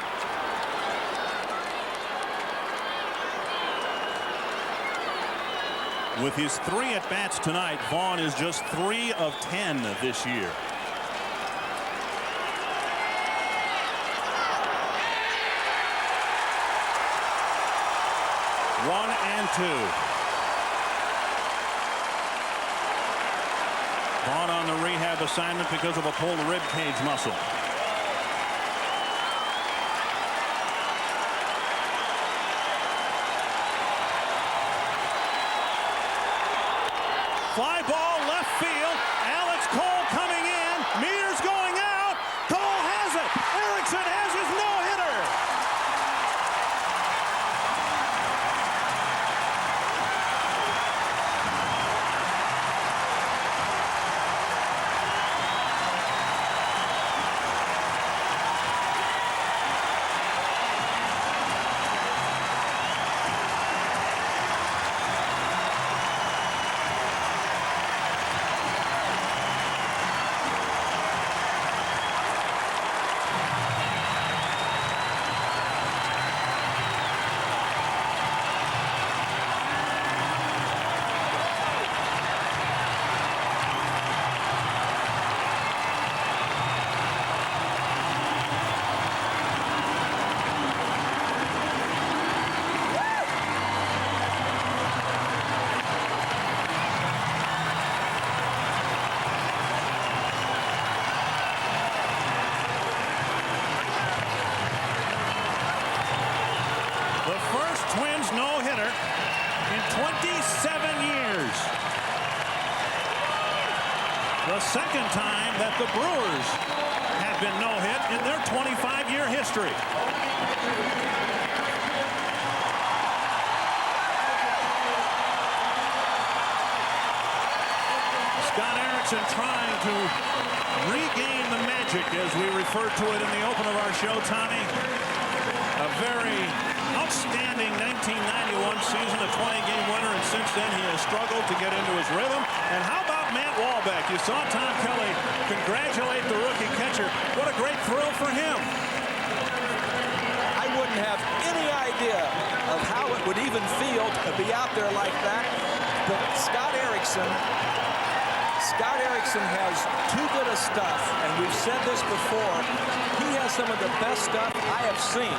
Speaker 1: With his 3 at-bats tonight, Vaughn is just 3 of 10 this year. One and 2. Vaughn on the rehab assignment because of a pulled rib cage muscle. Fly ball left field. Alex Cole coming in. Meters going out. Cole has it. Erickson has his no-hitter. 27 years. The second time that the Brewers have been no-hit in their 25-year history. Scott Erickson trying to regain the magic, as we referred to it in the open of our show, Tommy. A very outstanding 1991 season, a 20-game winner, and since then he has struggled to get into his rhythm. And how about Matt Wahlbeck? You saw Tom Kelly congratulate the rookie catcher. What a great thrill for him.
Speaker 2: I wouldn't have any idea of how it would even feel to be out there like that. But Scott Erickson has too good a stuff, and we've said this before. He has some of the best stuff I have seen,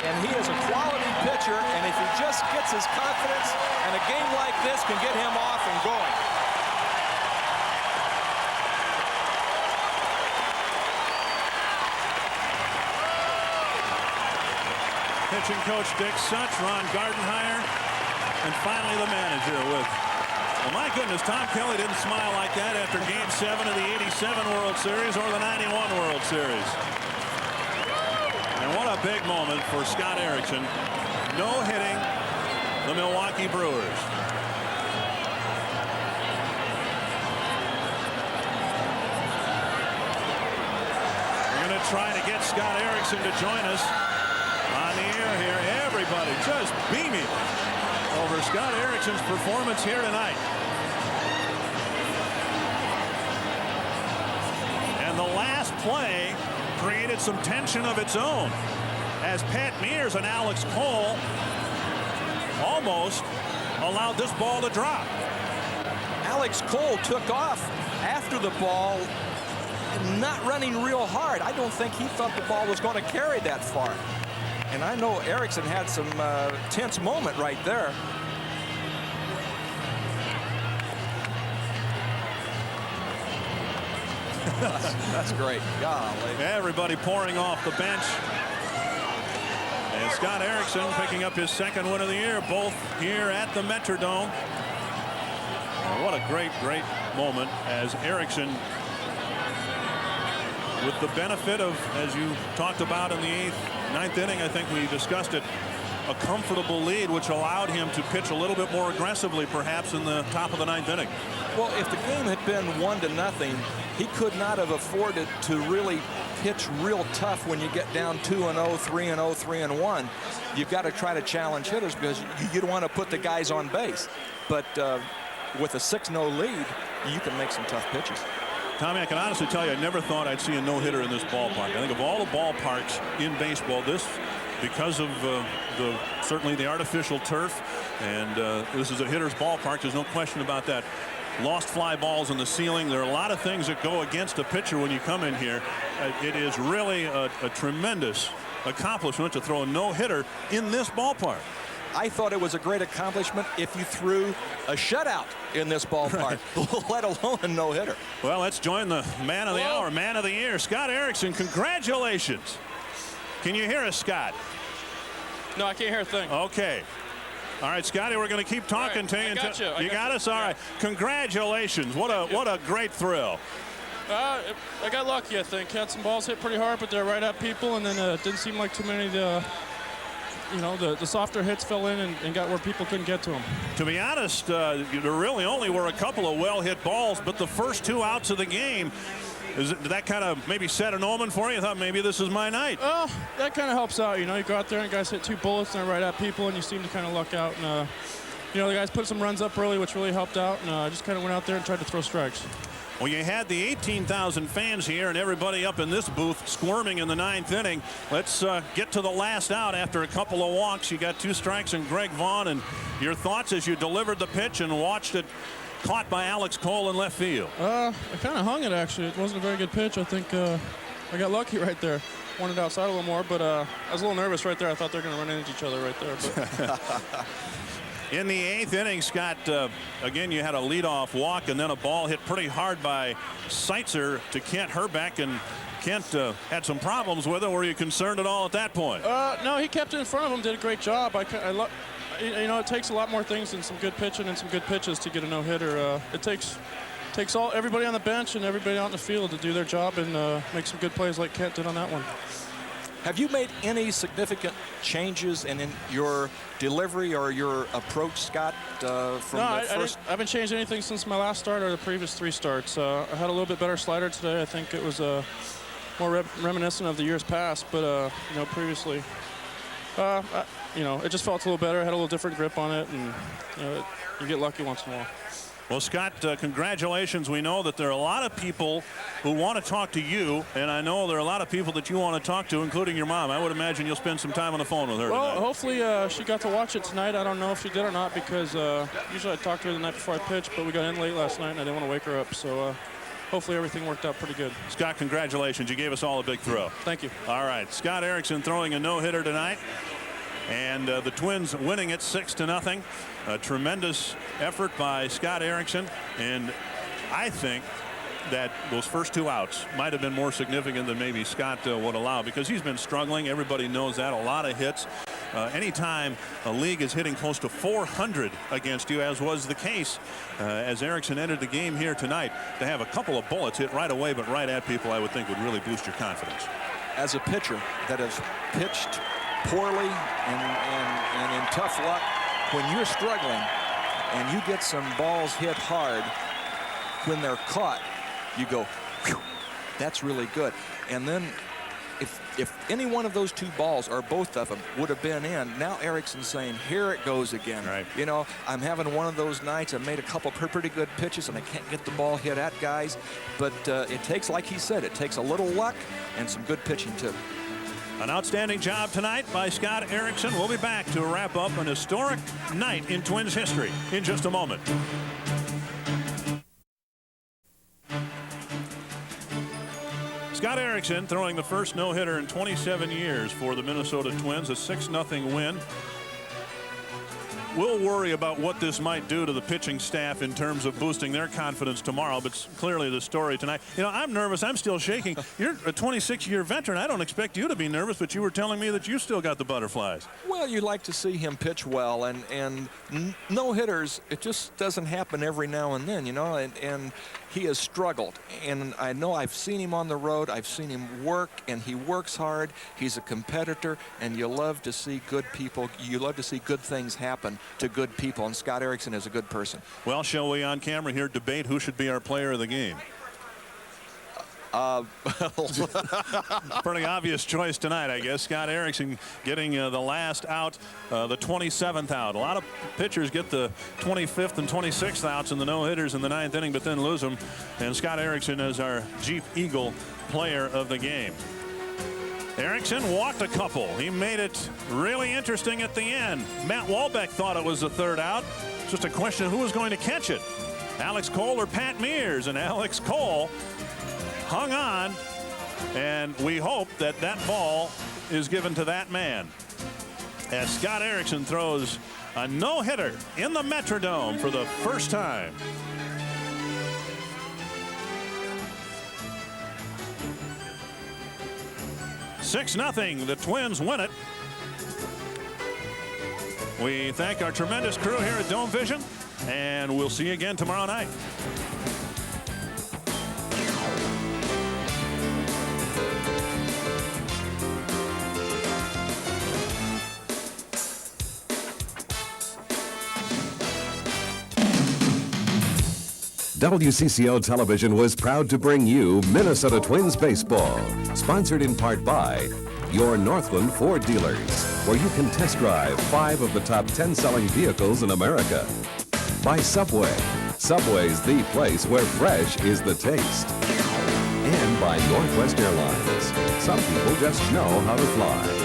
Speaker 2: and he is a quality pitcher, and if he just gets his confidence, and a game like this can get him off and going.
Speaker 1: Pitching coach Dick Such, Ron Gardenhire, and finally the manager with, well, my goodness, Tom Kelly didn't smile like that after Game 7 of the '87 World Series or the '91 World Series. And what a big moment for Scott Erickson, no-hitting the Milwaukee Brewers. We're going to try to get Scott Erickson to join us on the air here. Everybody just beaming over Scott Erickson's performance here tonight. And the last play created some tension of its own, as Pat Mears and Alex Cole almost allowed this ball to drop.
Speaker 2: Alex Cole took off after the ball, not running real hard. I don't think he thought the ball was going to carry that far. And I know Erickson had some tense moment right there. That's great. Golly.
Speaker 1: Everybody pouring off the bench. And Scott Erickson picking up his second win of the year, both here at the Metrodome. And what a great, great moment as Erickson, with the benefit of, as you talked about in the ninth inning, I think we discussed it, a comfortable lead, which allowed him to pitch a little bit more aggressively, perhaps, in the top of the ninth inning.
Speaker 2: Well, if the game had been 1-0, he could not have afforded to really pitch real tough when you get down 2-0, 3-0, 3-1. You've got to try to challenge hitters because you don't want to put the guys on base. But with a 6-0 lead, you can make some tough pitches.
Speaker 1: Tommy, I can honestly tell you, I never thought I'd see a no-hitter in this ballpark. I think of all the ballparks in baseball, this, because of certainly the artificial turf, and this is a hitter's ballpark, there's no question about that. Lost fly balls in the ceiling. There are a lot of things that go against a pitcher when you come in here. It is really a tremendous accomplishment to throw a no-hitter in this ballpark.
Speaker 2: I thought it was a great accomplishment if you threw a shutout in this ballpark, right. Let alone a no-hitter.
Speaker 1: Well, let's join the man of the hour, man of the year, Scott Erickson. Congratulations. Can you hear us, Scott?
Speaker 4: No, I can't hear a thing.
Speaker 1: Okay. All right, Scotty, we're going to keep talking
Speaker 4: right,
Speaker 1: to you.
Speaker 4: I got you.
Speaker 1: You got us? All right. Congratulations. What a great thrill.
Speaker 4: I got lucky, I think. Had some balls hit pretty hard, but they're right at people, and then it didn't seem like too many the softer hits fell in and got where people couldn't get to them.
Speaker 1: To be honest, there really only were a couple of well-hit balls, but the first two outs of the game, did that kind of maybe set an omen for you? I thought maybe this is my night.
Speaker 4: Well, that kind of helps out. You go out there and guys hit two bullets and they're right at people, and you seem to kind of luck out. And the guys put some runs up early, which really helped out. And I just kind of went out there and tried to throw strikes.
Speaker 1: Well, you had the 18,000 fans here and everybody up in this booth squirming in the ninth inning. Let's get to the last out after a couple of walks. You got 2 strikes and Greg Vaughn, and your thoughts as you delivered the pitch and watched it caught by Alex Cole in left field. I
Speaker 4: kind of hung it, actually. It wasn't a very good pitch. I think I got lucky right there. Wanted outside a little more, but I was a little nervous right there. I thought they were going to run into each other right there. But.
Speaker 1: In the 8th inning, Scott, again, you had a leadoff walk and then a ball hit pretty hard by Seitzer to Kent Herbeck, and Kent had some problems with it. Were you concerned at all at that point?
Speaker 4: No, he kept it in front of him, did a great job. I You know, it takes a lot more things than some good pitching and some good pitches to get a no-hitter. It takes everybody on the bench and everybody out in the field to do their job and make some good plays like Kent did on that one.
Speaker 2: Have you made any significant changes in your delivery or your approach, Scott, from the first?
Speaker 4: I haven't changed anything since my last start or the previous 3 starts. I had a little bit better slider today. I think it was more reminiscent of the years past, but you know, previously, you know, it just felt a little better. I had a little different grip on it, and you know, you get lucky once in a while.
Speaker 1: Well, Scott, congratulations. We know that there are a lot of people who want to talk to you, and I know there are a lot of people that you want to talk to, including your mom. I would imagine you'll spend some time on the phone with her
Speaker 4: tonight.
Speaker 1: Well,
Speaker 4: hopefully she got to watch it tonight. I don't know if she did or not, because usually I talk to her the night before I pitch, but we got in late last night, and I didn't want to wake her up. So hopefully everything worked out pretty good.
Speaker 1: Scott, congratulations. You gave us all a big throw.
Speaker 4: Thank you.
Speaker 1: All right, Scott Erickson throwing a no-hitter tonight, and the Twins winning it 6-0. A tremendous effort by Scott Erickson, and I think that those first 2 outs might have been more significant than maybe Scott would allow, because he's been struggling. Everybody knows that. A lot of hits. Anytime a league is hitting close to 400 against you, as was the case as Erickson entered the game here tonight, to have a couple of bullets hit right away, but right at people, I would think would really boost your confidence.
Speaker 2: As a pitcher that has pitched poorly and in tough luck, when you're struggling and you get some balls hit hard, when they're caught, you go, whew, that's really good. And then if any one of those 2 balls, or both of them, would have been in, now Erickson's saying, here it goes again.
Speaker 1: Right.
Speaker 2: You know, I'm having one of those nights. I made a couple pretty good pitches, and I can't get the ball hit at guys. But it takes, like he said, it takes a little luck and some good pitching, too.
Speaker 1: An outstanding job tonight by Scott Erickson. We'll be back to wrap up an historic night in Twins history in just a moment. Scott Erickson throwing the first no-hitter in 27 years for the Minnesota Twins, a 6-0 win. We'll worry about what this might do to the pitching staff in terms of boosting their confidence tomorrow, but clearly the story tonight. You know, I'm nervous. I'm still shaking. You're a 26-year veteran. I don't expect you to be nervous, but you were telling me that you still got the butterflies.
Speaker 2: Well, you like to see him pitch well, and no-hitters, it just doesn't happen every now and then, you know, and he has struggled. And I know I've seen him on the road. I've seen him work, and he works hard. He's a competitor, and you love to see good people. You love to see good things happen to good people, and Scott Erickson is a good person.
Speaker 1: Well, shall we on camera here debate who should be our player of the game? Pretty obvious choice tonight, I guess. Scott Erickson getting the last out, the 27th out. A lot of pitchers get the 25th and 26th outs in the no-hitters in the 9th inning, but then lose them. And Scott Erickson is our Jeep Eagle player of the game. Erickson walked a couple. He made it really interesting at the end. Matt Walbeck thought it was the 3rd out. It's just a question of who was going to catch it, Alex Cole or Pat Mears. And Alex Cole hung on, and we hope that that ball is given to that man, as Scott Erickson throws a no-hitter in the Metrodome for the first time. "6-0, the Twins win it. We thank our tremendous crew here at Dome Vision, and we'll see you again tomorrow night.
Speaker 3: WCCO Television was proud to bring you Minnesota Twins Baseball, sponsored in part by your Northland Ford dealers, where you can test drive 5 of the top 10 selling vehicles in America. By Subway. Subway's the place where fresh is the taste. And by Northwest Airlines. Some people just know how to fly.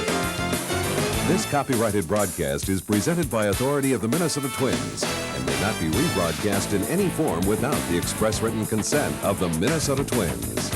Speaker 3: This copyrighted broadcast is presented by authority of the Minnesota Twins and may not be rebroadcast in any form without the express written consent of the Minnesota Twins.